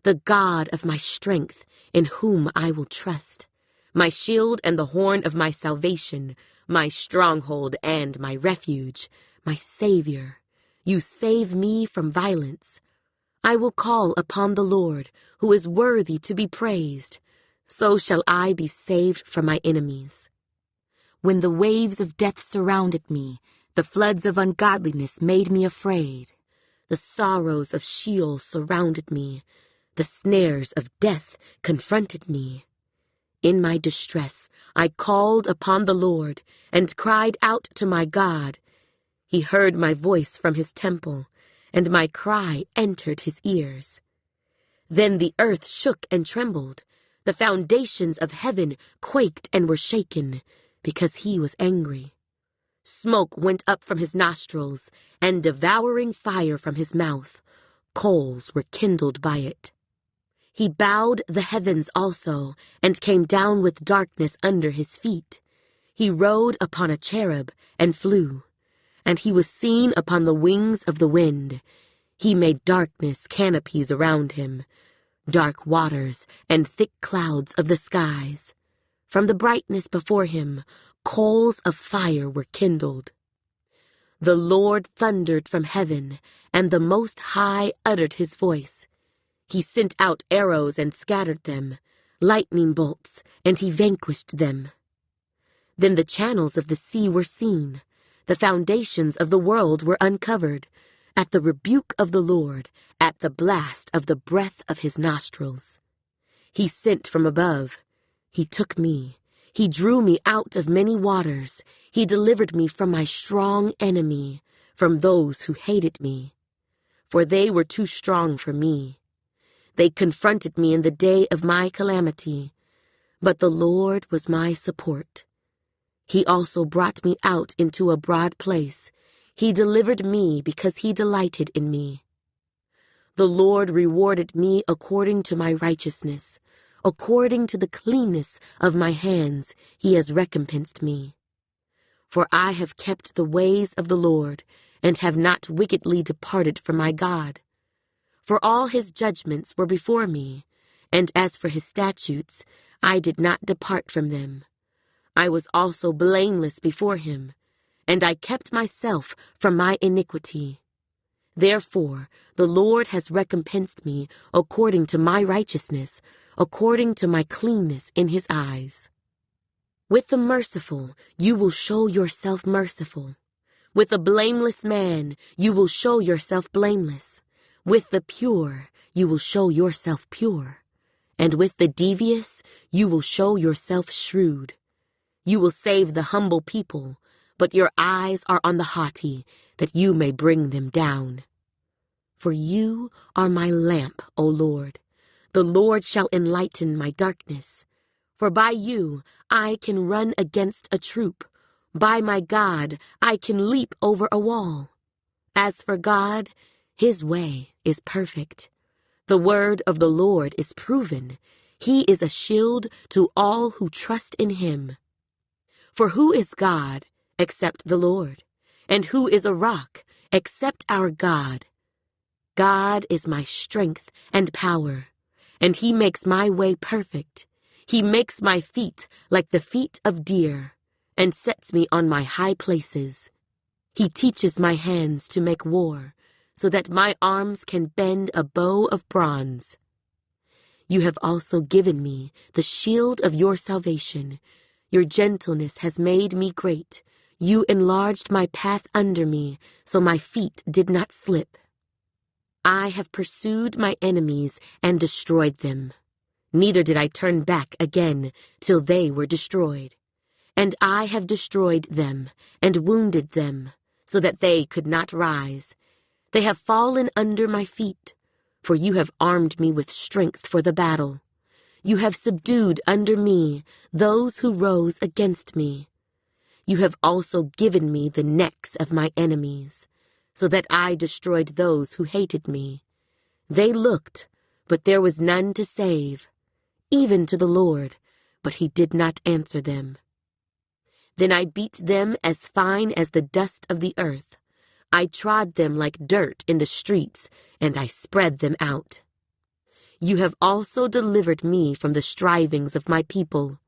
the God of my strength, in whom I will trust, my shield and the horn of my salvation, my stronghold and my refuge, my Savior. You save me from violence. I will call upon the Lord, who is worthy to be praised. So shall I be saved from my enemies. When the waves of death surrounded me, the floods of ungodliness made me afraid. The sorrows of Sheol surrounded me. The snares of death confronted me. In my distress, I called upon the Lord and cried out to my God. He heard my voice from his temple, and my cry entered his ears. Then the earth shook and trembled. The foundations of heaven quaked and were shaken, because he was angry. Smoke went up from his nostrils, and devouring fire from his mouth. Coals were kindled by it. He bowed the heavens also, and came down with darkness under his feet. He rode upon a cherub, and flew. And he was seen upon the wings of the wind. He made darkness canopies around him, dark waters and thick clouds of the skies. From the brightness before him, coals of fire were kindled. The Lord thundered from heaven, and the Most High uttered his voice. He sent out arrows and scattered them, lightning bolts, and he vanquished them. Then the channels of the sea were seen. The foundations of the world were uncovered, at the rebuke of the Lord, at the blast of the breath of his nostrils. He sent from above. He took me. He drew me out of many waters. He delivered me from my strong enemy, from those who hated me. For they were too strong for me. They confronted me in the day of my calamity, but the Lord was my support. He also brought me out into a broad place. He delivered me because he delighted in me. The Lord rewarded me according to my righteousness. According to the cleanness of my hands, he has recompensed me. For I have kept the ways of the Lord, and have not wickedly departed from my God. For all his judgments were before me, and as for his statutes, I did not depart from them. I was also blameless before him, and I kept myself from my iniquity. Therefore, the Lord has recompensed me according to my righteousness, according to my cleanness in his eyes. With the merciful, you will show yourself merciful. With the blameless man, you will show yourself blameless. With the pure, you will show yourself pure, and with the devious you will show yourself shrewd. You will save the humble people, but your eyes are on the haughty, that you may bring them down. For you are my lamp, O Lord. The Lord shall enlighten my darkness. For by you I can run against a troop. By my God I can leap over a wall. As for God, his way is perfect. The word of the Lord is proven. He is a shield to all who trust in him. For who is God except the Lord? And who is a rock except our God? God is my strength and power, and he makes my way perfect. He makes my feet like the feet of deer, and sets me on my high places. He teaches my hands to make war, so that my arms can bend a bow of bronze. You have also given me the shield of your salvation. Your gentleness has made me great. You enlarged my path under me, so my feet did not slip. I have pursued my enemies and destroyed them. Neither did I turn back again till they were destroyed. And I have destroyed them and wounded them, so that they could not rise. They have fallen under my feet, for you have armed me with strength for the battle. You have subdued under me those who rose against me. You have also given me the necks of my enemies, so that I destroyed those who hated me. They looked, but there was none to save, even to the Lord, but he did not answer them. Then I beat them as fine as the dust of the earth. I trod them like dirt in the streets, and I spread them out. You have also delivered me from the strivings of my people.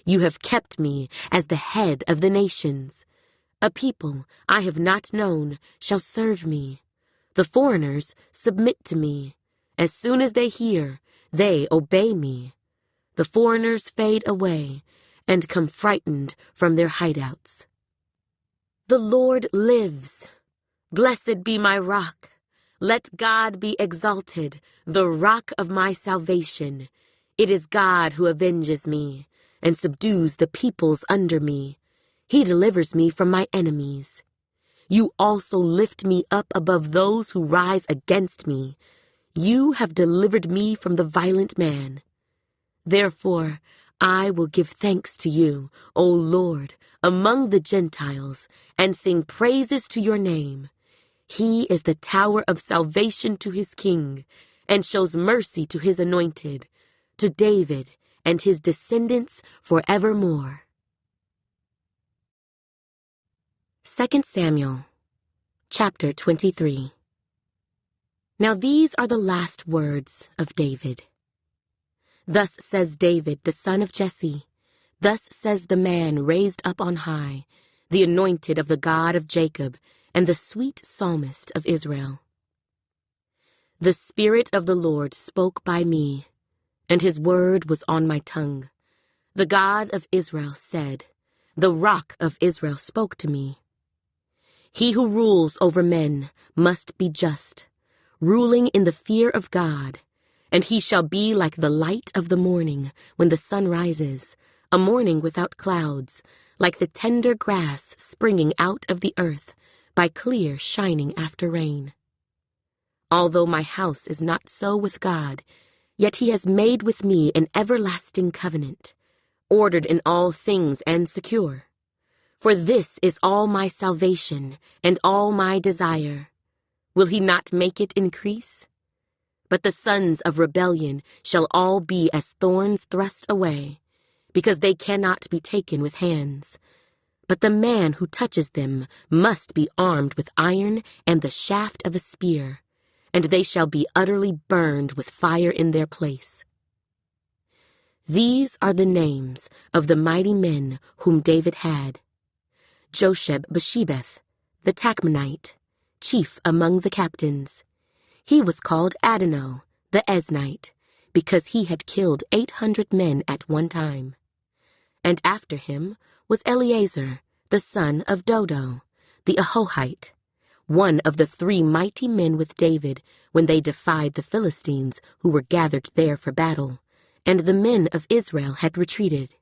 You have kept me as the head of the nations. A people I have not known shall serve me. The foreigners submit to me. As soon as they hear, they obey me. The foreigners fade away and come frightened from their hideouts. The Lord lives. Blessed be my rock. Let God be exalted, the rock of my salvation. It is God who avenges me and subdues the peoples under me. He delivers me from my enemies. You also lift me up above those who rise against me. You have delivered me from the violent man. Therefore, I will give thanks to you, O Lord, among the Gentiles, and sing praises to your name. He is the tower of salvation to his king, and shows mercy to his anointed, to David and his descendants forevermore. 2 Samuel, chapter 23. Now these are the last words of David. Thus says David, the son of Jesse. Thus says the man raised up on high, the anointed of the God of Jacob, and the sweet psalmist of Israel. The Spirit of the Lord spoke by me, and his word was on my tongue. The God of Israel said, the Rock of Israel spoke to me. He who rules over men must be just, ruling in the fear of God, and he shall be like the light of the morning when the sun rises, a morning without clouds, like the tender grass springing out of the earth, by clear shining after rain. Although my house is not so with God, yet he has made with me an everlasting covenant, ordered in all things and secure. For this is all my salvation and all my desire. Will he not make it increase? But the sons of rebellion shall all be as thorns thrust away, because they cannot be taken with hands. But the man who touches them must be armed with iron and the shaft of a spear, and they shall be utterly burned with fire in their place. These are the names of the mighty men whom David had. Josheb-Bashebeth, the Tachmonite, chief among the captains. He was called Adonai, the Eznite, because he had killed 800 men at one time. And after him was Eleazar, the son of Dodo, the Ahohite, one of the 3 mighty men with David, when they defied the Philistines who were gathered there for battle, and the men of Israel had retreated.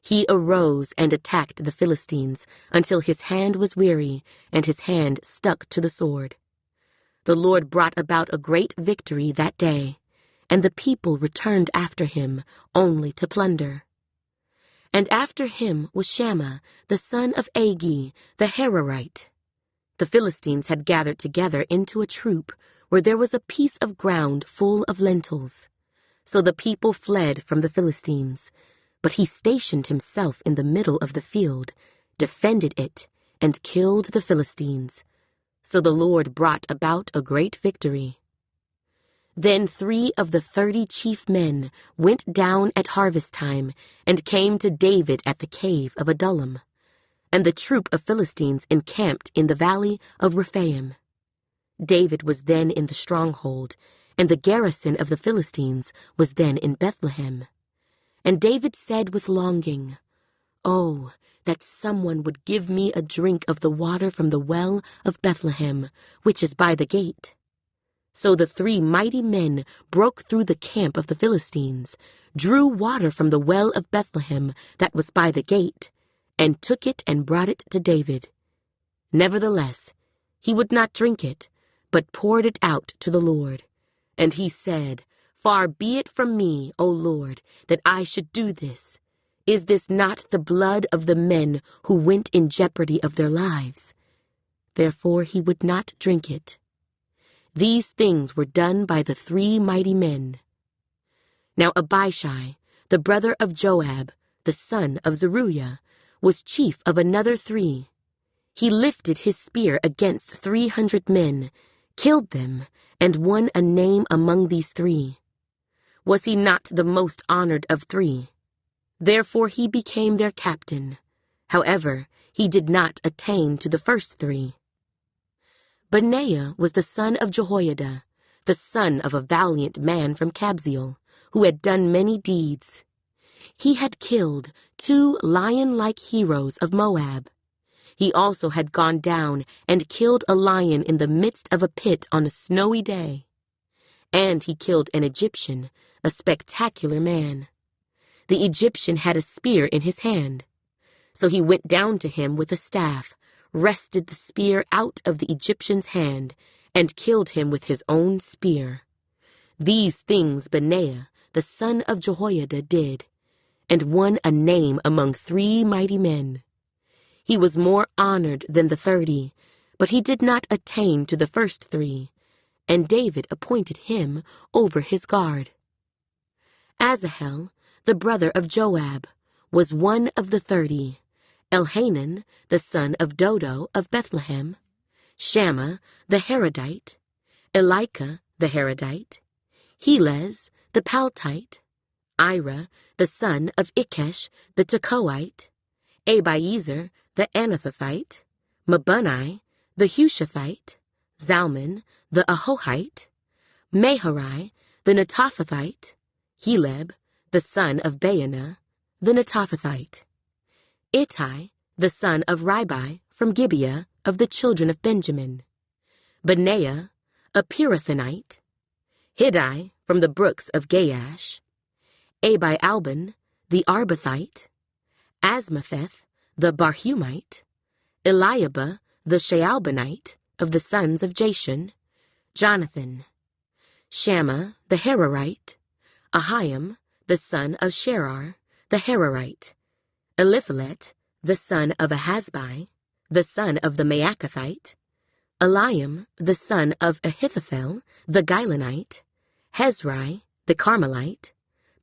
He arose and attacked the Philistines until his hand was weary and his hand stuck to the sword. The Lord brought about a great victory that day, and the people returned after him only to plunder. And after him was Shammah, the son of Agi, the Hararite. The Philistines had gathered together into a troop where there was a piece of ground full of lentils. So the people fled from the Philistines, but he stationed himself in the middle of the field, defended it, and killed the Philistines. So the Lord brought about a great victory. Then 3 of the 30 chief men went down at harvest time and came to David at the cave of Adullam. And the troop of Philistines encamped in the valley of Rephaim. David was then in the stronghold, and the garrison of the Philistines was then in Bethlehem. And David said with longing, "Oh, that someone would give me a drink of the water from the well of Bethlehem, which is by the gate." So the 3 mighty men broke through the camp of the Philistines, drew water from the well of Bethlehem that was by the gate, and took it and brought it to David. Nevertheless, he would not drink it, but poured it out to the Lord. And he said, "Far be it from me, O Lord, that I should do this. Is this not the blood of the men who went in jeopardy of their lives?" Therefore he would not drink it. These things were done by the 3 mighty men. Now Abishai, the brother of Joab, the son of Zeruiah, was chief of another 3. He lifted his spear against 300 men, killed them, and won a name among these 3. Was he not the most honored of 3? Therefore he became their captain. However, he did not attain to the first 3. Benaiah was the son of Jehoiada, the son of a valiant man from Kabzeel, who had done many deeds. He had killed 2 lion-like heroes of Moab. He also had gone down and killed a lion in the midst of a pit on a snowy day. And he killed an Egyptian, a spectacular man. The Egyptian had a spear in his hand. So he went down to him with a staff, wrested the spear out of the Egyptian's hand, and killed him with his own spear. These things Benaiah, the son of Jehoiada, did, and won a name among 3 mighty men. He was more honored than the 30, but he did not attain to the first 3, and David appointed him over his guard. Asahel, the brother of Joab, was one of the 30, Elhanan, the son of Dodo of Bethlehem, Shammah, the Harodite, Elika, the Harodite, Helez, the Paltite, Ira, the son of Ikesh, the Tekoite, Abiezer, the Anathothite, Mabunai, the Hushathite, Zalman, the Ahohite, Maharai, the Netophathite, Heleb, the son of Baanah, the Netophathite, Ittai, the son of Ribai, from Gibeah of the children of Benjamin, Benaiah, a Pirathonite, Hiddai, from the brooks of Gaash, Abi-Albon, the Arbathite, Asmapheth, the Barhumite, Eliabah, the Shaalbonite, of the sons of Jashan, Jonathan, Shammah, the Hararite, Ahiam, the son of Sherar, the Hararite, Eliphelet, the son of Ahasbai, the son of the Maacathite, Eliam, the son of Ahithophel, the Gilonite, Hezrai, the Carmelite,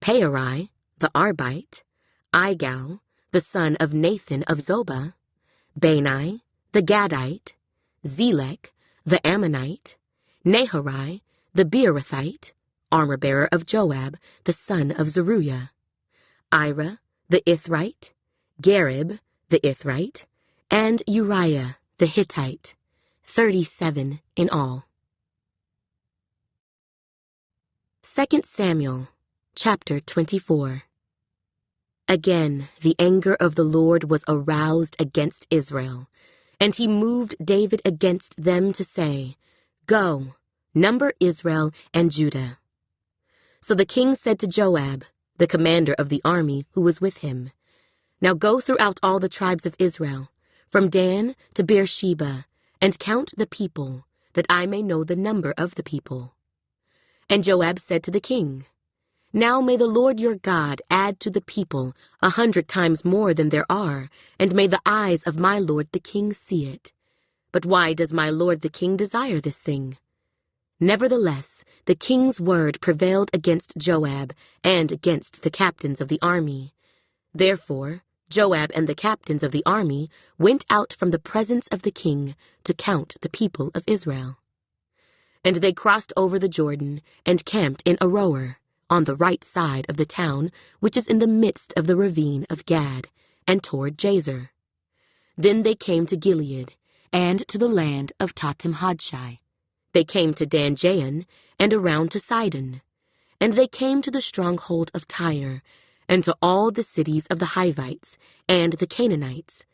Pearai, the Arbite, Igal, the son of Nathan of Zobah, Bani, the Gadite, Zelek, the Ammonite, Naharai, the Beerothite, armor-bearer of Joab, the son of Zeruiah, Ira, the Ithrite, Garib, the Ithrite, and Uriah, the Hittite, 37 in all. 2 Samuel, chapter 24. Again, the anger of the Lord was aroused against Israel, And he moved David against them to say, "Go, number Israel and Judah." So the king said to Joab, the commander of the army who was with him, "Now go throughout all the tribes of Israel, from Dan to Beersheba, and count the people, that I may know the number of the people." And Joab said to the king, "Now may the Lord your God add to the people 100 times more than there are, and may the eyes of my lord the king see it. But why does my lord the king desire this thing?" Nevertheless, the king's word prevailed against Joab and against the captains of the army. Therefore, Joab and the captains of the army went out from the presence of the king to count the people of Israel. And they crossed over the Jordan and camped in Aroer, on the right side of the town, which is in the midst of the ravine of Gad, and toward Jazer. Then they came to Gilead, and to the land of Tatim-Hodshai. They came to Dan-Jaan, and around to Sidon. And they came to the stronghold of Tyre, and to all the cities of the Hivites, and the Canaanites.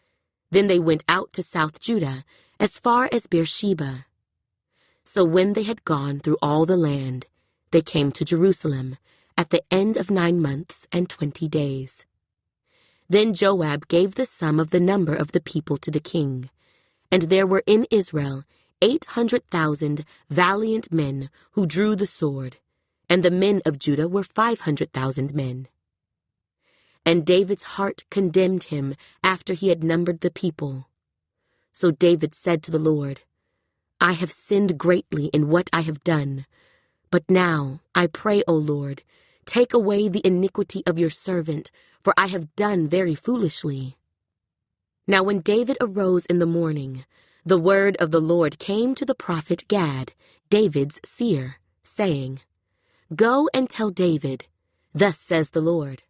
Then they went out to South Judah, as far as Beersheba. So when they had gone through all the land, they came to Jerusalem, at the end of 9 months and 20 days. Then Joab gave the sum of the number of the people to the king. And there were in Israel 800,000 valiant men who drew the sword, and the men of Judah were 500,000 men. And David's heart condemned him after he had numbered the people. So David said to the Lord, "I have sinned greatly in what I have done. But now, I pray, O Lord, take away the iniquity of your servant, for I have done very foolishly." Now when David arose in the morning, the word of the Lord came to the prophet Gad, David's seer, saying, "Go and tell David, thus says the Lord,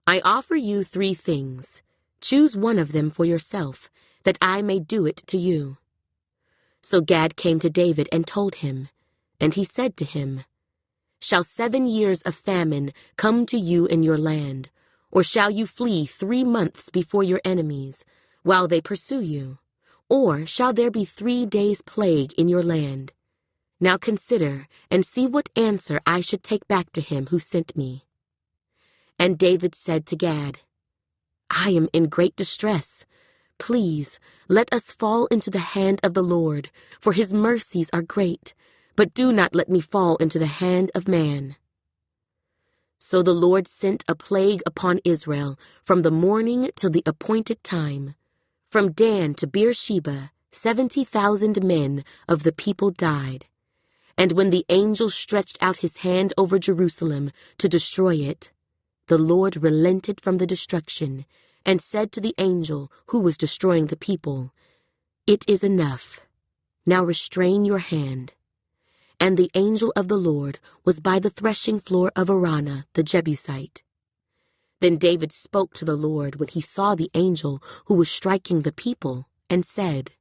I offer you 3 things. Choose one of them for yourself, that I may do it to you." So Gad came to David and told him, and he said to him, "Shall 7 years of famine come to you in your land, or shall you flee 3 months before your enemies, while they pursue you? Or shall there be 3 days' plague in your land? Now consider, and see what answer I should take back to him who sent me." And David said to Gad, "I am in great distress. Please, let us fall into the hand of the Lord, for his mercies are great, but do not let me fall into the hand of man." So the Lord sent a plague upon Israel from the morning till the appointed time. From Dan to Beersheba, 70,000 men of the people died. And when the angel stretched out his hand over Jerusalem to destroy it, the Lord relented from the destruction, and said to the angel who was destroying the people, "It is enough. Now restrain your hand." And the angel of the Lord was by the threshing floor of Araunah the Jebusite. Then David spoke to the Lord when he saw the angel who was striking the people, and said,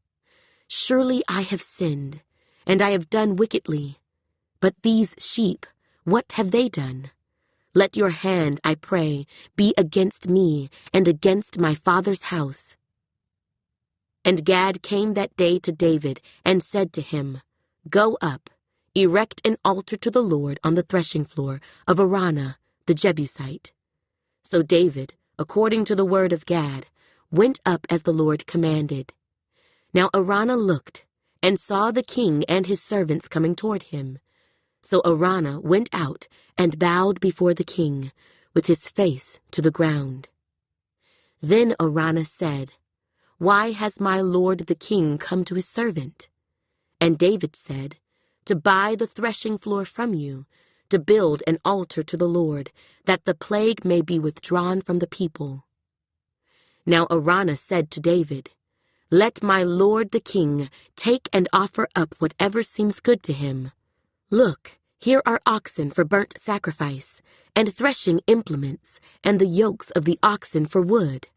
"Surely I have sinned, and I have done wickedly. But these sheep, what have they done? Let your hand, I pray, be against me and against my father's house." And Gad came that day to David and said to him, "Go up, erect an altar to the Lord on the threshing floor of Araunah the Jebusite." So David, according to the word of Gad, went up as the Lord commanded. Now Araunah looked, and saw the king and his servants coming toward him. So Araunah went out and bowed before the king, with his face to the ground. Then Araunah said, "Why has my lord the king come to his servant?" And David said, "To buy the threshing floor from you, to build an altar to the Lord, that the plague may be withdrawn from the people." Now Araunah said to David, "Let my lord the king take and offer up whatever seems good to him. Look, here are oxen for burnt sacrifice, and threshing implements, and the yokes of the oxen for wood.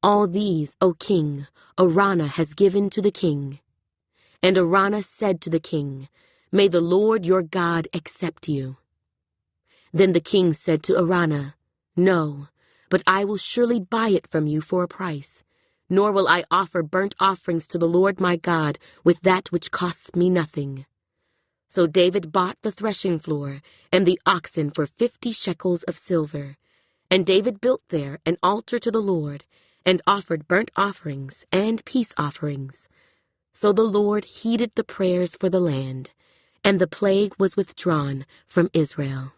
All these, O king, Araunah has given to the king." And Araunah said to the king, "May the Lord your God accept you." Then the king said to Araunah, "No, but I will surely buy it from you for a price. nor will I offer burnt offerings to the Lord my God with that which costs me nothing." So David bought the threshing floor and the oxen for 50 shekels of silver. And David built there an altar to the Lord, and offered burnt offerings and peace offerings. So the Lord heeded the prayers for the land, and the plague was withdrawn from Israel.